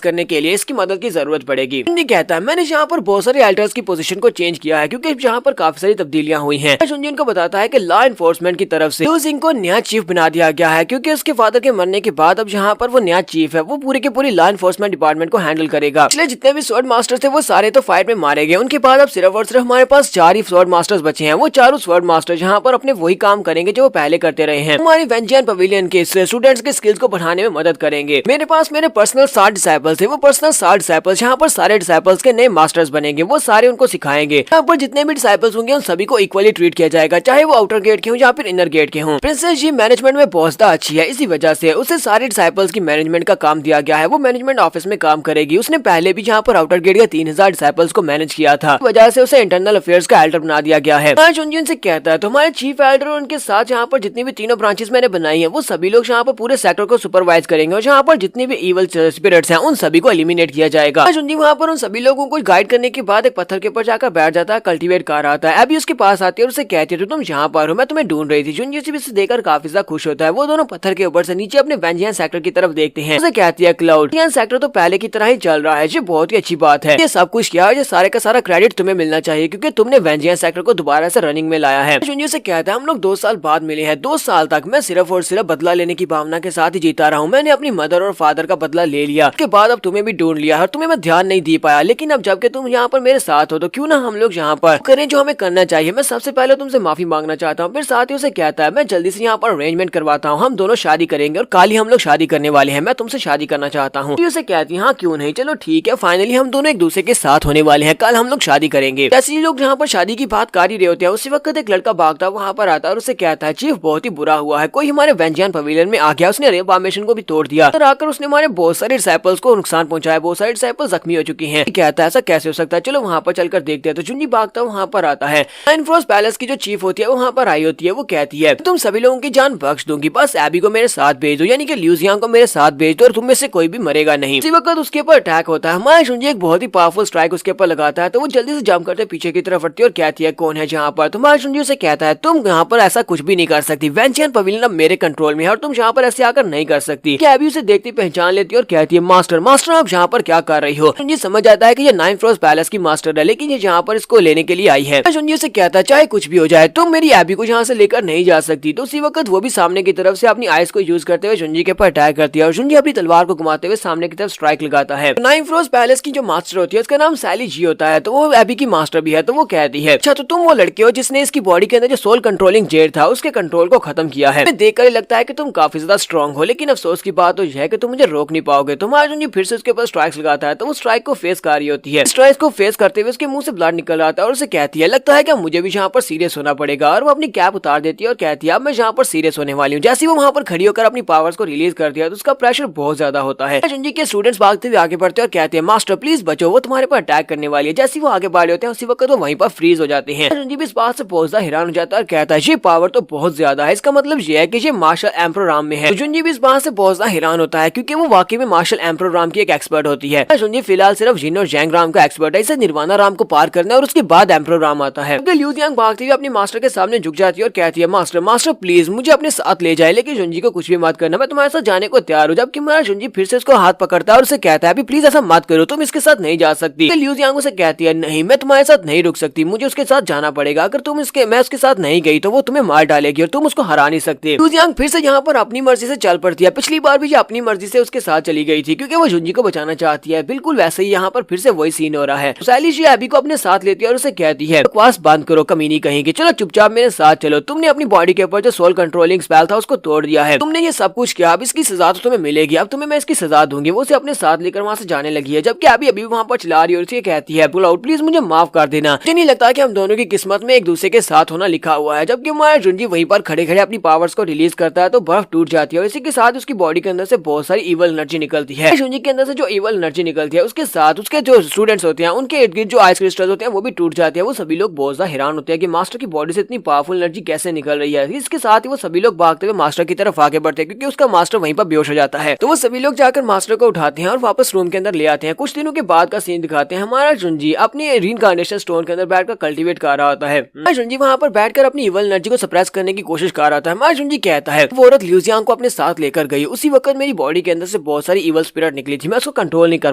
करने के लिए इसकी मदद की जरूरत पड़ेगी। शुनजी कहता है, मैंने यहाँ पर बहुत सारे एल्डर्स की पोजीशन को चेंज किया है क्योंकि यहाँ पर काफी सारी तब्दीलियां हुई हैं। शुनजी उनको बताता है कि लॉ एनफोर्समेंट की तरफ से सिंह को नया चीफ बना दिया गया है, क्योंकि उसके फादर के मरने के बाद अब यहाँ पर वो नया चीफ है, वो पूरे के पूरी लॉ एनफोर्समेंट डिपार्टमेंट को हैंडल करेगा। पिछले जितने भी स्वॉर्ड मास्टर्स थे वो सारे तो फाइट में मारे गए, उनके बाद अब सिर्फ और सिर्फ हमारे पास 4 ही स्वॉर्ड मास्टर्स बचे हैं। वो चारों स्वॉर्ड मास्टर्स यहाँ पर अपने वही काम करेंगे जो वो पहले करते रहे हैं, हमारी वेंजियन पवेलियन के स्टूडेंट्स के स्किल्स को बढ़ाने में मदद करेंगे। मेरे पास मेरे पर्सनल 60 डिसाइपल्स थे, वो पर्सनल 60 डिसाइपल्स यहाँ पर सारे डिसाइपल्स के नए मास्टर्स बनेंगे, वो सारे उनको सिखाएंगे। यहाँ पर जितने भी डिसाइपल्स होंगे उन सभी को इक्वली ट्रीट किया जाएगा, चाहे वो आउटर गेट के हों या फिर इनर गेट के हों। प्रिंसेस जी मैनेजमेंट में बहुत ज्यादा अच्छी है, इसी वजह से उसे सारे डिसाइपल्स की मैनेजमेंट का काम दिया गया है। वो मैनेजमेंट ऑफिस में काम करेगी। उसने पहले भी यहाँ पर आउटर गेट के 3000 डिसाइपल्स को मैनेज किया था, वजह से उसे इंटरनल अफेयर्स का एल्डर बना दिया गया है। शुनजी से कहता है, तुम्हारे चीफ एल्डर और उनके साथ यहाँ पर जितनी भी तीनों ब्रांचेस मैंने बनाई है वो सभी लोग यहाँ पर पूरे सेक्टर को सुपरवाइज करेंगे और यहाँ पर जितनी भी इवल स्पिरिट्स हैं उन सभी को एलिमिनेट किया जाएगा। शुनजी वहाँ पर उन सभी लोगों को गाइड करने के बाद एक पत्थर के ऊपर जाकर बैठ जाता है, कल्टीवेट कर रहा था। अभी उसके पास आती है और उसे कहती है, तुम यहाँ पर हो, मैं तुम्हें ढूंढ रही थी। शुनजी से इसे देखकर काफी ज्यादा खुश होता है। वो दोनों पत्थर के ऊपर से नीचे अपने वेंजियन सेक्टर की तरफ देखते हैं। उसे कहती है, क्लाउड सेक्टर तो पहले की तरह ही चल रहा है, ये बहुत ही अच्छी बात है। ये सब कुछ किया है, ये सारे का सारा क्रेडिट तुम्हें मिलना चाहिए क्योंकि तुमने वेंजियन सेक्टर को दोबारा से रनिंग में लाया है। शुनजी से कहता है, हम लोग 2 साल बाद मिले हैं, 2 साल तक मैं सिर्फ और सिर्फ बदला लेने की भावना के साथ ही जीता रहा हूँ। मैंने अपनी मदर और फादर का बदला ले लिया, उसके बाद अब तुम्हें भी ढूंढ लिया और तुम्हें मैं ध्यान नहीं दे पाया, लेकिन अब जबकि तुम यहाँ पर मेरे साथ हो तो क्यों ना हम लोग यहाँ पर करें जो हमें करना चाहिए। मैं सबसे पहले तुमसे माफी मांगना चाहता हूँ। फिर साथ ही उसे कहता है, मैं जल्दी से यहाँ पर अरेंजमेंट करवाता हूँ, हम दोनों शादी करेंगे और कल ही हम लोग शादी करने वाले हैं, मैं तुमसे शादी करना चाहता हूँ। उसे कहती है, हाँ क्यों नहीं, चलो ठीक है, फाइनली हम दोनों एक दूसरे के साथ होने वाले हैं, कल हम लोग शादी करेंगे। जैसे लोग यहाँ पर शादी की बात कर ही रहे होते हैं उसी वक्त एक लड़का भागता वहाँ पर आता है और उसे कहता है, चीफ बहुत ही बुरा हुआ है, कोई हमारे वेंजियन पवेलियन में आ गया, उसने रेप मिशन को भी तोड़ दिया और आकर उसने हमारे तुम्हारे बहुत सारे डिसाइपल्स को नुकसान पहुंचाया, बहुत सारे डिसाइपल जख्मी हो चुकी हैं। कहता है ऐसा कैसे हो सकता है, चलो वहाँ पर चलकर देखते हैं। तो जुंजी भागता वहाँ पर आता है। नाइन फ्रॉस्ट पैलेस की जो चीफ होती है वो वहाँ पर आई होती है। वो कहती है तुम सभी लोगों की जान बख्श दूंगी, बस एबी को मेरे साथ भेज दो, यानी कि ल्यूजियांग को मेरे साथ भेज दो और तुम में से कोई भी मरेगा नहीं। इसी वक्त उसके ऊपर अटैक होता है। हमारा जुंजी एक बहुत ही पावरफुल स्ट्राइक उसके ऊपर लगाता है, तो वो जल्दी से जंप करते पीछे की तरफ हटती है और कहती है कौन है जहाँ पर। तुम्हारा जुंजी उसे कहता है तुम यहाँ पर ऐसा कुछ भी नहीं कर सकती, वेंचियन पवेलियन अब मेरे कंट्रोल में है और तुम यहाँ पर ऐसे आकर नहीं कर सकती। एबी उसे देखती पहचान लेती है और कहती है मास्टर मास्टर आप यहाँ पर क्या कर रही हो। जुंजी समझ जाता है कि ये नाइन फ्रॉस्ट पैलेस की मास्टर है, लेकिन ये यहाँ पर इसको लेने के लिए आई है। जुंजी उसे कहता है चाहे कुछ भी हो जाए तुम मेरी एबी को यहाँ से लेकर नहीं जा सकती। तो उसी वक्त वो भी सामने की तरफ से अपनी आइस को यूज करते हुए जुंजी के ऊपर अटैक करती है और जुंजी अपनी तलवार को घुमाते हुए सामने की तरफ स्ट्राइक लगाता है। नाइन फ्रॉस्ट पैलेस की जो मास्टर होती है उसका नाम सैली जी होता है, तो वो एबी की मास्टर भी है। तो वो कहती है अच्छा तो तुम वो लड़की हो जिसने इसकी बॉडी के अंदर जो सोल कंट्रोलिंग जेड था उसके कंट्रोल को खत्म किया है। देखकर लगता है कि तुम काफी ज्यादा स्ट्रॉन्ग हो, लेकिन अफसोस की बात तो यह है कि तुम मुझे रोक नहीं पाओगे। तुम्हारा जुंजी फिर से उसके ऊपर स्ट्राइक्स लगाता है, तो वो स्ट्राइक को फेस कर रही होती है। स्ट्राइक को फेस करते हुए उसके मुंह से ब्लड निकल आता है और उसे कहती है लगता है कि मुझे भी यहाँ पर सीरियस होना पड़ेगा। और वो अपनी कैप उतार देती है और कहती है अब मैं यहाँ पर सीरियस होने वाली हूँ। जैसे वो वहाँ पर खड़ी होकर अपनी पावर्स को रिलीज कर दिया तो उसका प्रेशर बहुत ज्यादा होता है। जुंजी के स्टूडेंट्स भागते हुए आगे बढ़ते हैं और कहते हैं मास्टर प्लीज बचो, वो तुम्हारे पर अटैक करने वाली है। जैसे वो आगे बढ़ होते हैं उसी वक्त वो वहीं पर फ्रीज हो जाते हैं। जुंजी भी इस बात से बहुत ज्यादा हैरान हो जाता है और कहता है ये पावर तो बहुत ज्यादा है, इसका मतलब ये है कि ये मार्शल एम्परर राम में है। जुंजी भी इस बात से बहुत ज्यादा हैरान होता है क्योंकि वो वाकई में मार्शल एम्परर राम की एक एक्सपर्ट होती है। जुंजी फिलहाल सिर्फ जिन और जैंग राम का एक्सपर्ट है, इसे निर्वाणा राम को पार करना है और उसके बाद एम्परर राम आता है। ल्यूजियांग भागती हुई अपने मास्टर के सामने झुक जाती है और कहती है मास्टर मास्टर प्लीज मुझे अपने साथ ले जाए, लेकिन जुंजी को कुछ भी मत करना, मैं तुम्हारे साथ जाने को तैयार हूँ। जबकि हमारा जुंजी फिर से उसको हाथ पकड़ता है और उसे कहता है अभी प्लीज ऐसा मत करो, तुम इसके साथ नहीं जा सकती। ल्यूजियांग उसे कहती है नहीं मैं तुम्हारे साथ नहीं रुक सकती, मुझे उसके साथ जाना पड़ेगा। अगर तुम मैं उसके साथ नहीं गई तो वो तुम्हें मार डालेगी और तुम उसको हरा नहीं सकते। ल्यूजियांग फिर से यहाँ पर अपनी मर्जी से चल पड़ती है। पिछली बार भी ये अपनी मर्जी से उसके साथ चली गई थी क्योंकि वो जुंजी को बचाना चाहती है। बिल्कुल वैसे ही यहाँ पर फिर से वही सीन हो रहा है। सैली जी एबी को अपने साथ लेती है और उसे कहती है बकवास बंद करो कमीनी कहेंगे, चलो चुपचाप मेरे साथ चलो। तुमने अपनी बॉडी के ऊपर जो सोल कंट्रोलिंग स्पेल था उसको तोड़ दिया है, तुमने ये सब कुछ किया, अब इसकी सजा तो तुम्हें मिलेगी, अब तुम्हें मैं इसकी सजा दूंगी। वो उसे अपने साथ लेकर वहाँ से जाने लगी है, जबकि अभी वहाँ पर चला रही है और उसे कहती है पुल आउट प्लीज मुझे माफ कर देना, मुझे नहीं लगता कि हम दोनों की किस्मत में एक दूसरे के साथ होना लिखा हुआ है। जबकि हमारा जुंजी वहीं पर खड़े खड़े अपनी पावर्स को रिलीज करता है तो बर्फ टूट जाती है और इसी के साथ उसकी बॉडी के अंदर से बहुत सारी इवल एनर्जी निकलती है। जुंजी के अंदर से जो इवल एनर्जी निकलती है उसके साथ उसके जो स्टूडेंट्स होते हैं उनके इर्द गिर्द जो आइस क्रिस्टल्स होते हैं वो भी टूट जाते हैं। वो सभी लोग बहुत ज्यादा हैरान होते हैं कि मास्टर की बॉडी से इतनी पावरफुल एनर्जी कैसे निकल रही है। इसके साथ ही वो सभी लोग भागते हुए मास्टर की तरफ आगे बढ़ते हैं क्योंकि उसका मास्टर वहीं पर बेहोश हो जाता है। तो वो सभी लोग जाकर मास्टर को उठाते हैं और वापस रूम के अंदर ले आते हैं। कुछ दिनों के बाद का सीन दिखाते हैं। हमारा जुंजी अपनी रीइंकार्नेशन स्टोन के अंदर बैठकर कल्टीवेट कर रहा होता है। जुंजी वहाँ पर बैठकर अपनी इवल एनर्जी को सप्रेस करने की कोशिश कर रहा था। हमारा जुंजी कहता है वो औरत ल्यूजियांग को अपने साथ लेकर गई, उसी वक्त मेरी बॉडी के अंदर से बहुत सारी इवल स्पिरिट निकली थी, मैं उसको कंट्रोल नहीं कर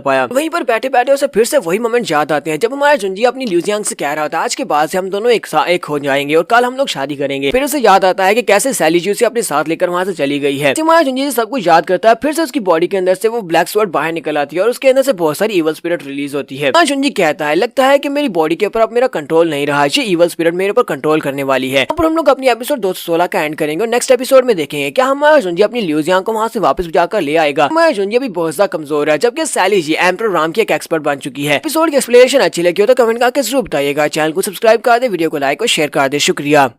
पाया। वहीं पर बैठे बैठे उसे फिर से वही मोमेंट याद आते हैं जब हमारा जुंजी अपनी ल्यूजियांग से कह रहा था आज के बाद से हम दोनों एक हो जाएंगे और कल हम लोग शादी करेंगे। फिर उसे याद आता है कि कैसे सैली जी उसे अपने साथ लेकर वहाँ से चली गई है। हमारा जुंजी सब कुछ याद करता है। फिर से उसकी बॉडी के अंदर से वो ब्लैक स्वॉर्ड बाहर निकल आती है और उसके अंदर से बहुत सारी इवल स्पिरिट रिलीज होती है। जुंजी कहता है लगता है कि मेरी बॉडी के ऊपर अब मेरा कंट्रोल नहीं रहा, ये इवल स्पिरिट मेरे ऊपर कंट्रोल करने वाली है। अब हम लोग अपनी एपिसोड 216 का एंड करेंगे और नेक्स्ट एपिसोड में देखेंगे क्या हमारा जुंजी अपनी ल्यूजियांग को वहाँ से वापस जाकर ले आएगा। हमारा जुंजी अभी बहुत ज्यादा कमजोर है जबकि सैली जी एम्परर राम की एक एक्सपर्ट बन चुकी है। एपिसोड की एक्सप्लेनेशन अच्छी लगी हो तो कमेंट करके जरूर बताइएगा। चैनल को सब्सक्राइब कर दे, वीडियो को लाइक और शेयर कर दे। शुक्रिया।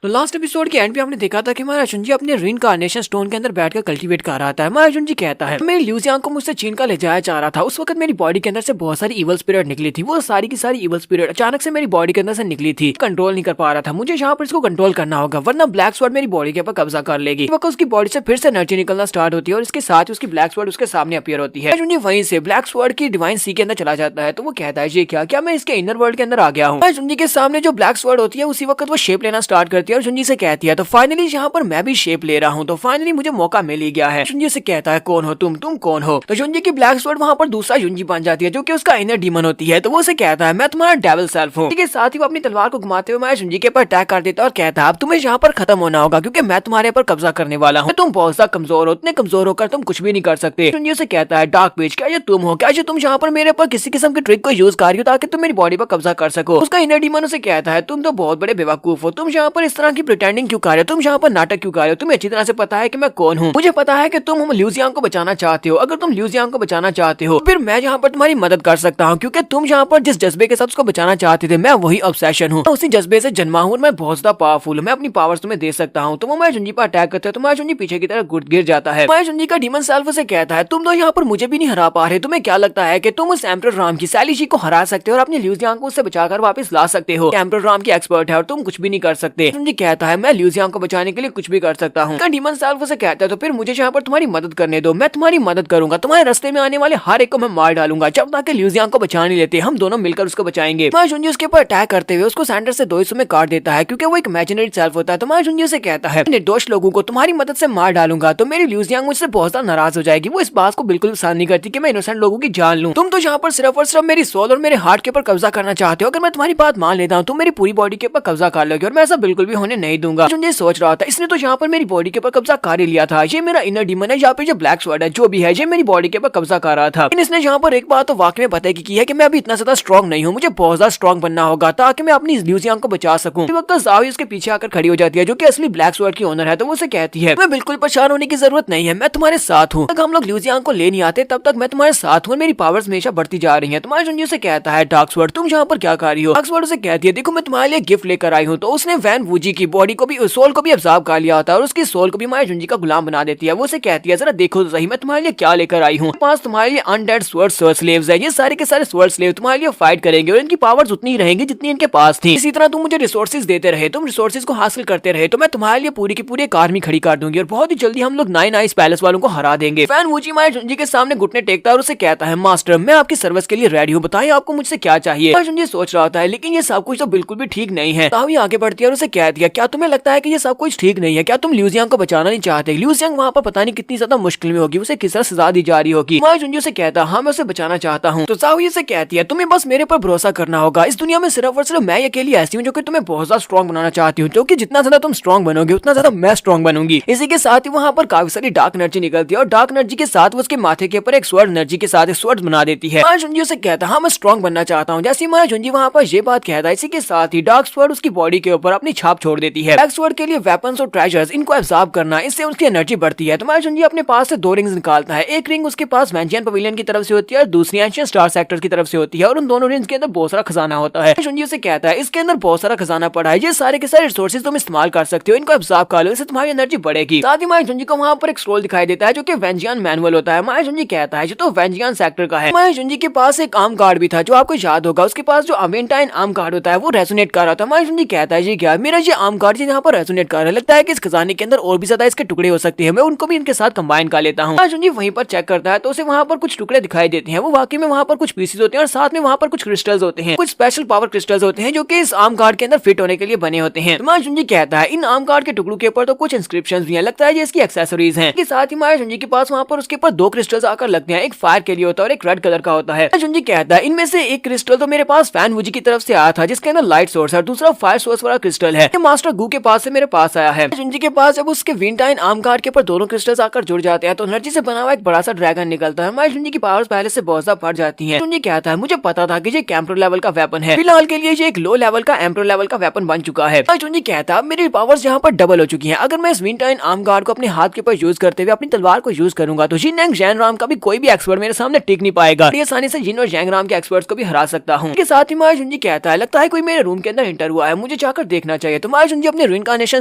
तो लास्ट एपिसोड के एंड पे हमने देखा था कि हमारा जुंजी अपने रीइंकार्नेशन स्टोन के अंदर बैठकर कल्टीवेट कर रहा था। हमारा जुंजी कहता है मेरी ल्यूजियांग को मुझसे छीन कर ले जाया जा रहा था। उस वक्त मेरी बॉडी के अंदर से बहुत सारी इवल स्पिरिट निकली थी। वो सारी की सारी इवल स्पिरिट अचानक से मेरी बॉडी के अंदर से निकली थी, कंट्रोल नहीं कर पा रहा था। मुझे यहाँ पर इसको कंट्रोल करना होगा वरना ब्लैक स्वॉर्ड मेरी बॉडी के ऊपर कब्जा कर लेगी। वक्त उसकी बॉडी से फिर से एनर्जी निकलना स्टार्ट होती है और इसके साथ उसकी ब्लैक स्वॉर्ड उसके सामने अपीयर होती है। जुंजी वहीं से ब्लैक स्वॉर्ड की डिवाइन सी के अंदर चला जाता है। तो वो कहता है ये क्या मैं इसके इनर वर्ल्ड के अंदर आ गया हूँ। जुंजी के सामने जो ब्लैक स्वॉर्ड होती है उसी वक्त वो शेप लेना स्टार्ट करती है और जुंजी से कहती है तो फाइनली यहाँ पर मैं भी शेप ले रहा हूँ, तो फाइनली मुझे मौका मिल ही गया है। जुंजी से कहता है कौन हो तुम कौन हो। तो जुंजी की ब्लैक स्वॉर्ड वहाँ पर दूसरा जुंजी बन जाती है जो कि उसका इनर डीमन होती है। तो वो उसे कहता है मैं तुम्हारा डेविल सेल्फ हूँ। के साथ ही वो अपनी तलवार को घुमाते हुए मैं जुंजी के ऊपर अटैक कर देता है और कहता है अब तुम्हें यहाँ पर खत्म होना होगा क्योंकि मैं तुम्हारे ऊपर कब्जा करने वाला हूँ। तुम बहुत ज्यादा कमजोर हो, इतने कमजोर होकर तुम कुछ भी नहीं कर सकते। जुंजी उसे कहता है डार्क पेज क्या ये तुम हो, क्या ये तुम यहाँ पर मेरे ऊपर किसी किस्म की ट्रिक को यूज कर रही हो ताकि तुम मेरी बॉडी पर कब्जा कर सको। उसका इनर डीमन उसे कहता है तुम तो बहुत बड़े बेवकूफ हो, तुम यहाँ पर इस तरह की प्रिटेंडिंग क्यों कर रहे हो, तुम यहाँ पर नाटक क्यों कर रहे हो, तुम्हें अच्छी तरह से पता है कि मैं कौन हूँ, मुझे पता है कि तुम लिu जियांग को बचाना चाहते हो, अगर तुम लिu जियांग को बचाना चाहते हो फिर मैं यहाँ पर तुम्हारी मदद कर सकता हूँ, क्योंकि तुम यहाँ पर जिस जज्बे के साथ उसको बचाना चाहते थे मैं वही ऑब्सेशन हूँ, उसी जज्बे से जन्मा हूँ, मैं बहुत ज्यादा पावरफुल हूँ, मैं अपनी पावर्स तुम्हें दे सकता हूँ। तुम माया जुंजी पर अटैक करते हो तो माया जुंजी पीछे की तरफ गिर जाता है। माया जुंजी का डीमन सेल्फ से कहता है तुम तो यहाँ पर मुझे भी नहीं हरा पा रहे, तुम्हें क्या लगता है कि तुम उस एम्परर राम की सैली जी को हरा सकते हो और अपने लिu जियांग को उससे बचाकर वापस ला सकते हो। एम्परर राम की एक्सपर्ट है और तुम कुछ भी नहीं कर सकते। जुंजी कहता है मैं लिu जियांग को बचाने के लिए कुछ भी कर सकता हूँ। डीमन सेल्फ से कहता है तो फिर मुझे यहाँ पर तुम्हारी मदद करने दो, मैं तुम्हारी मदद करूंगा, तुम्हारे रास्ते में आने वाले हर एक को मैं मार डालूंगा जब तक लिu जियांग को बचा नहीं लेते, हम दोनों मिलकर उसको बचाएंगे। माया जुंजी उसके ऊपर अटैक करते हुए उसको सेंटर से दो हिस्सों में काट देता है, क्योंकि वो एक इमेजिनरी सेल्फ होता है। तो माया जुंजी से कहता है निर्दोष लोगों को तुम्हारी मदद से मार डालूंगा, तो मेरी लिu जियांग मुझसे बहुत ज्यादा नाराज हो जाएगी, वो इस बात को बिल्कुल पसंद नहीं करती कि मैं इनोसेंट लोगों की जान लूं। तुम तो यहाँ पर सिर्फ और सिर्फ मेरी सोल और मेरे हार्ट के ऊपर कब्जा करना चाहते हो, अगर मैं तुम्हारी बात मान लेता हूँ तो मेरी पूरी बॉडी के ऊपर कब्जा कर लोगे और मैं ऐसा बिल्कुल भी होने नहीं दूंगा। जुंजी सोच रहा था इसने तो यहाँ पर मेरी बॉडी के ऊपर कब्जा कर ही लिया था, ये मेरा इनर डीमन है, यहाँ पे जो ब्लैक स्वॉर्ड है जो भी है ये मेरी बॉडी के ऊपर कब्जा कर रहा था। इसने यहाँ पर एक बात तो वाकई में पता की है कि मैं अभी इतना ज्यादा स्ट्रॉन्ग नहीं हूँ, मुझे बहुत ज्यादा स्ट्रॉन्ग बनना होगा ताकि मैं अपनी लिu जियांग को बचा सकूं। इस वक्त ज़ाओ उसके पीछे आकर खड़ी हो जाती है जो कि असली ब्लैक स्वॉर्ड की ओनर है, तो वो उसे कहती है मैं बिल्कुल परेशान होने की जरूरत नहीं है, मैं तुम्हारे साथ हूँ, हम लोग लिu जियांग को ले नहीं आते तब तक मैं तुम्हारे साथ हूँ, मेरी पावर्स हमेशा बढ़ती जा रही है। तुम्हारे जुंजी से कहता है डार्क स्वॉर्ड तुम यहाँ पर क्या कर रही हो। डार्क स्वॉर्ड उसे कहती है देखो मैं तुम्हारे लिए गिफ्ट लेकर आई हूँ, तो उसने वैन वूजी की बॉडी को भी सोल को भी अब्सॉर्ब कर लिया होता है और उसकी सोल को भी माया जुंजी का गुलाम बना देती है। वो उसे कहती है जरा देखो तो सही मैं तुम्हारे लिए क्या लेकर आई हूँ, पास तुम्हारे लिए अनडेड स्वॉर्ड स्लेव्स है, ये सारे के सारे स्वॉर्ड स्लेव तुम्हारे लिए फाइट करेंगे और इनकी पावर्स उतनी ही रहेंगी जितनी इनके पास थी। इसी तरह तुम मुझे रिसोर्सेज देते रहे, तुम रिसोर्सेज को हासिल करते रहे तो मैं तुम्हारे लिए पूरी की पूरी एक आर्मी खड़ी कर दूंगी और बहुत ही जल्दी हम लोग 9 आइस पैलेस वालों को हरा देंगे। वैन वूजी माया जुंजी के सामने घुटने टेकता है और उसे कहता है मास्टर मैं आपकी सर्विस के लिए रेडी हूँ, बताइए आपको मुझसे क्या चाहिए। माया जुंजी सोच रहा होता है लेकिन ये सब कुछ तो बिल्कुल भी ठीक नहीं है। तावी आगे बढ़ती है और उसे कहती है क्या तुम्हें लगता है कि ये सब कुछ ठीक नहीं है, क्या तुम लिu जियांग को बचाना नहीं चाहते, लिu जियांग वहाँ पर पता नहीं कितनी ज्यादा मुश्किल में होगी, उसे किस तरह सजा दी जा रही होगी। माया जुंजी से कहता हाँ मैं उसे बचाना चाहता हूँ। तो तावी से कहती है तुम्हें बस मेरे पर भरोसा करना होगा, इस दुनिया में सिर्फ और सिर्फ मैं अकेली ऐसी हूँ जो कि तुम्हें बहुत ज्यादा स्ट्रॉन्ग बनाना चाहती हूँ, क्योंकि जितना ज्यादा तुम स्ट्रॉन्ग बनोगे उतना ज्यादा मैं स्ट्रॉन्ग बनूंगी। इसी के साथ ही वहाँ पर काफी सारी डार्क एनर्जी निकलती है और डार्क एनर्जी के साथ उसके माथे के ऊपर एक स्वॉर्ड एनर्जी के साथ एक स्वॉर्ड बना देती है। माया जुंजी से कहता हाँ मैं स्ट्रॉन्ग बनना चाहता हूँ। जैसे माया जुंजी वहाँ पर ये बात कहता है इसी के साथ ही डार्क स्वॉर्ड उसकी बॉडी के ऊपर अपनी छाप छोड़ देती है। डार्क स्वॉर्ड के लिए वेपन्स और ट्रेजर्स इनको एब्सॉर्ब करना, इससे उसकी एनर्जी बढ़ती है। तो माया जुंजी अपने पास से 2 रिंग्स निकालता है, एक रिंग उसके पास वैंजियन पवेलियन की तरफ से होती है और दूसरी एंशियंट स्टार सेक्टर की तरफ से होती है और उन दोनों रिंग्स के अंदर बहुत सारा खजाना होता है। जुंजी से कहता है इसके अंदर बहुत सारा खजाना पड़ा है, ये सारे के सारे रिसोर्सेज तुम इस्तेमाल कर सकते हो, इनको एब्सॉर्ब कर लो, इससे तुम्हारी एनर्जी बढ़ेगी। साथ ही माया जुंजी को वहाँ पर एक स्क्रॉल दिखाई देता है जो कि वैंजियन मैनुअल होता है। माया जुंजी कहता है जो तो वैंजियन सेक्टर का है। माया जुंजी के पास एक आर्म कार्ड भी था जो आपको याद होगा, उसके पास जो अवेंटाइन आर्म कार्ड होता है वो रेजोनेट कर रहा था। माया जुंजी कहता है जी क्या मेरा ये आर्म कार्ड यहाँ पर रेजोनेट कर रहा है, लगता है कि इस खजाने के अंदर और भी ज्यादा इसके टुकड़े हो सकते हैं, मैं उनको भी इनके साथ कंबाइन कर लेता हूँ। माया जुंजी वहीं पर चेक करता है तो उसे वहाँ पर कुछ टुकड़े दिखाई देते हैं, वो वाकई में वहाँ पर कुछ पीसेस होते हैं और साथ में वहाँ पर कुछ क्रिस्टल्स होते हैं, कुछ स्पेशल पावर क्रिस्टल्स होते हैं जो कि इस आर्म कार्ड के अंदर फिट होने के लिए बने होते हैं। माया जुंजी कहता है इन आर्म कार्ड के टुकड़ों के ऊपर तो कुछ इंस्क्रिप्शंस भी हैं, लगता है ये इसकी एक्सेसरीज हैं। इसके साथ ही माया जुंजी के पास वहाँ पर उसके ऊपर 2 क्रिस्टल्स आकर लगते हैं, एक फायर के लिए होता है और एक रेड कलर का होता है। माया जुंजी कहता है इनमें से एक क्रिस्टल तो मेरे पास वैन वूजी की तरफ से आया था जिसके अंदर लाइट सोर्स है और दूसरा फायर सोर्स वाला क्रिस्टल है, मास्टर गू के पास से मेरे पास आया है। जुंजी के पास जब उसके विंटाइन आर्म कार्ड के ऊपर दोनों क्रिस्टल्स आकर जुड़ जाते हैं तो एनर्जी से बना हुआ एक बड़ा सा ड्रैगन निकलता है। माया जुंजी की पावर्स पहले से बहुत ज्यादा बढ़ जाती हैं। जुंजी कहता है मुझे पता था कि ये एम्परर लेवल का वेपन है, फिलहाल के लिए ये एक लो लेवल का एम्परर लेवल का वेपन बन चुका है। माया जुंजी कहता है मेरी पावर्स यहाँ पर डबल हो चुकी हैं, अगर मैं इस विंटाइन आर्म कार्ड को अपने हाथ के ऊपर यूज करते हुए अपनी तलवार को यूज करूंगा तो जिन जैन राम का भी कोई भी एक्सपर्ट मेरे सामने टिक नहीं पाएगा, ये आसानी से जिन और जैंग राम के एक्सपर्ट्स को भी हरा सकता हूँ। इसके साथ ही माया जुंजी कहता है लगता है कोई मेरे रूम के अंदर एंटर हुआ है, मुझे जाकर देखना चाहिए। तो माया जुंजी अपने रिइंकार्नेशन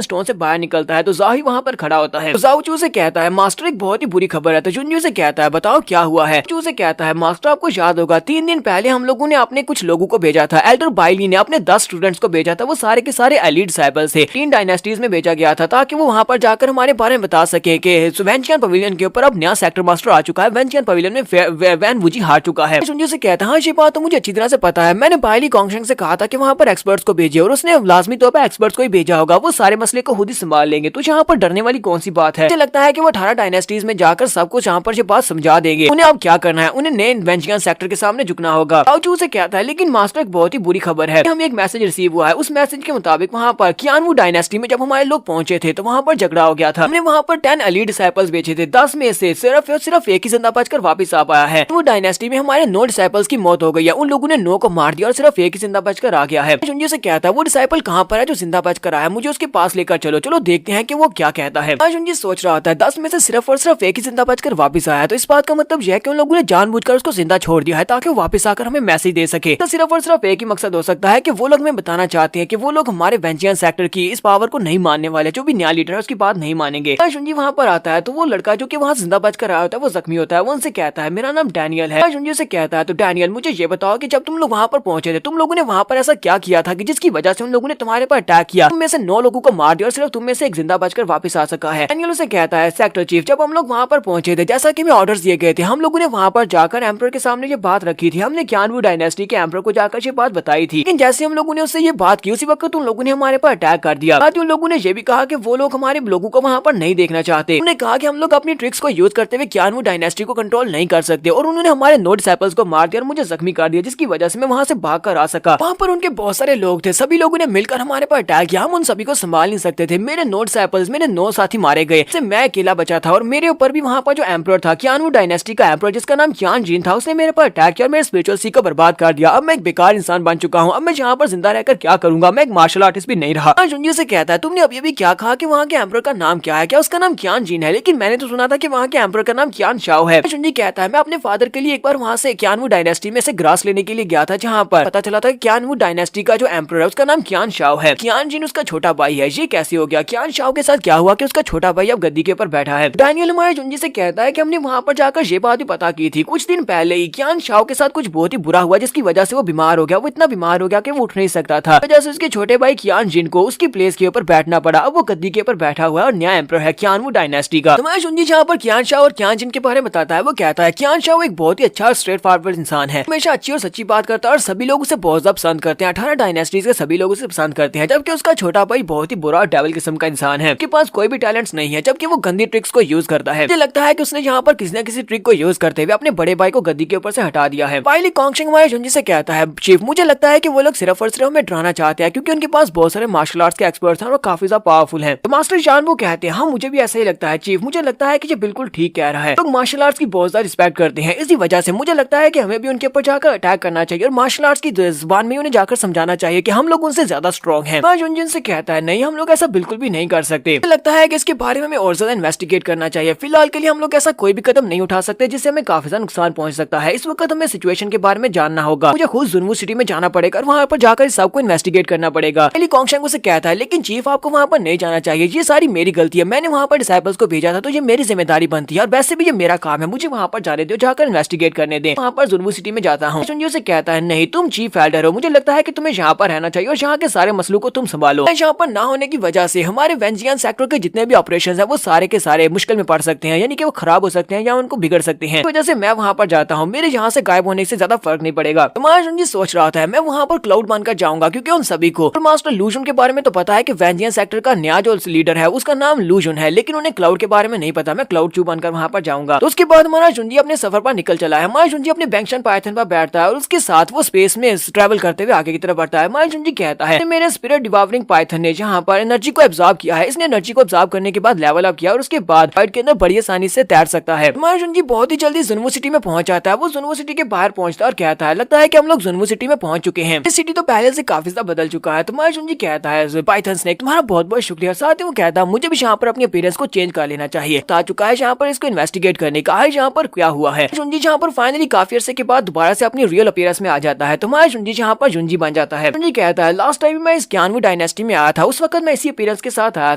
स्टोन से बाहर निकलता है तो ज़ाओ वहाँ पर खड़ा होता है। तो ज़ाओ चू से कहता है मास्टर एक बहुत ही बुरी खबर है। तो जुंजी से कहता है बताओ क्या हुआ है। चू से कहता है मास्टर आपको याद होगा 3 दिन पहले हम लोगों ने अपने कुछ लोगों को भेजा था, एल्डर बाइली ने अपने 10 स्टूडेंट्स को भेजा था, वो सारे के सारे एलीट डिसाइपल्स थे, 3 डायनेस्टीज में भेजा गया था ताकि वो वहाँ पर जाकर हमारे बारे में बता सके कि वैंजियन पवेलियन के ऊपर अब नया सेक्टर मास्टर आ चुका है, वैंजियन पवेलियन में वैन वूजी हार चुका है। जुंजी से कहता है हाँ ये बात तो मुझे अच्छी तरह से पता है, मैंने बाइली कॉन्गशंग से कहा था कि वहाँ पर एक्सपर्ट्स को भेजिए और उसने लाजमी तौर पर एक्सपर्ट्स को ही भेजा होगा, वो सारे मसले को खुद ही संभाल लेंगे, तो यहाँ पर डरने वाली कौन सी बात है। मुझे लगता है कि वो 18 डायनेस्टीज में जाकर सब कुछ यहाँ पर ये बात समझा देंगे, उन्हें अब क्या करना है, उन्हें नए वैंजियन सेक्टर के सामने झुकना होगा। चू से कहता है लेकिन मास्टर एक बहुत ही बुरी खबर है, हमें एक मैसेज रिसीव हुआ है, उस मैसेज के मुताबिक वहाँ पर कियानवू डायनेस्टी में जब हमारे लोग पहुंचे थे तो वहाँ पर झगड़ा हो गया था, हमने वहाँ पर 10 एलीट डिसाइपल्स भेजे थे, 10 में से सिर्फ एक ही जिंदा बचकर वापस आ पाया है। वो डायनेस्टी में हमारे 9 डिसाइपल्स की मौत हो गई है, उन लोगों ने 9 को मार दिया और सिर्फ एक ही जिंदा बचकर आ गया है। जुंजी से कहता है वो डिसाइपल कहाँ पर है जो जिंदा बचकर आया, मुझे उसके पास लेकर चलो, चलो देखते हैं कि वो क्या कहता है। जुनजी सोच रहा होता है 10 में से सिर्फ और सिर्फ एक ही जिंदा बचकर वापस आया, तो इस बात का मतलब यह है कि उन लोगों ने जानबूझकर उसको जिंदा छोड़ दिया है ताकि वो वापस आकर हमें मैसेज दे सके। तो सिर्फ और सिर्फ एक ही मकसद हो सकता है कि वो लोग हमें बताना चाहते हैं कि वो लोग हमारे वेंजियन सेक्टर की इस पावर को नहीं मानने वाले, जो भी नया लीडर है उसकी बात नहीं मानेंगे। जुनजी वहाँ पर आता है तो वो लड़का जो कि वहाँ जिंदा बचकर आया होता है वो जख्मी होता है, वो उनसे कहता है मेरा नाम डैनियल है। जुनजी से कहता है तो डैनियल मुझे ये बताओ कि जब तुम लोग वहाँ पर पहुंचे थे तुम लोगों ने वहाँ पर ऐसा क्या किया था कि जिसकी वजह से उन लोगों ने तुम्हारे पर अटैक किया, तुम में से 9 लोगों को मार दिया और सिर्फ तुम में से एक जिंदा बचकर वापस आ सका है। डैनियल उसे कहता है सेक्टर चीफ जब हम लोग वहाँ पर पहुंचे थे जैसा कि हमें ऑर्डर्स दिए गए थे, हम लोगों ने वहाँ पर जाकर एम्परर के सामने ये बात रखी थी, हमने क्यानवू डायनेस्टी के एम्परर को जाकर ये बात बताई थी, लेकिन जैसे हम लोगों ने उससे ये बात की उसी वक्त उन लोगों ने हमारे पर अटैक कर दिया। साथ ही उन लोगों ने ये भी कहा कि वो लोग हमारे लोगों को वहाँ पर नहीं देखना चाहते, उन्होंने कहा कि हम लोग अपनी ट्रिक्स को यूज करते हुए क्यानवू डायनेस्टी को कंट्रोल नहीं कर सकते और उन्होंने हमारे 9 डिसिपल्स को मार दिया और मुझे जख्मी कर दिया, जिसकी वजह से मैं वहाँ से भाग कर आ सका। वहाँ पर उनके बहुत सारे लोग थे, सभी लोगों ने मिलकर हमारे पर अटैक किया, हम उन सभी को संभाल नहीं सकते थे, मेरे 9 डिसिपल्स मेरे 9 साथी मारे गए, मैं अकेला बचा था और मेरे ऊपर भी वहाँ पर जो एम्परर था क्यानवू डायनेस्टी का एम्परर जिसका नाम क्यान जीन था, उसने मेरे पर अटैक किया और मेरे स्पिरिचुअल सीख को बर्बाद कर दिया। अब मैं एक बेकार इंसान बन चुका हूँ, अब मैं यहाँ पर जिंदा रहकर क्या करूंगा, मैं एक मार्शल आर्टिस्ट भी नहीं रहा। जुनजी से कहता है तुमने अभी अभी क्या कहा कि वहाँ के एम्परर का नाम क्या है, क्या उसका नाम क्यान जीन है, लेकिन मैंने तो सुना था कि वहाँ के एम्परर का नाम क्यान शाओ है। जुनजी कहता है मैं अपने फादर के लिए एक बार वहाँ से क्यानवू डायनेस्टी में से ग्रास लेने के लिए गया था, जहाँ पर पता चला था कि क्यानवू डायनेस्टी का जो एम्परर है उसका नाम क्यान शाओ है, क्यान जीन उसका छोटा भाई है। ये कैसे हो गया, क्यान शाओ के साथ क्या हुआ कि उसका छोटा भाई अब गद्दी के ऊपर बैठा है। डैनियल हमारे जुनजी से कहता है कि हमने वहाँ पर जाकर ये बात भी पता की थी, कुछ दिन पहले ही क्यान शाओ के साथ कुछ बहुत ही बुरा हुआ जिसकी वजह से वो बीमार हो गया, वो इतना बीमार हो गया कि वो उठ नहीं सकता था, वजह से उसके छोटे भाई क्यान जिन को उसकी प्लेस के ऊपर बैठना पड़ा। अब वो गद्दी के ऊपर बैठा हुआ है और नया एम्परर है क्यानवू डायनेस्टी का। हमारे जुनजी जहाँ पर क्यान शाओ और क्यान जिन के बारे में बताता है वो कहता है क्यान शाओ एक बहुत ही अच्छा और स्ट्रेट फॉरवर्ड इंसान है, हमेशा अच्छी और सच्ची बात करता है और सभी लोग उसे बहुत ज्यादा पसंद करते हैं, 18 डायनेस्टीज के सभी लोग उसे पसंद करते हैं, जबकि उसका छोटा भाई बहुत ही बुरा और डेविल किस्म का इंसान है, उसके पास कोई भी टैलेंट्स नहीं है, जबकि वो गंदी ट्रिक्स को यूज करता है। मुझे लगता है कि उसने यहाँ पर किसी न किसी ट्रिक को यूज करते हुए अपने बड़े भाई को गद्दी के ऊपर से हटा दिया है। फाइनली कॉन्गशिंग हमारे जुनजी से कहता है चीफ मुझे लगता है कि वो लोग सिर्फ और सिर्फ हमें डराना चाहते हैं क्योंकि उनके पास बहुत सारे मार्शल आर्ट्स के एक्सपर्ट्स हैं और वो काफी ज्यादा पावरफुल हैं। तो मास्टर जान वो कहते हैं हाँ मुझे भी ऐसा ही लगता है चीफ, मुझे लगता है कि ये बिल्कुल ठीक कह रहा है, लोग मार्शल आर्ट्स की बहुत ज्यादा रिस्पेक्ट करते हैं, इसी वजह से मुझे लगता है कि हमें भी उनके ऊपर जाकर अटैक करना चाहिए और मार्शल आर्ट्स की जुबान में उन्हें जाकर समझाना चाहिए कि हम लोग उनसे ज्यादा स्ट्रॉन्ग हैं। जुनजिन से कहता है नहीं हम लोग ऐसा बिल्कुल भी नहीं कर सकते, मुझे लगता है कि इसके बारे में हमें और ज्यादा इन्वेस्टिगेट करना चाहिए, फिलहाल के लिए हम लोग ऐसा कोई भी कदम नहीं उठा सकते जिससे हमें काफी ज्यादा नुकसान पहुंच सकता है, इस वक्त हमें सिचुएशन के बारे में जानना होगा, मुझे खुद जुनवू सिटी में जाना पड़ेगा और वहाँ पर जाकर सबको इन्वेस्टिगेट करना पड़ेगा। कॉन्गशिंग उसे कहता है लेकिन चीफ आपको वहाँ पर नहीं जाना चाहिए, ये सारी मेरी गलती है, मैंने वहाँ पर डिसाइपल्स को भेजा था तो ये मेरी जिम्मेदारी बनती है और वैसे भी ये मेरा काम है, मुझे वहाँ पर जाने दो, जाकर इन्वेस्टिगेट करने दे, वहाँ पर जुनवू सिटी में जाता हूँ। जुनजी से कहता है नहीं तुम चीफ एल्डर हो, मुझे लगता है कि तुम्हें यहाँ पर रहना चाहिए और यहाँ के सारे मसलों को तुम संभालो, यहाँ पर ना होने की वजह से हमारे वेंजियन सेक्टर के जितने भी ऑपरेशन है वो सारे के सारे मुश्किल में पड़ सकते हैं, यानी कि वो खराब हो सकते हैं या उनको बिगड़ सकते हैं, वजह से मैं वहाँ पर जाता हूँ, मेरे यहाँ से गायब होने से ज्यादा फर्क नहीं पड़ेगा। तुम्हारा जुनजी सोच रहा था मैं वहाँ पर क्लाउड बनकर जाऊंगा क्योंकि उन सभी को मास्टर लूजुन के बारे में तो पता है कि वेंजियन सेक्टर का नया जो लीडर है उसका नाम लूजुन है, लेकिन उन्हें क्लाउड के बारे में नहीं पता, मैं क्लाउड चू बनकर वहाँ पर जाऊंगा। तो उसके बाद हमारा जुनजी अपने सफर पर निकल चला है, हमारा जुनजी अपने बैंक्शन पाइथन पर बैठता है और उसके साथ वो स्पेस में ट्रेवल करते हुए आगे की तरफ बढ़ता है। हमारा जुनजी कहता है मेरे स्पिरिट डिवावरिंग पाइथन ने जहाँ पर एनर्जी को एब्जॉर्ब किया है, इसने एनर्जी को एब्जॉर्ब करने के बाद लेवल अप किया और उसके बाद फाइट के अंदर बड़ी आसानी से तैर सकता है। हमारा जुनजी बहुत ही जल्दी जुनवू सिटी में पहुंच जाता है, वो जुनवू सिटी के बाहर पहुंचता है और कहता है लगता है कि हम लोग जुनवू सिटी में पहुंच चुके हैं, इस सिटी तो पहले से काफी ज्यादा बदल चुका है। तुम्हारा जुनजी कहता है पाइथन स्नेक तुम्हारा बहुत बहुत शुक्रिया, साथ ही वो कहता है मुझे भी यहाँ पर अपनी अपीयरेंस को चेंज कर लेना चाहिए, आ चुका है यहाँ पर इसको इन्वेस्टिगेट करने का है यहाँ पर क्या हुआ है। जुनजी जहाँ पर फाइनली काफी अरसे के बाद दोबारा से अपनी रियल अपीयरेंस में आ जाता है, तुम्हारा जुनजी जहाँ पर जुनजी बन जाता है। जुनजी कहता है लास्ट टाइम मैं इस क्यानवू डायनेस्टी में आया था, उस वक्त मैं इसी अपीयरेंस के साथ आया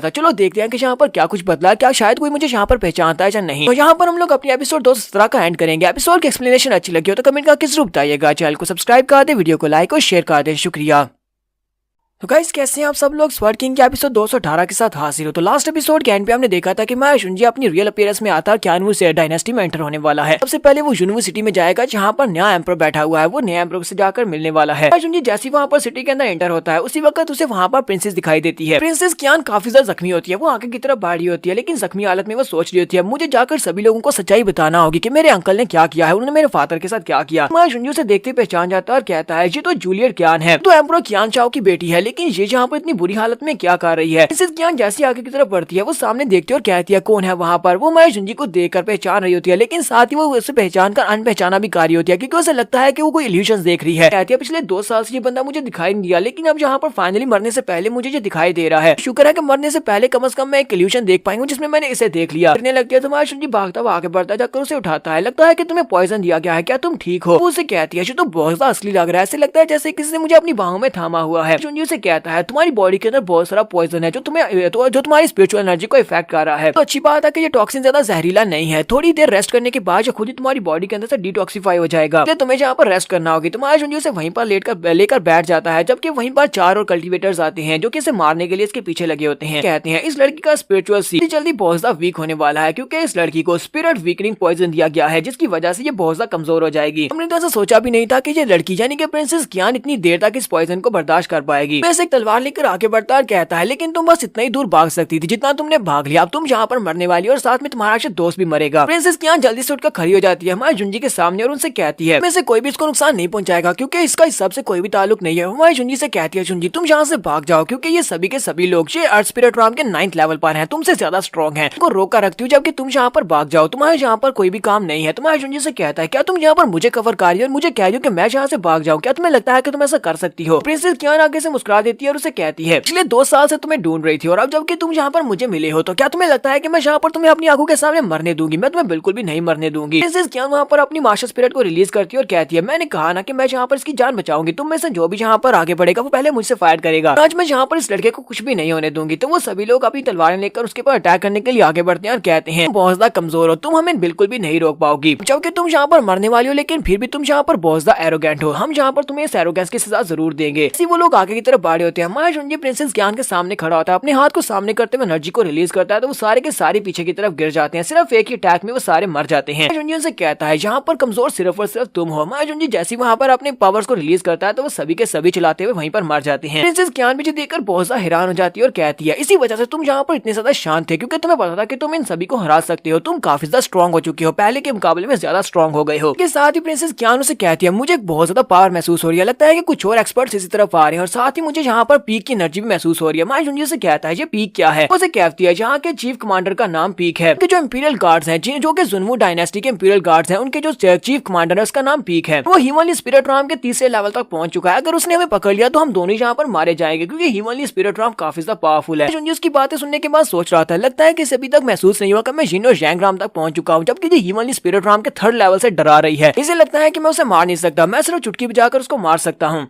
था, चलो देखते हैं कि यहाँ पर क्या कुछ बदला, क्या शायद कोई मुझे यहाँ पर पहचानता है या नहीं। तो यहाँ पर हम लोग अपनी एपिसोड 217 का एंड करेंगे। एपिसोड की एक्सप्लेनेशन अच्छी लगी हो तो कमेंट करके जरूर बताइएगा, चैनल को सब्सक्राइब कर दे, वीडियो को लाइक और शेयर कर दे, शुक्रिया। तो गाइस कैसे हैं आप सब लोग, स्वर्ड किंग के एपिसोड 218 के साथ हाजिर हो। तो लास्ट एपिसोड के एंड पे हमने देखा था कि मैं जुनजी अपनी रियल अपीयरेंस में आता क्यानवू से डायनेस्टी में एंटर होने वाला है। सबसे पहले वो जुनवू सिटी में जाएगा जहाँ पर नया एम्परर बैठा हुआ है, वो नया एम्परर से जाकर मिलने वाला है। जुनजी जैसे वहाँ पर सिटी के अंदर एंटर होता है उसी वक्त उसे वहाँ पर प्रिंसेस दिखाई देती है। प्रिंसेस क्यान काफी ज्यादा जख्मी होती है, वो आगे की तरफ बढ़ रही होती है, लेकिन जख्मी हालत में वो सोच रही होती है मुझे जाकर सभी लोगों को सच्चाई बताना होगी कि मेरे अंकल ने क्या किया है, उन्होंने मेरे फादर के साथ क्या किया। मैं जुनजी से देखते पहचान जाता है और कहता है ये तो जूलियट क्यान है, तो एम्परर क्यान शाओ की बेटी है, लेकिन ये जहाँ पर इतनी बुरी हालत में क्या कर रही है। प्रिंसेस कियान जैसी आगे की तरफ बढ़ती है वो सामने देखती है और कहती है कौन है वहाँ पर। वो हमारे जुंजी को देखकर पहचान रही होती है, लेकिन साथ ही वो उसे पहचान कर अनपहचाना भी कार्य होती है, क्योंकि उसे लगता है कि वो कोई इल्यूशन देख रही है। कहती है पिछले 2 साल से ये बंदा मुझे दिखाई नहीं दिया, लेकिन अब जहाँ पर फाइनली मरने से पहले मुझे ये दिखाई दे रहा है। शुक्र है कि मरने से पहले कम से कम मैं एक इल्यूशन देख पाई हूँ जिसमें मैंने इसे देख लिया। करने लगती है तो हमारा जुंजी भागता हुआ आगे बढ़ता जाकर उसे उठाता है। लगता है कि तुम्हें पॉइजन दिया गया है, क्या तुम ठीक हो? वो उसे कहती है जो तो बहुत ज्यादा असली लग रहा है, ऐसे लगता है जैसे किसी ने मुझे अपनी बाहों में थामा हुआ है। जुंजी उसे कहता है तुम्हारी बॉडी के अंदर बहुत सारा पॉइजन है जो तुम्हारी स्पिरिचुअल एनर्जी को इफेक्ट कर रहा है। तो अच्छी बात है कि ये टॉक्सिन ज्यादा जहरीला नहीं है। थोड़ी देर रेस्ट करने के बाद खुद ही तुम्हारी बॉडी के अंदर से डिटॉक्सिफाई हो जाएगा। तुम्हें जहाँ पर रेस्ट करना होगी। तुम्हारा जुंजी उसे वहीं पर लेकर बैठ जाता है, जबकि वहीं पर 4 और कल्टीवेटर्स आते हैं जो कि इसे मारने के लिए इसके पीछे लगे होते हैं। कहते हैं इस लड़की का स्पिरिचुअल सील जल्दी बहुत ज्यादा वीक होने वाला है, क्योंकि इस लड़की को स्पिरिट वीकनिंग पॉइजन दिया गया है, जिसकी वजह से ये बहुत ज्यादा कमजोर हो जाएगी। हमने तो ऐसा सोचा भी नहीं था कि ये लड़की यानी कि प्रिंसेस कियान इतनी देर तक इस पॉइजन को बर्दाश्त कर पाएगी। वैसे एक तलवार लेकर आगे बढ़ता और कहता है लेकिन तुम बस इतना ही दूर भाग सकती थी जितना तुमने भाग लिया। अब तुम यहाँ पर मरने वाली और साथ में तुम्हारा दोस्त भी मरेगा। प्रिंसेस कियान जल्दी से उठकर खड़ी हो जाती है हमारे जुंजी के सामने और उनसे कहती है से कोई भी इसको नुकसान नहीं पहुंचाएगा, क्योंकि इसका इस सब से कोई भी ताल्लुक नहीं है। हमारी जुंजी से कहती है जुंजी तुम यहाँ से भाग जाओ, क्योंकि ये सभी के सभी लोग ये अर्थ स्पिरिट राम के 9th लेवल पर हैं, तुमसे ज्यादा स्ट्रॉन्ग हैं। उनको रोक कर रखती हूँ जबकि तुम यहाँ पर भाग जाओ, तुम्हारे यहाँ पर कोई भी काम नहीं है। तुम्हारी जुंजी से कहता है क्या तुम यहाँ पर मुझे कवर कर रही हो और मुझे कह रही हो कि मैं यहाँ से भाग जाऊँ? क्या तुम्हें लगता है कि तुम ऐसा कर सकती हो? प्रिंसेस कियान आगे से मुस्कुरा देती है और उसे कहती है पिछले 2 साल से तुम्हें ढूंढ रही थी और अब जबकि तुम यहाँ पर मुझे मिले हो, तो क्या तुम्हें लगता है कि मैं यहाँ पर तुम्हें अपनी आंखों के सामने मरने दूंगी? मैं तुम्हें बिल्कुल भी नहीं मरने दूंगी। प्रिंसेस कियान वहाँ पर अपनी मास्टर स्पिरिट को रिलीज करती है और कहती है मैंने कहा ना कि मैं यहाँ पर इसकी जान बचाऊंगी। तुम में से जो भी यहाँ पर आगे बढ़ेगा वो पहले मुझसे फायर करेगा। आज मैं यहाँ पर इस लड़के को कुछ भी नहीं होने दूंगी। तो वो सभी लोग अपनी तलवारें लेकर उसके ऊपर अटैक करने के लिए आगे बढ़ते हैं और कहते हैं बहुत ज्यादा कमजोर हो, तुम हमें बिल्कुल भी नहीं रोक पाओगी, जबकि तुम यहाँ पर मरने वाली हो, लेकिन फिर भी तुम यहाँ पर बहुत ज्यादा एरोगेंट हो। हम यहाँ पर तुम्हें इस एरोगेंस की सजा जरूर देंगे। वो लोग आगे की तरफ बढ़े होते हैं। हमारा जुंजी प्रिंसेस कियान के सामने खड़ा होता है, अपने हाथ को सामने करते हुए एनर्जी को रिलीज करता है, तो वो सारे के सारे पीछे की तरफ गिर जाते हैं। सिर्फ एक ही अटैक में वो सारे मर जाते हैं। जुंजी उनसे कहता है यहाँ पर कमजोर सिर्फ और सिर्फ तुम हो। हमारा जुंजी जैसे वहाँ पर अपने पावर्स को रिलीज करता है तो वो सभी के सभी चलाते हुए वहीं पर मर जाते हैं। प्रिंसेस कियान भी देखकर बहुत ज्यादा हैरान हो जाती है और कहती है इसी वजह से तुम यहाँ पर इतने ज्यादा शांत थे, क्योंकि तुम्हें पता था कि तुम इन सभी को हरा सकते हो। तुम काफी ज्यादा स्ट्रॉन्ग हो चुके हो, पहले के मुकाबले में ज्यादा स्ट्रॉन्ग हो गए हो। के साथ ही प्रिंसेस कियान उसे कहती है मुझे बहुत ज्यादा पावर महसूस हो रही है, लगता है कि कुछ और एक्सपर्ट्स इसी तरफ आ रहे हैं और साथ ही मुझे यहाँ पर पीक की एनर्जी भी महसूस हो रही है। माय जुंजी से कहता है ये पीक क्या है? उसे कहती है यहाँ के चीफ कमांडर का नाम पीक है। जो इंपीरियल गार्ड्स हैं जो कि जुनवू डायनेस्टी के इंपीरियल गार्ड्स हैं, उनके जो चीफ कमांडर है उसका नाम पीक है। वो हिमनली स्पिरिट राम के 3रे लेवल तक पहुंच चुका है। अगर उसने हमें पकड़ लिया तो हम दोनों यहाँ पर मारे जाएंगे, क्योंकि हिमनली स्पिरिट राम काफी ज्यादा पावरफुल है। जुंजी उसकी बातें सुनने के बाद सोच रहा था लगता है कि अभी तक महसूस नहीं हुआ कि मैं जिन और जैंग राम तक पहुंच चुका हूँ, जबकि ये हिमनली स्पिरिट राम के 3rd लेवल से डरा रही है। इसे लगता है कि मैं उसे मार नहीं सकता, मैं सिर्फ चुटकी बजाकर उसको मार सकता हूँ,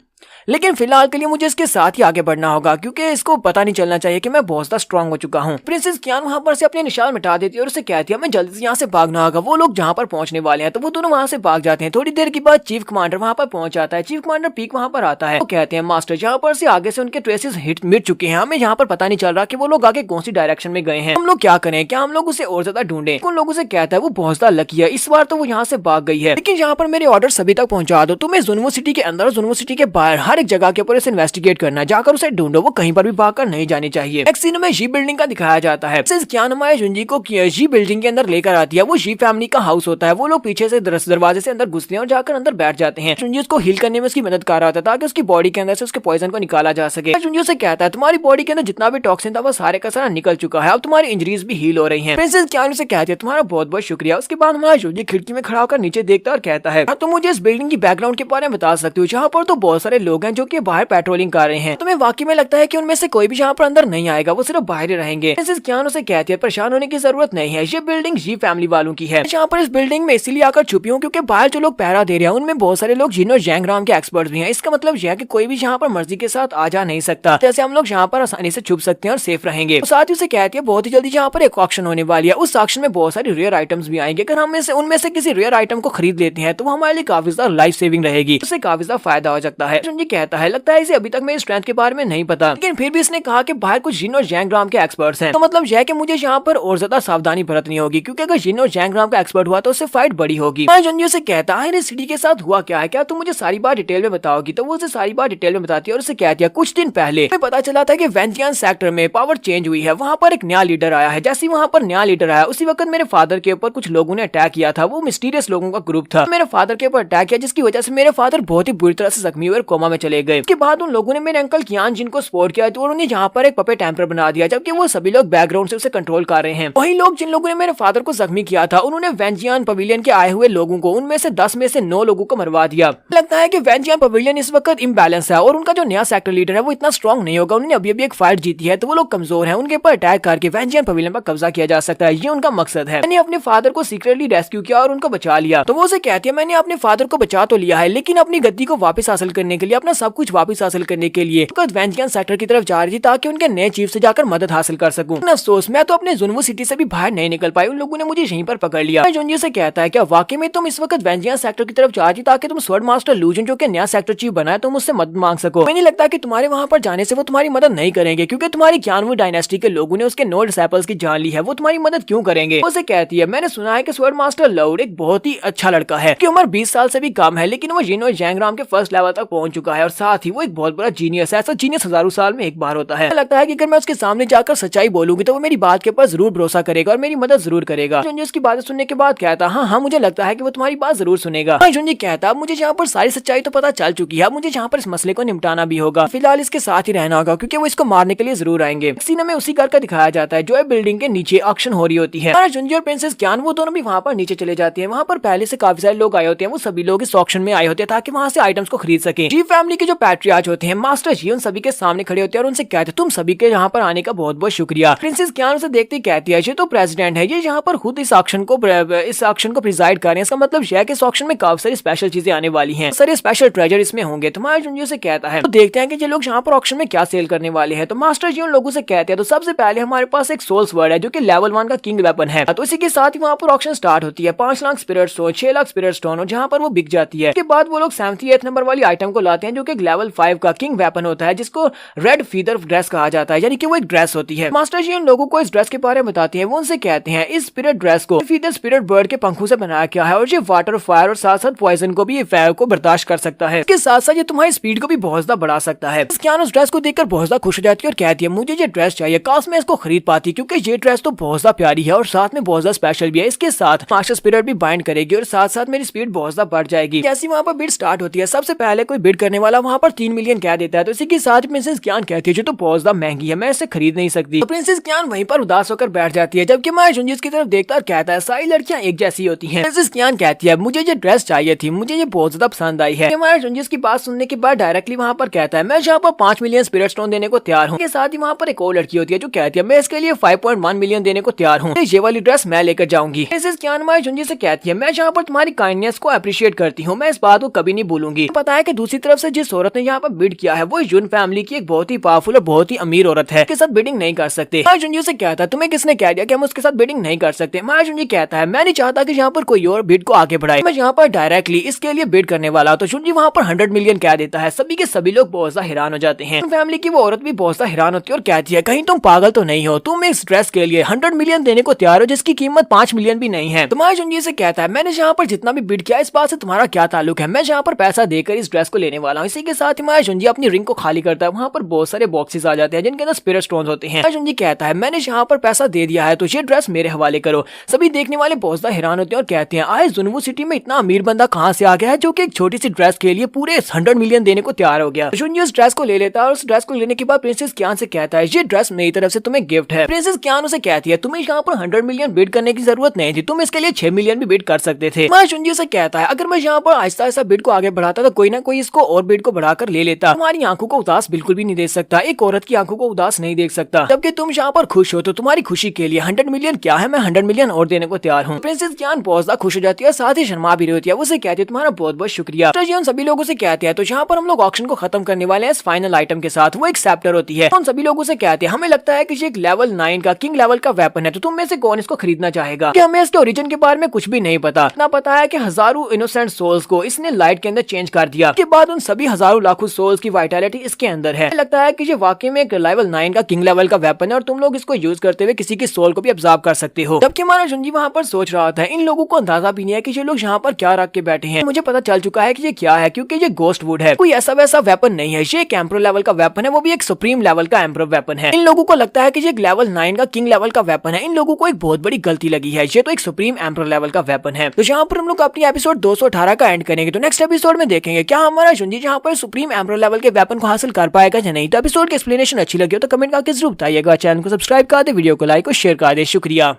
लेकिन फिलहाल के लिए मुझे इसके साथ ही आगे बढ़ना होगा, क्योंकि इसको पता नहीं चलना चाहिए कि मैं बहुत ज्यादा स्ट्रॉन्ग हो चुका हूँ। प्रिंसेस कियान वहाँ पर से अपने निशान मिटा देती है और उसे कहती है मैं जल्दी से यहाँ से भागना होगा। वो लोग जहाँ पर पहुंचने वाले हैं तो वो दोनों वहाँ से भाग जाते हैं। थोड़ी देर के बाद चीफ कमांडर वहाँ पर पहुंच जाता है। चीफ कमांडर पीक वहाँ पर आता है। वो कहते हैं मास्टर यहाँ पर से आगे से उनके ट्रेसेस मिट चुके हैं, हमें यहाँ पर पता नहीं चल रहा कि वो लोग आगे कौन सी डायरेक्शन में गए हैं। हम लोग क्या करें? क्या हम लोग उसे और ज्यादा ढूंढे? उन लोगों से कहता है वो बहुत ज्यादा लकी है, इस बार तो वो यहाँ से भाग गई है, लेकिन यहाँ पर मेरे ऑर्डर सभी तक पहुंचा दो। तुम्हें जुनवू सिटी के अंदर और जुनवू सिटी के बाहर हर एक जगह के ऊपर इन्वेस्टिगेट करना, जाकर उसे ढूंढो, वो कहीं पर भी भागकर नहीं जानी चाहिए। एक सीन में जी बिल्डिंग का दिखाया जाता है। कियान हमारे जुंजी को जी बिल्डिंग के अंदर लेकर आती है। वो जी फैमिली का हाउस होता है। वो लोग पीछे से दरवाजे से अंदर घुसते हैं और जाकर अंदर बैठ जाते हैं। जुंजी उसको हील करने में उसकी मदद कर रहा था ताकि उसकी बॉडी के अंदर से उसके पॉइजन को निकाला जा सके। जुंजी से कहता है तुम्हारी बॉडी के अंदर जितना भी टॉक्सिन था वो सारे का सारा निकल चुका है, अब तुम्हारी इंजरीज भी हील हो रही है। प्रिंसेस कियान से कहती है तुम्हारा बहुत बहुत शुक्रिया। उसके बाद हमारा जुंजी खिड़की में खड़ा होकर नीचे देखता और कहता है तुम मुझे इस बिल्डिंग की बैकग्राउंड के बारे में बता सकते हो, जहाँ पर तो बहुत सारे लोग हैं जो कि बाहर पेट्रोलिंग कर रहे हैं। तुम्हें वाकई में लगता है कि उनमें से कोई भी यहाँ पर अंदर नहीं आएगा, वो सिर्फ बाहर ही रहेंगे। प्रिंसेस कियान उसे कहती है परेशान होने की जरूरत नहीं है, ये बिल्डिंग जी फैमिली वालों की है। यहाँ पर इस बिल्डिंग में इसीलिए आकर छुपी हूँ क्योंकि बाहर जो लोग पहरा दे रहे हैं उनमें बहुत सारे लोग जिन और जैंग राम के एक्सपर्ट भी हैं। इसका मतलब यह है कि कोई भी यहाँ पर मर्जी के साथ आ जा नहीं सकता, जैसे हम लोग यहाँ पर आसानी से छुप सकते हैं और सेफ रहेंगे। तो साथ ही उसे कहती है बहुत ही जल्दी यहाँ पर एक ऑक्शन होने वाली है, उस ऑक्शन में बहुत सारी रेयर आइटम्स भी आएंगे। अगर हम उनमें से किसी रेयर आइटम को खरीद लेते हैं तो वो हमारे लिए काफी ज्यादा लाइफ सेविंग रहेगी, उससे काफी ज्यादा फायदा हो सकता है। जुंजी कहता है लगता है इसे अभी तक मेरी स्ट्रेंथ के बारे में नहीं पता, लेकिन फिर भी इसने कहा कि बाहर कुछ जिन और जैंग राम के एक्सपर्ट्स हैं, तो मतलब यह कि मुझे यहाँ पर और ज्यादा सावधानी बरतनी होगी, क्योंकि अगर जिन और जैंग राम का एक्सपर्ट हुआ तो उससे फाइट बड़ी होगी। जुंजी से कहता है इस सिटी के साथ हुआ क्या है, क्या तुम मुझे सारी बात डिटेल में बताओगी? तो वो उसे सारी बात डिटेल में बताती है और उसे कहती है कुछ दिन पहले पता चला था कि वेंजियन सेक्टर में पावर चेंज हुई है, वहाँ पर एक नया लीडर आया है। जैसे वहाँ पर नया लीडर आया उसी वक्त मेरे फादर के ऊपर कुछ लोगों ने अटैक किया था। वो मिस्टीरियस लोगों का ग्रुप था, मेरे फादर के ऊपर अटैक किया, जिसकी वजह से मेरे फादर बहुत ही बुरी तरह से जख्मी हुए और कोमा में चले गए। उसके बाद उन लोगों ने मेरे अंकल कियान जिनको सपोर्ट किया तो उन्होंने यहाँ पर एक पपेट एम्पर बना दिया, जबकि वो सभी लोग बैकग्राउंड से उसे कंट्रोल कर रहे हैं। वही लोग जिन लोगों ने मेरे फादर को जख्मी किया था उन्होंने वेंजियान पवेलियन के आए हुए लोगों को उनमें से 10 में से 9 लोगों को मरवा दिया। लगता है कि वेंजियान पवेलियन इस वक्त इम्बैलेंस है और उनका जो नया सेक्टर लीडर है वो इतना स्ट्रॉन्ग नहीं होगा। उन्होंने अभी एक फाइट जीती है तो वो लोग कमजोर हैं, उनके ऊपर अटैक करके वेंजियान पवेलियन पर कब्जा किया जा सकता है। ये उनका मकसद है। मैंने अपने फादर को सीक्रेटली रेस्क्यू किया और उनको बचा लिया। तो वो उसे कहती है मैंने अपने फादर को बचा तो लिया है लेकिन अपनी गद्दी को वापस हासिल करने के लिए, अपना सब कुछ वापस हासिल करने के लिए वेंजियान सेक्टर की तरफ जा रही थी ताकि उनके नए चीफ से जाकर मदद हासिल कर सकूं। अफसोस मैं तो अपने जुनवू सिटी से भी बाहर नहीं निकल पाई, उन लोगों ने मुझे यहीं पर पकड़ लिया। जुनजी से कहता है क्या वाकई में तुम इस वक्त वेंजियान सेक्टर की तरफ जा रही ताकि तुम स्वॉर्ड मास्टर लूजन जो कि नया सेक्टर चीफ बना है तुम उससे मदद मांग सको। मुझे नहीं लगता कि तुम्हारे वहां पर जाने से वो तुम्हारी मदद नहीं करेंगे क्योंकि तुम्हारी ज्ञानवू डायनेस्टी के लोगों ने उसके 9 डिसाइपल्स की जान ली है, वो तुम्हारी मदद क्यों करेंगे। उसे कहती है मैंने सुना है कि स्वॉर्ड मास्टर लौड एक बहुत ही अच्छा लड़का है कि उम्र 20 साल से भी कम है लेकिन वो जिन और जैंगराम के फर्स्ट लेवल तक पहुंच चुका है और साथ ही वो एक बहुत बड़ा जीनियस है। ऐसा जीनियस हजारों साल में एक बार होता है। लगता है कि अगर मैं उसके सामने जाकर सच्चाई बोलूंगी तो वो मेरी बात के ऊपर जरूर भरोसा करेगा और मेरी मदद जरूर करेगा। जुनजी उसकी बातें सुनने के बाद कहता हाँ मुझे लगता है कि वो तुम्हारी बात जरूर सुनेगा। जुनजी कहता मुझे यहाँ पर सारी सच्चाई तो पता चल चुकी है, मुझे यहाँ पर इस मसले को निपटाना भी होगा, फिलहाल इसके साथ ही रहना होगा क्योंकि वो इसको मारने के लिए जरूर आएंगे। सीन में उसी घर का दिखाया जाता है जो बिल्डिंग के नीचे ऑक्शन हो रही होती है। जुनजी और प्रिंसेस ज्ञान वो दोनों भी वहाँ पर नीचे चले जाते हैं। वहाँ पर पहले से काफी सारे लोग आए होते हैं, वो सभी लोग इस ऑक्शन में आए होते हैं ताकि वहाँ से आइटम्स को खरीद सके। जी फैमिली के जो पैट्रियार्च होते हैं मास्टर जी उन सभी के सामने खड़े होते हैं और उनसे कहते हैं तुम सभी के यहाँ पर आने का बहुत बहुत शुक्रिया। प्रिंसेस ज्ञान उसे देखते ही कहती है ये तो प्रेसिडेंट है, ये यहाँ पर खुद इस ऑक्शन को प्रिजाइड कर रहे हैं, इसका मतलब यह है कि इस ऑक्शन में काफी सारी स्पेशल चीजें आने वाली हैं, सारे स्पेशल ट्रेजर इसमें होंगे। तुम्हारे जुनजी से कहता है तो देखते हैं कि ये लोग यहाँ पर ऑक्शन में क्या सेल करने वाले हैं। तो मास्टर जी उन लोगों से कहते हैं तो सबसे पहले हमारे पास एक सोल स्वर्ड है जो कि लेवल 1 का किंग वेपन है। तो इसी के साथ ही वहाँ पर ऑक्शन स्टार्ट होती है। 5 lakh spirit stone, 6 lakh spirit stone और जहाँ पर वो बिक जाती है। उसके बाद वो लोग 78 नंबर वाली आइटम को लाते हैं जो कि लेवल 5 का किंग वेपन होता है जिसको रेड फीदर ड्रेस कहा जाता है, यानी कि वो एक ड्रेस होती है। मास्टर जी उन लोगों को इस ड्रेस के बारे में बताते हैं। वो उनसे कहते हैं इस स्पिरिट ड्रेस को फीदर स्पिरिट बर्ड के पंखों से बनाया गया है और ये वाटर, फायर और साथ साथ पॉइजन को भी फायर को बर्दाश्त कर सकता है। इसके साथ साथ ये तुम्हारी स्पीड को भी बहुत ज्यादा बढ़ा सकता है। ज्ञान उस ड्रेस को देखकर बहुत ज्यादा खुश हो जाती है और कहती है मुझे ये ड्रेस चाहिए, काश मैं इसको खरीद पाती क्योंकि ये ड्रेस तो बहुत ज्यादा प्यारी है और साथ में बहुत ज्यादा स्पेशल भी है। इसके साथ मास्टर स्पिरिट भी बाइंड करेगी और साथ साथ मेरी स्पीड बहुत ज्यादा बढ़ जाएगी। जैसे वहाँ पर बिड स्टार्ट होती है सबसे पहले कोई बिड करने वाला वहाँ पर 3 मिलियन कह देता है। तो इसी के साथ प्रिंसेस ज्ञान कहती है जो तो बहुत ज्यादा महंगी है, मैं इसे खरीद नहीं सकती। तो प्रिंसेस ज्ञान वहीं पर उदास होकर बैठ जाती है जबकि मैं जुनजी की तरफ देखता और कहता है सारी लड़कियां एक जैसी होती हैं। प्रिंसेस ज्ञान कहती है मुझे ये ड्रेस चाहिए थी, मुझे ये बहुत ज्यादा पसंद आई है। हमारे जुनजी की बात सुनने के बाद डायरेक्टली वहाँ पर कहता है मैं यहाँ पर 5 मिलियन स्पिरिट स्टोन देने को तैयार हूँ। साथ ही वहाँ पर एक और लड़की होती है जो कहती है मैं इसके लिए 5.1 मिलियन देने को तैयार हूँ, ये वाली ड्रेस मैं लेकर जाऊंगी। प्रिंसेस ज्ञान हमारे जुनजी से कहती है मैं यहाँ पर तुम्हारी काइंडनेस को अप्रिशिएट करती हूँ, मैं इस बात को कभी नहीं भूलूंगी। पता है कि दूसरी तरफ से जिस औरत ने यहाँ पर बिड किया है वो जुन फैमिली की एक बहुत ही पावरफुल और बहुत ही अमीर औरत है, के साथ बिडिंग नहीं कर सकते। जुनजी से कहता है तुम्हें किसने कह दिया कि हम उसके साथ बिडिंग नहीं कर सकते। जुनजी कहता है मैं नहीं चाहता कि यहाँ पर कोई और बिड को आगे बढ़ाए, मैं यहाँ पर डायरेक्टली इसके लिए बिड करने वाला। तो जुनजी वहाँ पर 100 मिलियन कह देता है। सभी के सभी लोग बहुत ज्यादा हैरान हो जाते हैं। फैमिली की वो औरत भी बहुत ज्यादा हैरान होती है और कहती है कहीं तुम पागल तो नहीं हो, तुम इस ड्रेस के लिए 100 मिलियन देने को तैयार हो जिसकी कीमत 5 मिलियन भी नहीं है। तुम्हारे जुनजी से कहता है मैंने यहाँ पर जितना भी बिड किया इस बात से तुम्हारा क्या ताल्लुक है, मैं यहाँ पर पैसा देकर इस ड्रेस को लेने वाला हूँ। इसी के साथ हमारा जुनजी अपनी रिंग को खाली करता है। वहाँ पर बहुत सारे बॉक्सेस आ जाते हैं जिनके अंदर स्पिरिट स्टोन्स होते हैं। जुनजी कहता है मैंने यहाँ पर पैसा दे दिया है तो ये ड्रेस मेरे हवाले करो। सभी देखने वाले बहुत ज्यादा हैरान होते हैं और कहते हैं आज जुनवू सिटी में इतना अमीर बंदा कहाँ से आ गया है जो कि एक छोटी सी ड्रेस के लिए पूरे 100 मिलियन देने को तैयार हो गया। जुनजी उस ड्रेस को ले लेता है और उस ड्रेस को लेने के बाद प्रिंसेस ज्ञान से कहता है ये ड्रेस मेरी तरफ से तुम्हें गिफ्ट है। प्रिंसेस ज्ञान उसे कहती है तुम्हें यहाँ पर 100 मिलियन बिड करने की जरूरत नहीं थी, तुम इसके लिए 6 मिलियन भी बिड कर सकते थे। जुनजी उसे कहता है अगर मैं यहाँ पर आहिस्ता आहिस्ता बिड को आगे बढ़ाता तो कोई ना कोई इसको और बिड को बढ़ाकर ले लेता। तुम्हारी आंखों को उदास बिल्कुल भी नहीं देख सकता, एक औरत की आंखों को उदास नहीं देख सकता। जबकि तुम यहाँ पर खुश हो तो तुम्हारी खुशी के लिए 100 मिलियन क्या है, मैं 100 मिलियन और देने को तैयार हूँ। प्रिंसेस ज्ञान बहुत ज्यादा खुश हो जाती है, साथ ही शर्मा भी होती है। उसे कहती है तुम्हारा बहुत बहुत शुक्रिया। उन सभी लोगों से कहते हैं तो यहाँ पर हम लोग ऑक्शन को खत्म करने वाले हैं इस फाइनल आइटम के साथ, वो एक सेप्टर होती है। उन सभी लोगों से कहते हैं हमें लगता है कि ये एक लेवल 9 का किंग लेवल का वेपन है, तो तुम में से कौन इसको खरीदना चाहेगा। कि हमें इसके ओरिजिन के बारे में कुछ भी नहीं पता, इतना पता है कि हजारों इनोसेंट सोल्स को इसने लाइट के अंदर चेंज कर दिया। के बाद उन सभी हजारों लाखों सोल्स की वाइटैलिटी इसके अंदर है। लगता है कि ये वाकई में एक लेवल 9 का किंग लेवल का वेपन है और तुम लोग इसको यूज करते हुए किसी की सोल को भी ऑब्जर्व कर सकते हो। जबकि हमारा जुनजी वहाँ पर सोच रहा था इन लोगों को अंदाजा भी नहीं है कि ये लोग यहाँ पर क्या रख के बैठे हैं। मुझे पता चल चुका है कि ये क्या है, क्योंकि ये गोस्ट वुड है, कोई ऐसा वैसा वेपन नहीं है। ये एक एम्परर लेवल का वेपन है, वो भी एक सुप्रीम लेवल का एम्परर वेपन है। इन लोगों को लगता है कि ये एक लेवल 9 का किंग लेवल का वेपन है। इन लोगों को एक बहुत बड़ी गलती लगी है, ये तो एक सुप्रीम एम्परर लेवल का वेपन है। तो यहाँ पर हम लोग अपनी एपिसोड 218 का एंड करेंगे। तो नेक्स्ट एपिसोड में देखेंगे क्या हमारा जुंजी जहाँ पर सुप्रीम एम्परर लेवल के वेपन को हासिल कर पाएगा या नहीं। तो एपिसोड की एक्सप्लेनेशन अच्छी लगी हो तो कमेंट करके जरूर बताइएगा। चैनल को सब्सक्राइब कर दे, वीडियो को लाइक और शेयर कर दे। शुक्रिया।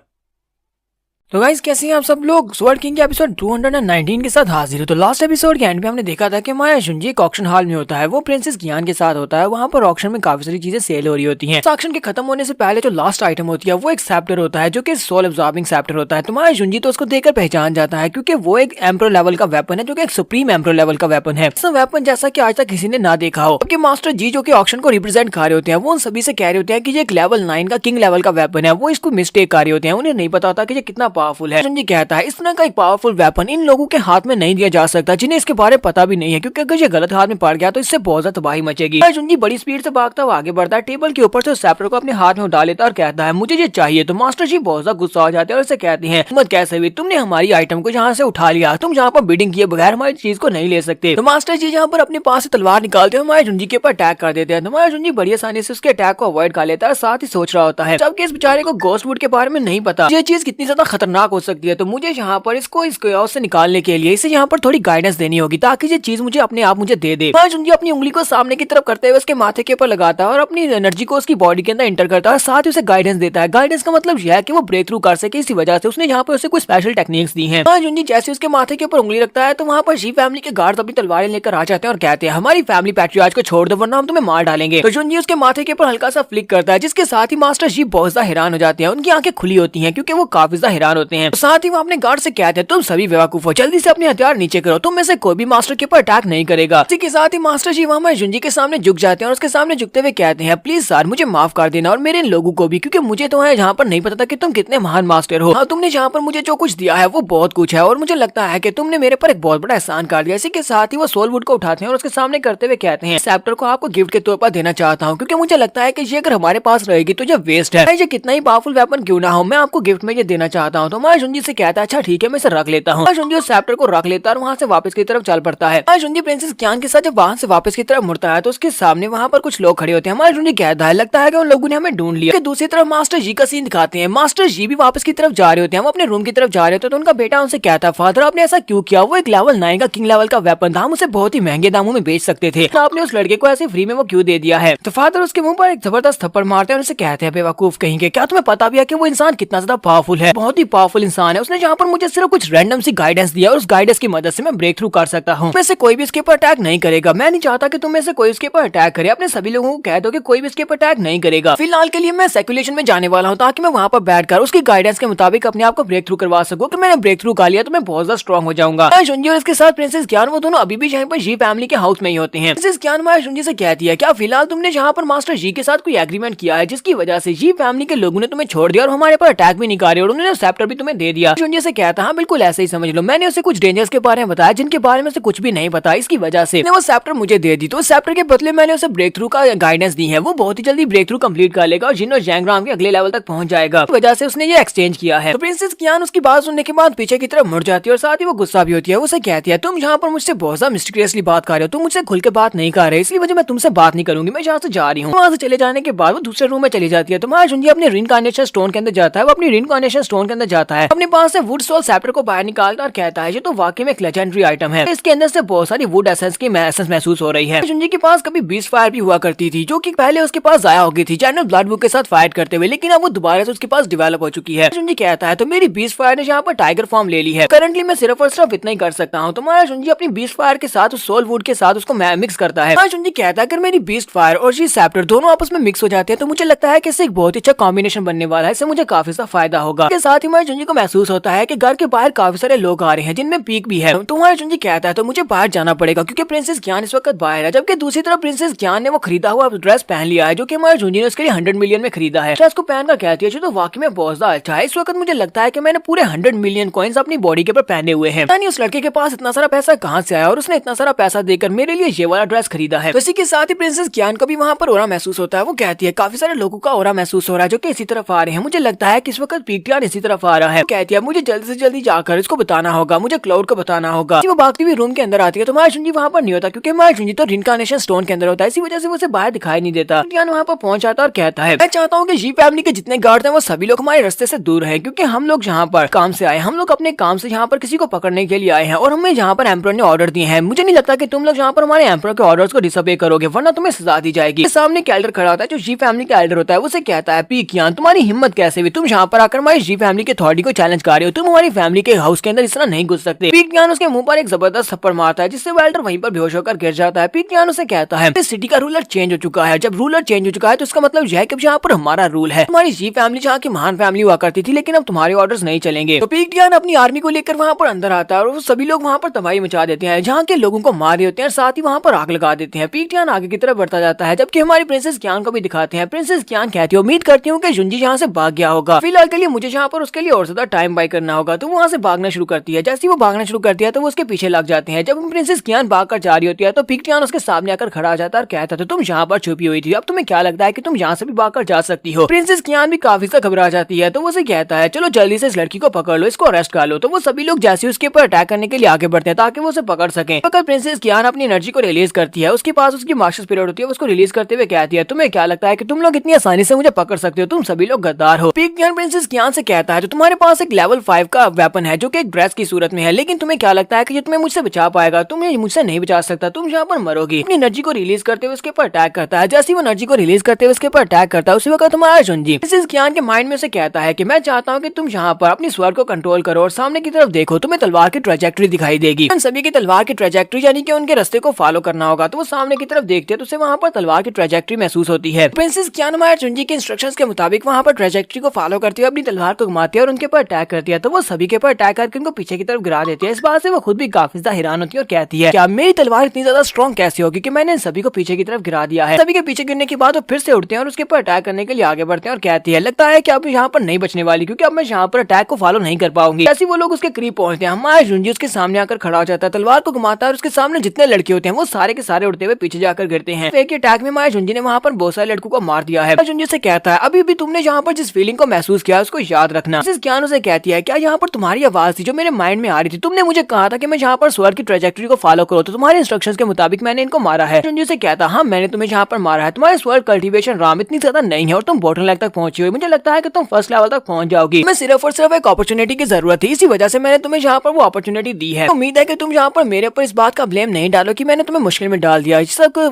तो गाइस कैसे हैं आप सब लोग। स्वर्ड किंग के एपिसोड 219 के साथ हाजिर हो। तो लास्ट एपिसोड के एंड पे हमने देखा था कि माया जुंजी एक ऑक्शन हॉल में होता है, वो प्रिंसेस ज्ञान के साथ होता है। वहाँ पर ऑक्शन में काफी सारी चीजें सेल हो रही होती हैं। ऑक्शन के खत्म होने से पहले जो लास्ट आइटम होती है वो एक सैप्टर होता है जो कि सोल एब्जॉर्बिंग सैप्टर होता है। तो माया जुंजी तो उसको देखकर पहचान जाता है क्योंकि वो एक एम्परर लेवल का वेपन है जो कि एक सुप्रीम एम्परर लेवल का वेपन है। वेपन जैसा कि आज तक किसी ने ना देखा हो। क्योंकि मास्टर जी जो कि ऑक्शन को रिप्रेजेंट कर रहे होते हैं वो उन सभी से कह रहे होते हैं कि ये एक लेवल 9 का किंग लेवल का वेपन है। वो इसको मिस्टेक कर रहे होते हैं, उन्हें नहीं पता होता कि ये कितना पावरफुल है। जुंजी कहता है इस तरह का एक पावरफुल वेपन इन लोगों के हाथ में नहीं दिया जा सकता जिन्हें इसके बारे में पता भी नहीं है, क्योंकि अगर ये गलत हाथ में पड़ गया तो इससे बहुत ज्यादा तबाही मचेगी। जुंजी बड़ी स्पीड से भागता हुआ आगे बढ़ता है, टेबल के ऊपर से सैप्टर को अपने हाथ में उठा लेता है और कहता है मुझे ये चाहिए। तो मास्टर जी बहुत ज्यादा गुस्सा हो जाते हैं और उसे कहते हैं मत कैसे भी तुमने हमारी आइटम को यहाँ से उठा लिया, तुम जहाँ पर बिडिंग किए बगैर हमारी चीज को नहीं ले सकते। तो मास्टर जी जहाँ पर अपने पास से तलवार निकालते हैं माया जुंजी के ऊपर अटैक कर देते हैं। तो माया जुंजी बड़ी आसानी से उसके अटैक को अवॉइड कर लेता है, साथ ही सोच रहा होता है जबकि इस बेचारे को गोस्टवुड के बारे में नहीं पता ये चीज कितनी ज्यादा खतरनाक हो सकती है। तो मुझे यहाँ पर इसको से निकालने के लिए इसे यहाँ पर थोड़ी गाइडेंस देनी होगी ताकि ये चीज मुझे अपने आप मुझे दे दे। माया जुंजी अपनी उंगली को सामने की तरफ करते हुए उसके माथे के ऊपर लगाता है और अपनी एनर्जी को उसकी बॉडी के अंदर इंटर करता है, साथ ही उसे गाइडेंस देता है। गाइडेंस का मतलब यह है कि वो ब्रेक थ्रू कर सके, इसी वजह से उसने यहाँ पर उसे कुछ स्पेशल टेक्निक्स दी हैं। माया जुंजी जैसे उसके माथे के ऊपर उंगली रखता है तो वहाँ पर जी फैमिली के गार्ड्स अपनी तलवारें लेकर आ जाते हैं और कहते हैं हमारी फैमिली पैट्रियार्च को छोड़ दो वरना हम तुम्हें मार डालेंगे। तो जुंजी उसके माथे के ऊपर हल्का सा फ्लिक करता है जिसके साथ ही मास्टर जी बहुत ज्यादा हैरान हो जाते हैं, उनकी आंखें खुली होती हैं क्योंकि वो काफी ज्यादा हैरान होते हैं। साथ ही वो अपने गार्ड से कहते हैं तुम सभी बेवकूफ हो, जल्दी से अपने हथियार नीचे करो, तुम में से कोई भी मास्टर के ऊपर अटैक नहीं करेगा। इसी के साथ ही मास्टर जी वहाँ जुंजी के सामने झुक जाते हैं और उसके सामने झुकते हुए कहते हैं प्लीज सर मुझे माफ कर देना और मेरे इन लोगों को भी, क्योंकि मुझे तो यहाँ पर नहीं पता था कि तुम कितने महान मास्टर हो। हाँ तुमने जहाँ पर मुझे जो कुछ दिया है वो बहुत कुछ है और मुझे लगता है कि तुमने मेरे पर एक बहुत बड़ा एहसान कर दिया। इसी के साथ ही वो सोलवुड को उठाते हैं और उसके सामने करते हुए कहते हैं सैप्टर को आपको गिफ्ट के तौर पर देना चाहता हूँ क्योंकि मुझे लगता है कि ये अगर हमारे पास रहेगी तो ये वेस्ट है, ये कितना ही पावरफुल वेपन क्यों ना हो, मैं आपको गिफ्ट में ये देना चाहता हूँ। तो माया जुंजी से कहता है अच्छा ठीक है मैं इसे रख लेता हूँ। माया जुंजी उस सैप्टर को रख लेता है और वहाँ से वापस की तरफ चल पड़ता है। माया जुंजी प्रिंसेस ज्ञान के साथ जब वहाँ से वापस की तरफ मुड़ता है तो उसके सामने वहाँ पर कुछ लोग खड़े होते हैं। माया जुंजी कहता है लगता है कि उन लोगों ने हमें ढूंढ लिया। दूसरी तरफ मास्टर जी का सीन दिखाते हैं, मास्टर जी भी वापस की तरफ जा रहे होते हैं, वो अपने रूम की तरफ जा रहे होते हैं। तो उनका बेटा उनसे कहता है फादर आपने ऐसा क्यों किया, वो एक लेवल 9 का किंग लेवल का वेपन था, हम उसे बहुत ही महंगे दामों में बेच सकते थे, तो आपने उस लड़के को ऐसे फ्री में वो क्यों दे दिया है। तो फादर उसके मुंह पर एक जबरदस्त थप्पड़ मारते हैं और उसे कहते हैं बेवकूफ कहेंगे, क्या तुम्हें पता भी है कि वो इंसान कितना ज्यादा पावरफुल है, बहुत ही पावरफुल इंसान है, उसने जहाँ पर मुझे सिर्फ कुछ रैंडम सी गाइडेंस दिया और उस गाइडेंस की मदद से मैं ब्रेक थ्रू कर सकता हूँ, में से कोई भी इसके ऊपर अटैक नहीं करेगा। मैं नहीं चाहता कि तुम में से कोई इसके ऊपर अटैक करे, अपने सभी लोगों को कह दो कि कोई भी इसके ऊपर अटैक नहीं करेगा। फिलहाल के लिए मैं सर्कुलेशन में जाने वाला हूँ ताकि मैं वहाँ पर बैठकर उसकी गाइडेंस के मुताबिक अपने आप को ब्रेक थ्रू करवा सकूं। कि मैंने ब्रेक थ्रू कर लिया तो मैं बहुत ज्यादा स्ट्रॉन्ग हो जाऊंगा। जुंजी और इसके साथ प्रिंसेस ज्ञान वो दोनों अभी भी यहाँ पर जी फैमिली के हाउस में ही होते हैं। प्रिंसेस ज्ञान माया जुंजी से कहती है क्या फिलहाल तुमने यहाँ पर मास्टर जी के साथ कोई एग्रीमेंट किया है जिसकी वजह से जी फैमिली के लोगों ने तुम्हें छोड़ दिया और हमारे पर अटैक भी नहीं कर रहे और उन्होंने सैप्टर भी तुम्हें दे दिया। जुंजी से कहता हाँ बिल्कुल ऐसे ही समझ लो, मैंने उसे कुछ डेंजर्स के बारे में बताया जिनके बारे में उसे कुछ भी नहीं पता, इसकी वजह से वो सैप्टर मुझे दे दी। तो सैप्टर के बदले मैंने उसे ब्रेक थ्रू का गाइडेंस दी है, वो बहुत ही जल्दी ब्रेक थ्रू कंप्लीट कर लेगा और जिन और जैंगराम के अगले लेवल तक पहुंच जाएगा, वजह से उसने ये एक्सचेंज किया है। तो प्रिंसेस ज्ञान उसकी बात सुनने के बाद पीछे की तरफ मुड़ जाती है और साथ ही वो गुस्सा भी होती है। उसे कहती है तुम यहाँ पर मुझसे बहुत ज्यादा मिस्टीरियसली बात कर रहे हो, तुम मुझसे खुल के बात नहीं कर रहे, इसलिए वजह मैं तुमसे बात नहीं करूंगी, मैं यहाँ से जा रही हूँ। वहाँ से चले जाने के बाद वो दूसरे रूम में चली जाती है। तो माया जुंजी अपने रिइनकार्नेशन स्टोन के अंदर जाता है, वो अपनी रिइनकार्नेशन स्टोन के अंदर जाता है, अपने पास से वुड सोल सैप्टर को बाहर निकालता और कहता है ये तो वाकई में एक लेजेंडरी आइटम है, इसके अंदर से बहुत सारी वुड एसेंस की एसेंस महसूस हो रही है। जुंजी के पास कभी बीस्ट फायर भी हुआ करती थी जो कि पहले उसके पास जाया हो गई थी जनरल ब्लड बुक के साथ फाइट करते हुए, लेकिन अब वो दोबारा से उसके पास डेवलप हो चुकी है। जुंजी कहता है तो मेरी बीस्ट फायर ने यहाँ पर टाइगर फॉर्म ले ली है, करंटली मैं सिर्फ और सिर्फ इतना ही कर सकता हूँ। तो माया जुंजी अपनी बीस्ट फायर के साथ सोल वुड के साथ उसको मिक्स करता है। माया जुंजी कहता है अगर मेरी बीस्ट फायर और जी सैप्टर दोनों आपस में मिक्स हो जाते हैं तो मुझे लगता है कि इससे एक बहुत ही अच्छा कॉम्बिनेशन बनने वाला है, इससे मुझे काफी सा फायदा होगा। इसके साथ ही माया जुंजी को महसूस होता है कि घर के बाहर काफी सारे लोग आ रहे हैं जिनमें पीक भी है। तो माया जुंजी कहता है तो मुझे बाहर जाना पड़ेगा क्योंकि प्रिंसेस ज्ञान इस वक्त बाहर है, जबकि दूसरी तरफ प्रिंसेस ज्ञान ने वो खरीदा हुआ ड्रेस पहन लिया है जो कि माया जुंजी ने उसके लिए 100 मिलियन में खरीदा है। ड्रेस को पहनकर कहती है तो वाकई में बहुत ज्यादा अच्छा है, इस वक्त मुझे लगता है कि मैंने पूरे 100 मिलियन कॉइंस अपनी बॉडी के ऊपर पहने हुए हैं। यानी उस लड़के के पास इतना सारा पैसा कहाँ से आया और उसने इतना सारा पैसा देकर मेरे लिए ये वाला ड्रेस खरीदा है। तो इसी के साथ ही प्रिंसेस ज्ञान को भी वहाँ पर ओरा महसूस होता है, वो कहती है काफी सारे लोगों का ओरा महसूस हो रहा है जो कि इसी तरफ आ रहे हैं, मुझे लगता है कि इस वक्त पीकटियान इसी तरफ आ रहा है। कहती है मुझे जल्दी से जल्दी जाकर इसको बताना होगा, मुझे क्लाउड को बताना होगा। वो भागती हुई रूम के अंदर आती है तो माया शुंजी वहाँ पर नहीं होता, क्योंकि माया शुंजी तो रिनकार्नेशन स्टोन के अंदर होता है, इसी वजह से उसे बाहर दिखाई नहीं देता। टियान वहाँ पर पहुंच जाता और कहता है मैं चाहता हूँ कि जी फैमिली के जितने गार्ड हैं वो सभी लोग हमारे रास्ते से दूर हैं, क्योंकि हम लोग यहाँ पर काम से आए, हम लोग अपने काम से यहाँ पर किसी को पकड़ने के लिए आए हैं और हमें यहाँ पर एम्परर ने ऑर्डर दिए हैं। मुझे नहीं लगता कि तुम लोग यहाँ पर हमारे एम्परर के ऑर्डर्स को डिसोबे करोगे, वरना तुम्हें सजा दी जाएगी। सामने एक एल्डर खड़ा होता है जो जी फैमिली का एल्डर होता है। उसे कहता है पीकियान तुम्हारी हिम्मत कैसे हुई, तुम यहाँ पर आकर हमारी जी फैमिली के अथॉरिटी को चैलेंज कर रहे हो, तुम हमारी फैमिली के हाउस के अंदर इस तरह नहीं घुस सकते। पीकियान उसके मुंह पर एक जबरदस्त थप्पड़ मारता है, जिससे वो एल्डर वहीं पर बेहोश होकर गिर जाता है। पीकियान उसे कहता है इस सिटी का रूलर चेंज हो चुका है, जब रूलर चेंज हो चुका है तो इसका मतलब यह है कि यहाँ पर हमारा रूल है। तुम्हारी जी फैमिली जहाँ की महान फैमिली हुआ करती थी, लेकिन अब तुम्हारे ऑर्डर्स नहीं चलेंगे। तो पीकियान अपनी आर्मी को लेकर वहाँ पर अंदर आता है और सभी लोग वहाँ पर तबाही मचा देते हैं, जहाँ के लोगों को मार देते हैं, साथ ही वहाँ पर आग लगा देते हैं। पीकियान आगे की तरफ बढ़ता जाता है, जबकि हमारी प्रिंसेस कियान को भी दिखाते हैं। प्रिंसेस कियान कहती है उम्मीद करती हूँ कि जुंजी यहाँ से भाग गया होगा, फिलहाल के लिए मुझे यहाँ पर उसके लिए और ज्यादा टाइम बाय करना होगा। तो वहाँ से भागना शुरू करती है। जैसे वो भागना शुरू करती है तो वो उसके पीछे लग जाते हैं। जब प्रिंसेस कियान भाग कर जा रही होती है तो पीकियान उसके सामने आकर खड़ा हो जाता है और कहता है तुम यहाँ पर छुपी हुई थी, अब तुम्हें क्या लगता है कि तुम यहाँ से भी भाग कर जा सकती हो। प्रिंसेस कियान भी काफी सा घबरा जाती है, तो वो उसे कहता है चलो जल्दी से इस लड़की को पकड़ लो, इसको अरेस्ट कर लो। तो वो सभी लोग जैसे उसके ऊपर अटैक करने के लिए आगे बढ़ते हैं ताकि वो उसे पकड़ सके। अगर प्रिंसेस कियान अपनी एनर्जी को रिलीज करती है, उसके पास उसकी मास्टर स्पिरिट होती है, उसको रिलीज करते हुए कहती है तुम्हें क्या लगता है कि तुम लोग इतनी आसानी से मुझे पकड़ सकते हो, तुम सभी लोग गद्दार हो। पीकियान प्रिंसेस कियान से कहता है तो तुम्हारे पास एक लेवल 5 का वेपन है जो कि एक ब्रेस की सूरत में है, लेकिन तुम्हें क्या लगता है कि ये तुम्हें मुझसे बचा पाएगा, तुम्हें मुझसे नहीं बचा सकता, तुम यहाँ पर मरोगी। अपनी एनर्जी को रिलीज करते हुए उसके ऊपर अटैक करता है। जैसे वो एनर्जी को रिलीज करते हुए उसके ऊपर अटैक करता है, उसी वक्त तुम्हारा जुंजी प्रिंसेस कियान के माइंड में से कहता है कि मैं चाहता हूँ कि तुम यहाँ पर अपनी स्वर्ड को कंट्रोल करो और सामने की तरफ देखो, तुम्हें तलवार की ट्रेजेक्टरी दिखाई देगी। उन सभी की तलवार की ट्रेजेक्टरी यानी कि उनके रास्ते को फॉलो करना होगा। तो वो सामने की तरफ देखते हैं तो उसे वहाँ पर तलवार की ट्रेजेक्टरी महसूस होती है। प्रिंसेस कियान हमारे जुंजी के इंस्ट्रक्शंस के मुताबिक वहाँ पर ट्रेजेक्टरी को फॉलो करती है, अपनी तलवार को घुमाती है और उनके ऊपर अटैक करती है। तो वो सभी के ऊपर अटैक करके उनको पीछे की तरफ गिरा देती है। इस बात से वो खुद भी काफी ज्यादा हैरान होती है और कहती है क्या मेरी तलवार इतनी ज्यादा स्ट्रॉन्ग कैसे होगी कि मैंने इन सभी को पीछे की तरफ गिरा दिया है। सभी के पीछे गिरने के बाद वो फिर से उठते हैं और उसके ऊपर अटैक करने के लिए आगे बढ़ते हैं और कहती है लगता है कि अब यहाँ पर नहीं बचने वाली, क्योंकि अब मैं यहाँ पर अटैक को फॉलो नहीं कर पाऊंगी। जैसे वो लोग उसके करीब पहुंचते हैं, हमारा जुंजी उसके सामने आकर खड़ा हो जाता है, तलवार को घुमाता है और उसके सामने जितने लड़के होते हैं वो सारे के सारे उड़ते हुए पीछे जाकर गिरते हैं। एक अटैक में हमारे जुंजी ने वहाँ पर बहुत सारे लड़कों को मार दिया है। जुंजी से कहता है अभी भी तुमने यहाँ पर जिस फीलिंग को महसूस किया उसको याद रखना। ज्ञान उसे कहती है क्या यहाँ पर तुम्हारी आवाज थी जो मेरे माइंड में आ रही थी, तुमने मुझे कहा था कि मैं यहाँ पर स्वर्ग की ट्रेजेक्टरी को फॉलो करो, तो तुम्हारे इंस्ट्रक्शंस के मुताबिक मैंने इनको मारा है। जुंजी से कहता हाँ मैंने तुम्हें यहाँ पर मारा है, तुम्हारे स्वर्ग कल्टीवेशन राम इतनी ज्यादा नहीं है और तुम बॉटम लेवल तक पहुंची हुई, मुझे लगता है कि तुम फर्स्ट लेवल तक पहुंच जाओगी। मैं सिर्फ और सिर्फ एक अपॉर्चुनिटी की जरूरत थी, इसी वजह से मैंने तुम्हें यहाँ पर वो अपॉर्चुनिटी दी है। उम्मीद है कि तुम यहाँ पर मेरे ऊपर इस बात का ब्लेम नहीं डालो कि मैंने तुम्हें मुश्किल में डाल दिया।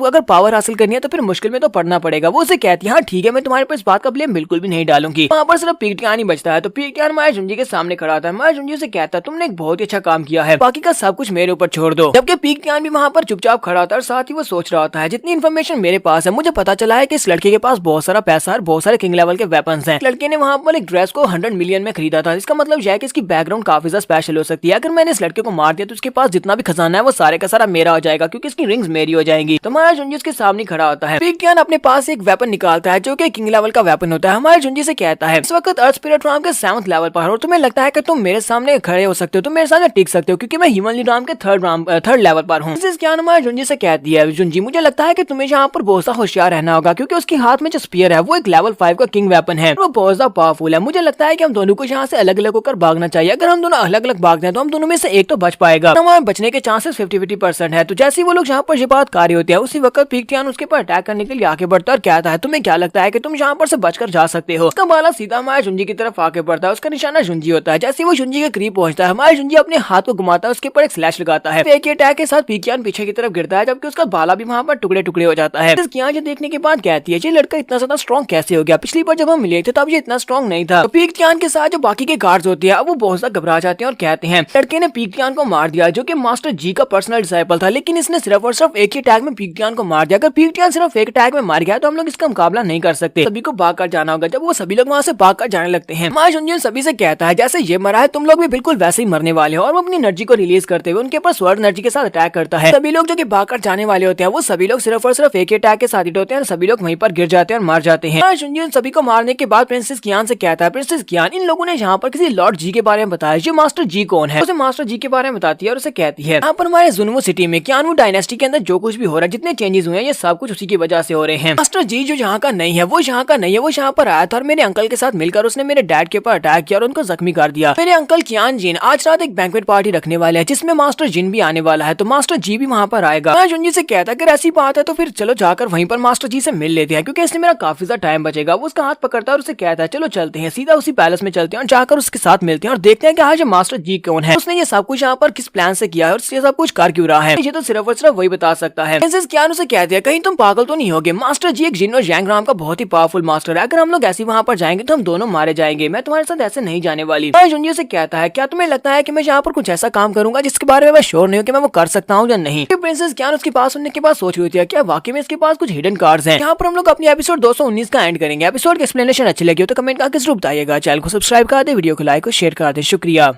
अगर पावर हासिल करनी है तो फिर मुश्किल में तो पड़ना पड़ेगा। वो उसे कहती है हाँ ठीक है, मैं तुम्हारे ऊपर इस बात का ब्लेम बिल्कुल भी नहीं डालूंगी। वहाँ पर सिर्फ पीकियान ही बचता है, तो पीकियान माया जुंजी के सामने खड़ा था। माया जुंजी से कहता है तुमने एक बहुत ही अच्छा काम किया है, बाकी का सब कुछ मेरे ऊपर छोड़ दो। जबकि पीकियान भी वहाँ पर चुपचाप खड़ा होता है और साथ ही वो सोच रहा होता है जितनी इन्फॉर्मेशन मेरे पास है, मुझे पता चला है कि इस लड़के के पास बहुत सारा पैसा और बहुत सारे किंग लेवल के वेपन्स हैं। लड़के ने वहाँ पर एक ड्रेस को 100 मिलियन में खरीदा था, इसका मतलब यह है कि इसकी बैकग्राउंड काफी ज्यादा स्पेशल हो सकती है। अगर मैंने इस लड़के को मार दिया तो उसके पास जितना भी खजाना है वो सारे का सारा मेरा हो जाएगा, क्योंकि इसकी रिंग्स मेरी हो जाएंगी। तो माया जुंजी उसके सामने खड़ा होता है। पीकियान अपने पास एक वेपन निकालता है जो कि किंग लेवल का वेपन होता है। हमारे जुंजी से कहता है इस वक्त अर्थ स्पिरिट राम के 7th लेवल पर और तुम्हें लगता है कि तुम मेरे सामने खड़े हो सकते हो, तुम मेरे सामने टिक सकते हो, क्योंकि मैं ह्यूमनली राम के 3rd लेवल पर हूँ। हमारे जुंजी से कहती है जुंजी मुझे लगता है कि तुम्हें यहाँ पर बहुत सा होशियार रहना होगा, क्योंकि उसके हाथ में जो स्पीयर है वो एक लेवल 5 का किंग वेपन है, वो बहुत ज्यादा पावरफुल है। मुझे लगता है कि हम दोनों को यहाँ से अलग अलग होकर भागना चाहिए। अगर हम दोनों अलग अलग भागते हैं तो हम दोनों में से एक तो बच पाएगा, हमारे बचने के चांसेस 50-50% है। तो जैसे वो लोग यहाँ पर ये बात कर रहे होते हैं उसी वक्त पीकियान उसके पर अटैक करने के लिए आगे बढ़ता है और कहता है तुम्हें क्या लगता है कि तुम यहाँ पर से बचकर जा सकते हो। उसका बाला सीधा हमारे जुंजी की तरफ आगे बढ़ता है, उसका निशाना जुंजी होता है। जैसे वो जुंजी के करीब पहुंचता है हमारे जुंजी अपने हाथ को घुमाता है, उसके ऊपर एक स्लैश लगाता है। एक अटैक के साथ पीकियान पीछे की तरफ गिरता है, जबकि उसका बाला भी वहाँ पर टुकड़े टुकड़े हो जाता है। कियान ये देखने के बाद कहती है ये लड़का इतना ज्यादा स्ट्रॉन्ग कैसे हो गया, पिछली बार जब हम मिले थे तब ये इतना स्ट्रॉन्ग नहीं था। पीकियान के साथ जो बाकी के गार्ड्स होते हैं वो बहुत ज्यादा घबरा जाते हैं और कहते हैं लड़के ने पीकियान को मार दिया जो कि मास्टर जी का पर्सनल डिसाइपल था, लेकिन इसने सिर्फ और सिर्फ एक ही अटैक में पीकियान को मार दिया। अगर पीकियान सिर्फ एक अटैक में मार गया तो हम लोग इसका मुकाबला नहीं कर सकते, सभी को भाग कर जाना होगा। जब वो सभी लोग वहाँ से भाग कर जाने लगते हैं माया जुंजी सभी से कहता है जैसे ये मरा है तुम लोग भी बिल्कुल वैसे ही मरने वाले हो, और वो अपनी एनर्जी को रिलीज करते हुए उनके ऊपर स्वर्ड एनर्जी के साथ अटैक करता है। सभी लोग जो कि भाग कर जाने वाले होते हैं वो सभी लोग सिर्फ और सिर्फ एक ही अटैक के साथ हिट होते हैं और सभी लोग वहीं पर गिर जाते हैं और मार जाते हैं। माया जुंजी उन सभी को मारने के बाद प्रिंसेस कियान से कहता है प्रिंसेस कियान इन लोगों ने यहाँ पर किसी लॉर्ड जी के बारे में बताया, ये मास्टर जी कौन है। उसे मास्टर जी के बारे में बताती है और उसे कहती है यहाँ पर हमारे जुनवो सिटी में कियानवू डायनेस्टी के अंदर जो कुछ भी हो रहा है, जितने चेंजेस हुए हैं ये सब कुछ उसी की वजह से हो रहे हैं। मास्टर जी जो यहाँ का नहीं है वो यहाँ का नहीं है, वो यहाँ पर आया था और मेरे अंकल के साथ मिलकर उसने मेरे डैड के ऊपर अटैक किया और उनको जख्मी कर दिया। मेरे अंकल कियान जिन आज रात एक बैंक्वेट पार्टी रखने वाले हैं जिसमें मास्टर जिन भी आने वाला है, तो मास्टर जी भी वहाँ पर आएगा। मैं जुनजी से कहता है अगर ऐसी बात है तो फिर चलो जाकर वहीं पर मास्टर जी से मिल लेते हैं, क्योंकि इससे मेरा काफी ज्यादा टाइम बचेगा। वो उसका हाथ पकड़ता है और उसे कहता है चलो चलते हैं, सीधा उसी पैलेस में चलते हैं और जाकर उसके साथ मिलते हैं और देखते हैं कि आज मास्टर जी कौन है, उसने ये सब कुछ यहाँ पर किस प्लान से किया है और ये सब कुछ कर क्यों रहा है, ये तो सिर्फ और सिर्फ वही बता सकता है। प्रिंसेस कियान उसे कहती है कहीं तुम पागल तो नहीं होगे, मास्टर जी एक जिन और जैंग राम का बहुत ही पावरफुल मास्टर है, अगर हम लोग ऐसे वहाँ पर जाएंगे तो हम दोनों मारे जाएंगे, मैं तुम्हारे साथ ऐसे नहीं जाने वाली। जुनजी से कहता है क्या तुम्हें लगता है कि मैं यहाँ पर कुछ ऐसा काम करूंगा जिसके बारे में मैं श्योर नहीं हूँ कि मैं वो कर सकता हूँ या नहीं। प्रिंसेस कियान उसके पास सुनने के बाद सोच रही थी क्या वाकई में इसके पास कुछ हिडन कार्ड्स हैं। यहाँ पर हम लोग अपनी एपिसोड 219 का एंड करेंगे। एपिसोड की एक्सप्लेनेशन अच्छी लगी हो तो कमेंट करके जरूर बताइएगा। चैनल को सब्सक्राइब कर दे, वीडियो को लाइक और शेयर कर दे। शुक्रिया।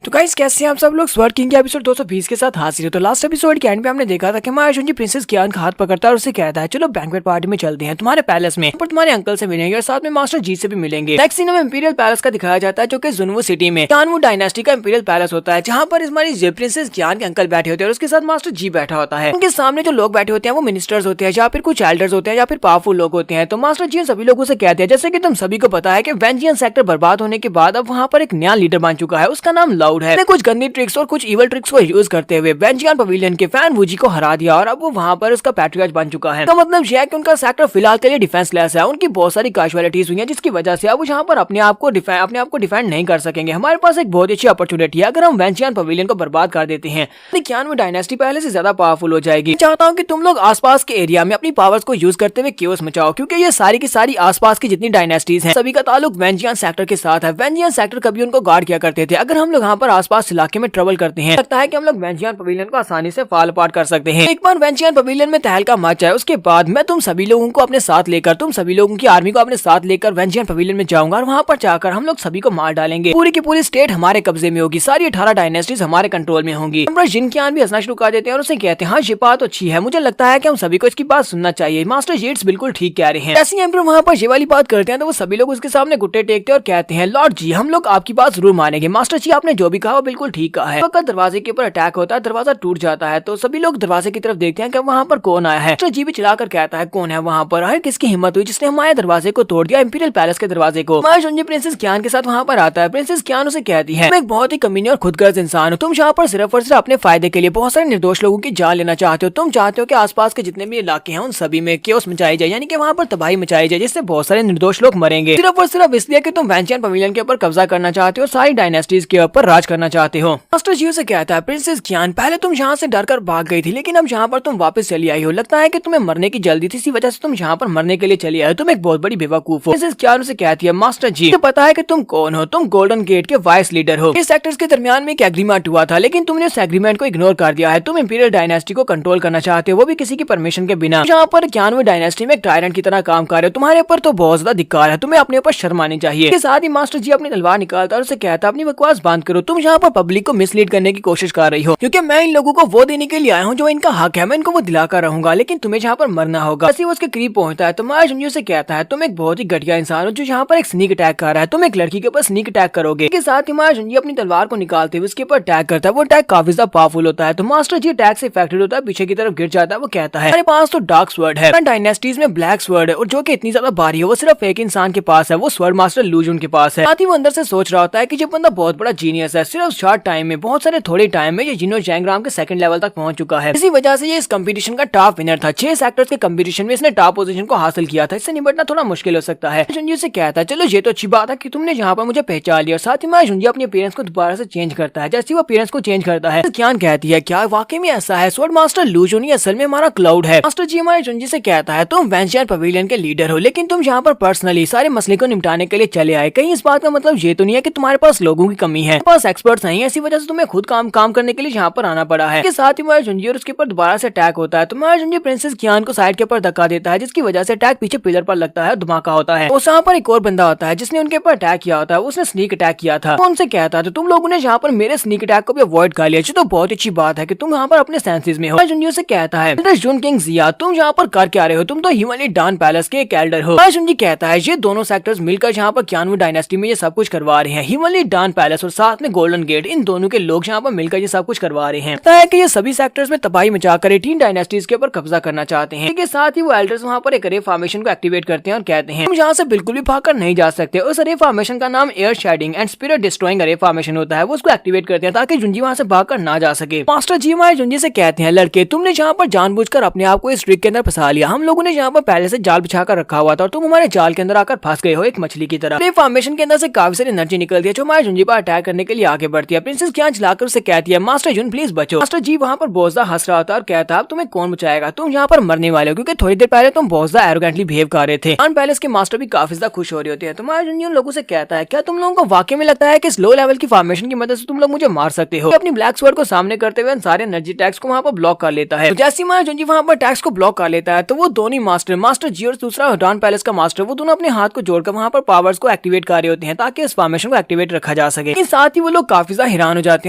तो गाइस कैसे हैं आप सब लोग। स्वर्ड किंग के एपिसोड 220 के साथ हाजिर है। तो लास्ट एपिसोड के एंड पे हमने देखा था कि हमारा जुनजी प्रिंसेस कियान का हाथ पकड़ता है और उसे कहता है चलो बैंक्वेट पार्टी में चलते हैं तुम्हारे पैलेस में, पर तुम्हारे अंकल से मिलेंगे और साथ में मास्टर जी से भी मिलेंगे। नेक्स्ट सीन में इंपीरियल पैलेस का दिखाया जाता है जो कि जुनवू सिटी में कियानवू डायनेस्टी का इंपीरियल पैलेस होता है, जहाँ पर हमारी प्रिंसेस कियान के अंकल बैठे होते हैं और उसके साथ मास्टर जी बैठा होता है। उनके सामने जो लोग बैठे होते हैं वो मिनिस्टर्स होते हैं या फिर कुछ एल्डर्स होते हैं या फिर पावरफुल लोग होते हैं। तो मास्टर जी सभी लोगों से कहते हैं जैसे कि तुम सभी को पता है कि वेंजियन सेक्टर बर्बाद होने के बाद अब वहाँ पर एक नया लीडर बन चुका है, उसका नाम लाउड है। कुछ गंदी ट्रिक्स और कुछ इवल ट्रिक्स को यूज करते हुए वेंजियन पवेलियन के फैन वूजी को हरा दिया और अब वो वहाँ पर उसका पैट्रियार्च बन चुका है। तो मतलब यह है कि उनका सेक्टर फिलहाल के लिए डिफेंसलेस है, उनकी बहुत सारी कैजुअलिटीज हुई हैं जिसकी वजह से अब वो यहाँ पर अपने आप को डिफेंड नहीं कर सकेंगे। हमारे पास एक बहुत अच्छी अपॉर्चुनिटी है, अगर हम वेंजियन पवेलियन को बर्बाद कर देते हैं तो कियानवू डायनेस्टी पहले से ज्यादा पावरफुल हो जाएगी। चाहता हूँ कि तुम लोग आसपास के एरिया में अपनी पावर्स को यूज करते हुए केओस मचाओ, क्योंकि ये सारी की सारी आसपास की जितनी डायनेस्टीज हैं सभी का ताल्लुक वेंजियन सेक्टर के साथ है। वेंजियन सेक्टर कभी उनको गार्ड किया करते थे, अगर हम लोग यहाँ पर आसपास इलाके में ट्रेवल करते हैं लगता है कि हम लोग वेंजियन पवेलियन को आसानी से फॉल अपार्ट कर सकते हैं। एक बार वेंजियन पवेलियन में तहलका मच जाए उसके बाद मैं तुम सभी लोगों को अपने साथ लेकर, तुम सभी लोगों की आर्मी को अपने साथ लेकर वेंजियन पवेलियन में जाऊंगा और वहाँ पर जाकर हम लोग सभी को मार डालेंगे। पूरी की पूरी स्टेट हमारे कब्जे में होगी, सारी 18 डायनेस्टीज हमारे कंट्रोल में होंगी। जिन कियान भी हंसना शुरू कर देते हैं और उसे कहते हैं हाँ ये बात अच्छी है, मुझे लगता है कि हम सभी को इसकी बात सुनना चाहिए, मास्टर जेट्स बिल्कुल ठीक कह रहे हैं। ऐसे एम्पर वहाँ पर ये वाली बात करते हैं तो वो सभी लोग उसके सामने घुट्टे टेकते हैं और कहते हैं लॉर्ड जी हम लोग आपकी बात जरूर मानेंगे, मास्टर जी आपने जो भी कहा वो बिल्कुल ठीक कहा है। दरवाजे के ऊपर अटैक होता है, दरवाजा टूट जाता है तो सभी लोग दरवाजे की तरफ देखते हैं कि वहाँ पर कौन आया है। तो जी भी चिल्लाकर कहता है कौन है वहाँ पर, आखिर किसकी हिम्मत हुई जिसने हमारे दरवाजे को तोड़ दिया, इंपीरियल पैलेस के दरवाजे को। जुनजी प्रिंसेस कियान के साथ वहाँ पर आता है। प्रिंसेस कियान उसे कहती है तुम एक बहुत ही कमीनी और खुदगर्ज इंसान हो, तुम यहाँ पर सिर्फ और सिर्फ अपने फायदे के लिए बहुत सारे निर्दोष लोगों की जान लेना चाहते हो। तुम चाहते हो कि आसपास के जितने भी इलाके हैं उन सभी में केओस मचाई जाए, यानी कि वहाँ पर तबाही मचाई जाए जिससे बहुत सारे निर्दोष लोग मरेंगे, सिर्फ और सिर्फ इसलिए कि तुम वेंजियन पवेलियन के ऊपर कब्जा करना चाहते हो, सारी डायनेस्टीज के ऊपर राज करना चाहते हो। मास्टर जी से कहता है प्रिंसेस कियान पहले तुम यहाँ से डर कर भाग गई थी लेकिन अब यहाँ पर तुम वापस चली आई हो, लगता है कि तुम्हें मरने की जल्दी थी, इसी वजह से तुम यहाँ पर मरने के लिए चली आई हो, तुम एक बहुत बड़ी बेवकूफ हो। प्रिंसेस कियान उसे कहती है मास्टर जी तो पता है कि तुम कौन हो, तुम गोल्डन गेट के वाइस लीडर हो। इस सेक्टर्स के दरमियान में एक एग्रीमेंट हुआ था लेकिन तुमने उस एग्रीमेंट को इग्नोर कर दिया है, तुम इंपीरियल डायनेस्टी को कंट्रोल करना चाहते हो वो भी किसी की परमिशन के बिना। यहाँ पर कियानवू डायनेस्टी में एक टायरेंट की तरह काम कर रहे हो, तुम्हारे ऊपर तो बहुत ज्यादा धिक्कार है, तुम्हें अपने ऊपर शर्म आनी चाहिए। इसके साथ ही मास्टर जी अपनी तलवार निकालता है और उसे कहता है अपनी बकवास बंद करो, तुम यहाँ पर पब्लिक को मिसलीड करने की कोशिश कर रही हो, क्योंकि मैं इन लोगों को वो देने के लिए आया हूँ जो इनका हक है, मैं इनको वो दिलाकर रहूंगा, लेकिन तुम्हें यहाँ पर मरना होगा। ऐसे वो उसके करीब पहुंचता है तो जुनजी से कहता है तुम एक बहुत ही घटिया इंसान हो जो यहाँ पर एक स्नीक अटैक कर रहा है, तुम एक लड़की के ऊपर स्नीक अटैक करोगे। इसके साथ ही जुनजी अपनी तलवार को निकालते हुए उसके ऊपर अटैक करता है, वो अटैक काफी ज्यादा पावरफुल होता है। तो मास्टर जी अटैक से इफेक्टेड होता है, पीछे की तरफ गिर जाता है, वो कहता है मेरे पास तो डार्क स्वर्ड है, डायनेस्टीज में ब्लैक स्वर्ड है और जो कि इतनी ज्यादा भारी है वो सिर्फ एक इंसान के पास है, वो स्वर्ड मास्टर लूजन के पास है। साथ ही वो अंदर से सोच रहा होता है कि ये बंदा बहुत बड़ा जीनियस है, सिर्फ शॉर्ट टाइम में बहुत सारे थोड़े टाइम में ये जिनो जैंग राम के सेकंड लेवल तक पहुंच चुका है। इसी वजह से ये इस कंपटीशन का टॉप विनर था, 6 सेक्टर्स के कंपटीशन में इसने टॉप पोजीशन को हासिल किया था, इससे निपटना थोड़ा मुश्किल हो सकता है। जुनजी से कहता है चलो ये तो अच्छी बात है कि तुमने यहाँ पर मुझे पहचान लिया। साथ ही जुनजी अपने अपीयरेंस को दोबारा से चेंज करता है, जैसे वो अपीयरेंस को चेंज करता है कियान कहती है क्या वाकई में ऐसा है, स्वॉर्ड मास्टर लूजन ही असल में हमारा क्लाउड है। मास्टर जी हमारे जुनजी से कहता है तुम वेंजियन पवेलियन के लीडर हो लेकिन तुम यहाँ पर पर्सनली सारे मसले को निपटाने के लिए चले आए, कहीं इस बात का मतलब ये तो नहीं है कि तुम्हारे पास लोगों की कमी है, पास एक्सपर्ट्स नहीं है, इसी वजह से तुम्हें खुद काम करने के लिए यहाँ पर आना पड़ा है। इसके साथ ही जुनजी और उसके ऊपर दोबारा से अटैक होता है तो जुनजी प्रिंसेस कियान को साइड के ऊपर धक्का देता है जिसकी वजह से अटैक पीछे पिलर पर लगता है, धमाका होता है। उस यहाँ पर एक और बंदा होता है जिसने उनके ऊपर अटैक किया होता है, उसने स्नीक अटैक किया था, वो उनसे कहता है तो तुम लोगों ने यहाँ पर मेरे स्नीक अटैक को भी अवॉइड कर लिया, तो बहुत अच्छी बात है कि तुम यहाँ पर अपने सेंसेस में हो। जुनजी से कहता है जून किंग जिया तुम यहाँ पर कर क्या रहे हो, तुम तो ह्यूमनली डान पैलेस के एक एल्डर हो। जुनजी कहता है ये दोनों सेक्टर्स मिलकर यहाँ पर कियानवू डायनेस्टी में ये सब कुछ करवा रहे हैं, ह्यूमनली डान पैलेस और साथ में गोल्डन गेट, इन दोनों के लोग यहाँ पर मिलकर ये सब कुछ करवा रहे हैं। लगता है कि ये सभी सेक्टर्स में तबाही मचाकर 18 डायनेस्टीज के ऊपर कब्जा करना चाहते हैं। इसके साथ ही वो एल्डर्स वहाँ पर एक रे फॉर्मेशन को एक्टिवेट करते हैं और कहते हैं हम यहाँ से बिल्कुल भी भागकर नहीं जा सकते। उस रे फॉर्मेशन का नाम air shading and spirit destroying ray formation होता है। वो उसको एक्टिवेट करते हैं ताकि जुंजी वहाँ से भागकर ना जा सके। मास्टर जी हमारे जुंजी से कहते हैं लड़के तुमने यहाँ पर जानबूझकर अपने आप को इस ट्रिक के अंदर फंसा लिया। हम लोगों ने यहाँ पर पहले से जाल बिछाकर रखा हुआ था और तुम हमारे जाल के अंदर आकर फंस गए हो एक मछली की तरह। रे फॉर्मेशन के अंदर से काफी सारी एनर्जी निकलती है जो हमारे जुंजी पर अटैक करने के लिए आगे बढ़ती है। प्रिंसेस ज्ञान जलाकर उसे कहती है मास्टर जुन प्लीज बचो। मास्टर जी वहाँ पर बहुत ज्यादा हंस रहा होता है और कहता है अब तुम्हें कौन बचाएगा, तुम यहाँ पर मरने वाले हो क्योंकि थोड़ी देर पहले तुम बहुत ज्यादा एरोगेंटली बिहेव कर रहे थे। पैलेस के मास्टर भी काफी ज्यादा खुश हो रहे होते हैं। तुम्हारे जुन उन लोगों से कहता है क्या तुम लोगों को वाकई में लगता है कि इस लो लेवल की फॉर्मेशन की मदद से तुम लोग मुझे मार सकते हो। अपनी ब्लैक स्वॉर्ड को सामने करते हुए सारे एनर्जी टैक्स को वहाँ पर ब्लॉक कर लेता है। तो जैसे ही महाराज जुंजी वहाँ पर टैक्स को ब्लॉक कर लेता है तो वो दोनों मास्टर जी और दूसरा डॉन पैलेस का मास्टर वो दोनों अपने हाथ को जोड़कर वहाँ पर पावर्स को एक्टिवेट कर रहे होते हैं ताकि इस फॉर्मेशन को एक्टिवेट रखा जा सके। लेकिन साथ ही वो लोग काफी ज्यादा हैरान हो जाते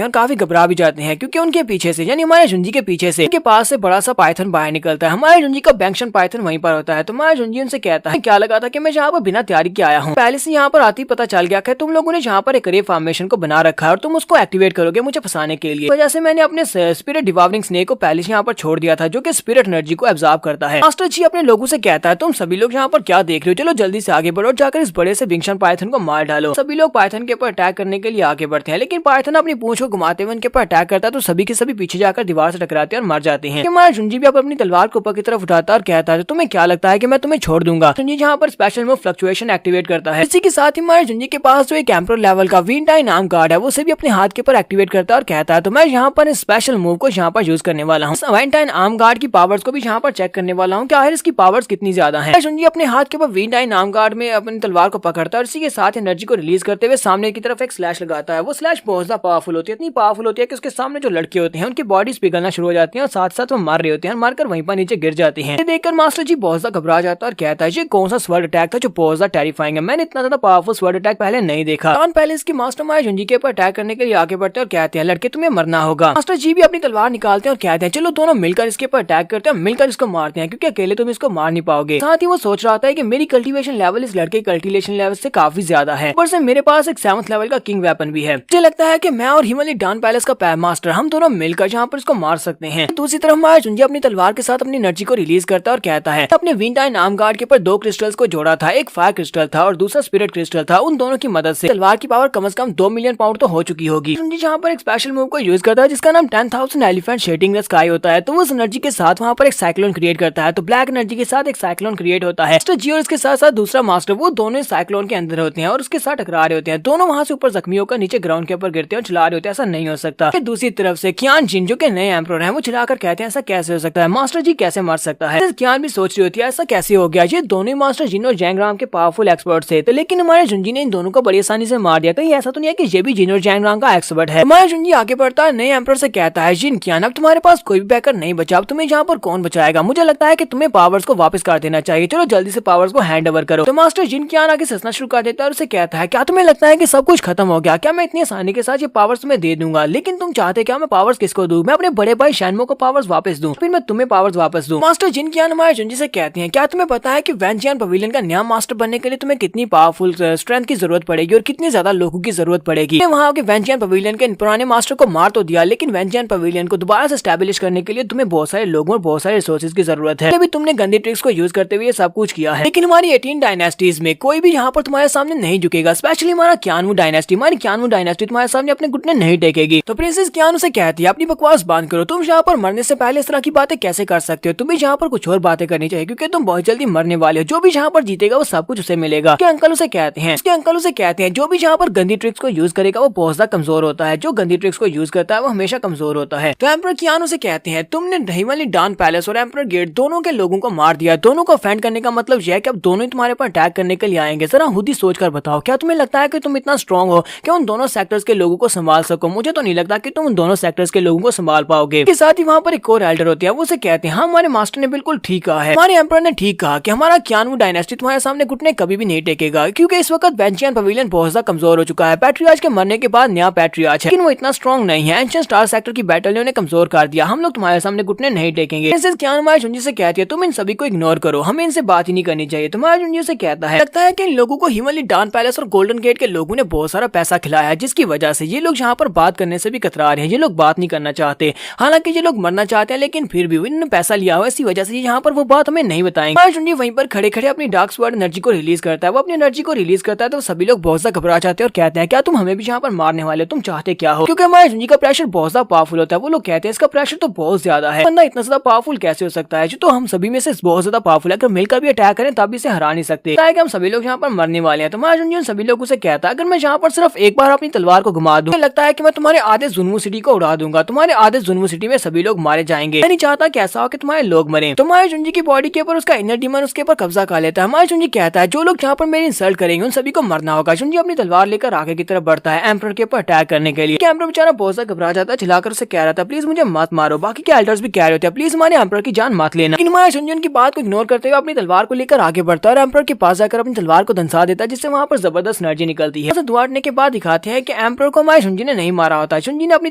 हैं और काफी घबरा भी जाते हैं क्योंकि उनके पीछे से यानी हमारे जुंजी के पीछे से उनके पास से बड़ा सा पाइथन बाहर निकलता है। हमारे जुंजी का बैंक्शन पाइथन वहीं पर होता है। तो हमारे जुंजी उनसे कहता है क्या लगा था कि मैं यहाँ पर बिना तैयारी के आया हूँ, पहले से यहाँ पर आती पता चल गया कि तुम लोगों ने यहाँ पर एक रे फॉर्मेशन को बना रखा है और तुम उसको एक्टिवेट करोगे मुझे फंसाने के लिए। वजह से मैंने अपने स्पिरिट डिवावरिंग स्नेक को पहले से यहाँ पर छोड़ दिया था जो कि स्पिरिट एनर्जी को एब्जॉर्ब करता है। मास्टर जी अपने लोगों से कहता है तुम सभी लोग यहाँ पर क्या देख रहे हो, चलो जल्दी से आगे बढ़ो, जाकर इस बड़े से विंक्शन पाइथन को मार डालो। सभी लोग पाइथन के ऊपर अटैक करने के लिए आगे बढ़ते हैं लेकिन पाइथन अपनी पूंछ को घुमाते हुए उनके ऊपर अटैक करता है तो सभी के सभी पीछे जाकर दीवार से टकराते हैं और मर जाते हैं। हमारा जुंजी भी अपनी तलवार को ऊपर की तरफ उठाता है और कहता है तुम्हें क्या लगता है कि मैं तुम्हें छोड़ दूंगा। जुंजी यहाँ पर स्पेशल मूव फ्लक्चुएशन एक्टिवेट करता है। इसी के साथ ही हमारे जुंजी के पास जो एक एम्परर लेवल का विंटाई नाम कार्ड है वो उसे भी अपने हाथ के ऊपर एक्टिवेट करता है और कहता है तो मैं यहाँ पर इस स्पेशल मूव को यहाँ पर यूज करने वाला हूँ। विंटाइन आर्म गार्ड की पावर्स को भी यहाँ पर चेक करने वाला हूँ कि आखिर इसकी पावर्स कितनी ज्यादा है। जुंजी अपने हाथ के ऊपर विंटाइन आर्म गार्ड में अपनी तलवार को पकड़ता है और इसी के साथ एनर्जी को रिलीज करते हुए सामने की तरफ एक स्लैश लगाता है। वो स्लैश बहुत ज्यादा पावरफुल होती है, इतनी पावरफुल होती है कि उसके सामने जो लड़के होते हैं उनकी बॉडीज पिघलना शुरू हो जाती है और साथ साथ वो मार रहे होते हैं, मारकर वहीं पर नीचे गिर जाते हैं। देखकर मास्टर जी बहुत ज्यादा घबरा जाता है और कहता है ये कौन सा स्वर्ड अटैक था जो बहुत ज्यादा टेरिफाइंग है, मैंने इतना ज्यादा पावरफुल स्वर्ड अटैक पहले नहीं देखा। डॉन पैलेस के मास्टर हमारे जुंजी के ऊपर अटैक करने के लिए आगे बढ़ते हैं और कहते हैं लड़के तुम्हें मरना होगा। मास्टर जी भी अपनी तलवार निकालते हैं और कहते हैं चलो दोनों मिलकर इसके ऊपर अटैक करते हैं, मिलकर इसको मारते हैं क्योंकि अकेले तुम इसको मार नहीं पाओगे। साथ ही वो सोच रहा था कि मेरी कल्टीवेशन लेवल इस लड़के कल्टीवेशन लेवल से काफी ज्यादा है, ऊपर से मेरे पास एक 7th लेवल का किंग वेपन भी है। मुझे लगता है कि मैं और हिमालय डॉन पैलेस का मास्टर हम दोनों मिलकर यहाँ पर इसको मार सकते हैं। दूसरी तरफ हमारा जुंजी अपनी तलवार के साथ अपनी एनर्जी को रिलीज करता है और कहता है अपने विंटाइन आर्म गार्ड के ऊपर 2 क्रिस्टल्स को जोड़ा था, एक फायर क्रिस्टल था और दूसरा स्पिरिट क्रिस्टल था। उन दोनों की मदद से तलवार की पावर कम से कम 2 मिलियन पाउंड तो हो चुकी होगी। जुंजी यहाँ पर एक स्पेशल मूव को यूज करता है जिसका नाम 10,000 एलिफेंट शेडिंग द स्काई होता है। तो उस एनर्जी के साथ वहाँ पर एक साइक्लोन क्रिएट करता है। तो ब्लैक एनर्जी के साथ एक साइक्लोन क्रिएट होता है। मास्टर जी और इसके साथ साथ दूसरा मास्टर वो दोनों साइक्लोन के अंदर होते हैं और उसके साथ टकरा रहे होते हैं। दोनों वहाँ से ऊपर जख्मी होकर नीचे ग्राउंड के ऊपर गिरते हैं और चला रहे होते हैं, ऐसा नहीं हो सकता। फिर दूसरी तरफ से क्यान जिन जो के नए एम्परर हैं वो चिल्लाकर कहते हैं ऐसा कैसे हो सकता है, मास्टर जी कैसे मार सकता है। क्यान भी सोच रही होती है ऐसा कैसे हो गया, ये दोनों मास्टर जिन और जैंगराम के पावरफुल एक्सपर्ट थे। तो लेकिन हमारे जुंजी ने इन दोनों को बड़ी आसानी से मार दिया। कहीं ऐसा तो नहीं है कि ये भी जिन और जैंगराम का एक्सपर्ट है। हमारा जुंजी आगे बढ़ता है, नए एम्परर से कहता है जिन क्यान अब तुम्हारे पास कोई भी बैकर नहीं बचा, अब तुम्हें यहाँ पर कौन बचाएगा, मुझे लगता है कि तुम्हें पावर्स को वापस कर देना चाहिए, चलो जल्दी से पावर्स को हैंड ओवर करो। तो मास्टर जिन क्यान आगे ससना शुरू कर देता है और उसे कहता है क्या तुम्हें लगता है कि सब कुछ खत्म हो गया, क्या मैं इतनी आसानी के साथ ये पावर्स तुम्हें दे दूंगा, लेकिन तुम चाहते क्या मैं पावर्स किसको दूं, मैं अपने बड़े भाई शैनमो को पावर्स वापस दूं, फिर मैं तुम्हें पावर्स वापस दूं। मास्टर जिन क्यान हमारे जुंजी से कहते हैं क्या तुम्हें पता है कि वैनजियन पवेलियन का नया मास्टर बनने के लिए तुम्हें कितनी पावरफुल स्ट्रेंथ की जरूरत पड़ेगी और कितनी ज्यादा लोगों की जरूरत पड़ेगी। वहाँ के वैनजियन पवेलियन के पुराने मास्टर को मार तो दिया, लेकिन वैनजियन पवेलियन को दोबारा से स्टैब्लिश करने के लिए तुम्हें बहुत सारे लोगों और बहुत सारे रिसोर्सेज की जरूरत है। अभी तुमने गंदी ट्रिक्स को यूज करते हुए सब कुछ किया है, लेकिन हमारी 18 डायनेस्टीज में कोई भी यहाँ पर तुम्हारे सामने नहीं झुकेगा, स्पेशली हमारा क्यानवू डायनेस्टी, हमारी क्यानवू डायनेस्टी तुम्हारे सामने अपने घुटने नहीं टेकेगी। तो प्रिंसेस क्यानू से कहती है अपनी बकवास बंद करो, तुम यहाँ पर मरने से पहले इस तरह की बातें कैसे कर सकते हो, तुम्हें यहाँ पर कुछ और बातें करनी चाहिए क्योंकि तुम बहुत जल्दी मरने वाले हो, जो भी यहाँ पर जीतेगा वो सब कुछ उसे मिलेगा। उसके अंकल उसे कहते हैं जो भी यहाँ पर गंदी ट्रिक्स को यूज करेगा वो बहुत ज्यादा कमजोर होता है, जो गंदी ट्रिक्स को यूज करता है वो हमेशा कमजोर होता है। तो एम्परर क्यानू से कहते हैं तुमने दहीवाली डॉन पैलेस और एम्परर गेट दोनों के लोगों को मार दिया, दोनों को फेंड करने का मतलब यह है कि अब दोनों ही तुम्हारे पर अटैक करने के लिए आएंगे। जरा खुद ही सोच कर बताओ, क्या तुम्हें लगता है कि तुम इतना स्ट्रॉन्ग हो कि उन दोनों सेक्टर्स के लोगों को संभाल सको? मुझे तो नहीं लगता कि तुम उन दोनों सेक्टर्स के लोगों को संभाल पाओगे। इसके साथ ही वहाँ पर एक और एल्डर होते हैं, वो उसे कहते हैं हाँ हमारे मास्टर ने बिल्कुल ठीक कहा है, हमारे एम्परर ने ठीक कहा कि हमारा क्यानवू डायनेस्टी तुम्हारे सामने घुटने कभी भी नहीं टेकेगा, क्योंकि इस वक्त वैनजियन पवेलियन बहुत ज्यादा कमजोर हो चुका है। पैट्रियार्च के मरने के बाद नया पैट्रियार्च है, लेकिन वो इतना स्ट्रॉन्ग नहीं है। एंशिएंट स्टार सेक्टर की बैटल ने उन्हें कमजोर कर दिया, हम लोग तुम्हारे सामने घुटने नहीं टेकेंगे। क्यानू हमारे जुंजी से कहती है तुम इन सभी को इग्नोर करो, हमें इनसे बात ही नहीं करनी चाहिए। तुम्हारे जुंजी से कहता है लगता है कि इन लोगों को हिमालय डॉन पैलेस और गोल्डन गेट के लोगों ने बहुत सारा पैसा खिलाया है, जिसकी जिसकी वजह से ये लोग यहाँ पर बात करने से भी कतरा रहे हैं। ये लोग बात नहीं करना चाहते, हालांकि ये लोग मरना चाहते हैं, लेकिन फिर भी इन्होंने पैसा लिया हुआ, इसी वजह से यहाँ पर वो बात हमें नहीं बताएंगे। अर्जुन जी वहीं पर खड़े खड़े अपनी डार्क स्वर्ड एनर्जी को रिलीज करता है। वो अपनी एनर्जी को रिलीज करता है तो सभी लोग बहुत ज्यादा घबरा जाते हैं और कहते हैं क्या तुम हमें भी यहाँ पर मारने वाले हो, तुम चाहते क्या हो? क्योंकि हमारे अर्जुन जी का प्रेशर बहुत ज्यादा पावरफुल होता है। वो लोग कहते हैं इसका प्रेशर तो बहुत ज्यादा है, बंदा इतना ज्यादा पावरफुल कैसे हो सकता है? जो तो हम सभी में से बहुत ज्यादा पावरफुल है, अगर मिलकर भी अटैक करें तब इसे हरा नहीं सकते, कि हम सभी लोग यहाँ पर मरने वाले हैं। तो हमारे अर्जुन जी सभी लोगों से कहता है अगर मैं यहाँ पर सिर्फ एक बार अपनी तलवार को घुमा दूं, लगता है कि मैं तुम्हारे आधे जुनमू सिटी को उड़ा दूंगा, तुम्हारे आधे जुनमू सिटी में सभी लोग मारे जाएंगे। मैं नहीं चाहता कि ऐसा हो कि तुम्हारे लोग मरे। तुम्हारे अर्जुन जी की बॉडी के ऊपर उसका इनर डीमन उसके ऊपर कब्जा कर लेता है। हमारे अर्जुन जी कहता है जो लोग यहाँ पर मेरी इंसल्ट करेंगे उन सभी को मरना होगा। अर्जुन जी अपनी तलवार लेकर आगे की तरफ बढ़ता है एम्परर के ऊपर अटैक करने के लिए। एम्परर बेचारा बहुत ज्यादा घबरा जाता है, चिल्लाकर उसे कह रहा था प्लीज मुझे मत मारो। बाकी के एल्डर्स भी कह रहे थे प्लीज हमारे एम्परर की जान मत लेना। लेकिन हमारे अर्जुन जी की बात को इग्नोर करते हुए अपनी तलवार को लेकर आगे बढ़ता है और एम्परर के पास जाकर अपनी तलवार को धंसा देता है, जिससे वहाँ पर जबरदस्त एनर्जी निकलती है। दुआटने के बाद दिखाते हैं कि एम्परर को हमारे अर्जुन जी ने नहीं मारा होता है। अर्जुन जी ने अपनी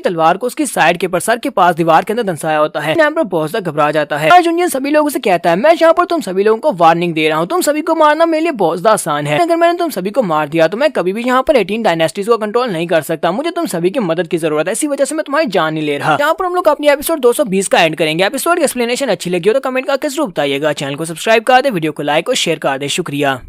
तलवार को उसकी साइड के ऊपर सर के पास दीवार के अंदर धंसाया होता है। एम्परर बहुत ज्यादा घबरा जाता है। अर्जुन जी सभी लोगों से कहता है मैं यहाँ पर तुम सभी लोगों को वार्निंग दे रहा हूँ, तुम सभी को मारना मेरे लिए बहुत ज्यादा आसान है। अगर मैंने तुम सभी को मार दिया तो मैं कभी भी यहाँ पर 18 डायनेस्टीज को कंट्रोल नहीं कर सकता। मुझे तुम सभी की मदद की जरूरत है, इसी वजह से मैं तुम्हारी जान नहीं ले रहा। यहाँ पर हम लोग अपनी एपिसोड 220 का एंड करेंगे। एपिसोड की एक्सप्लेनेशन अच्छी लगी हो तो कमेंट करके जरूर बताइएगा। चैनल को सब्सक्राइब कर दे, वीडियो को लाइक और शेयर कर दे। शुक्रिया।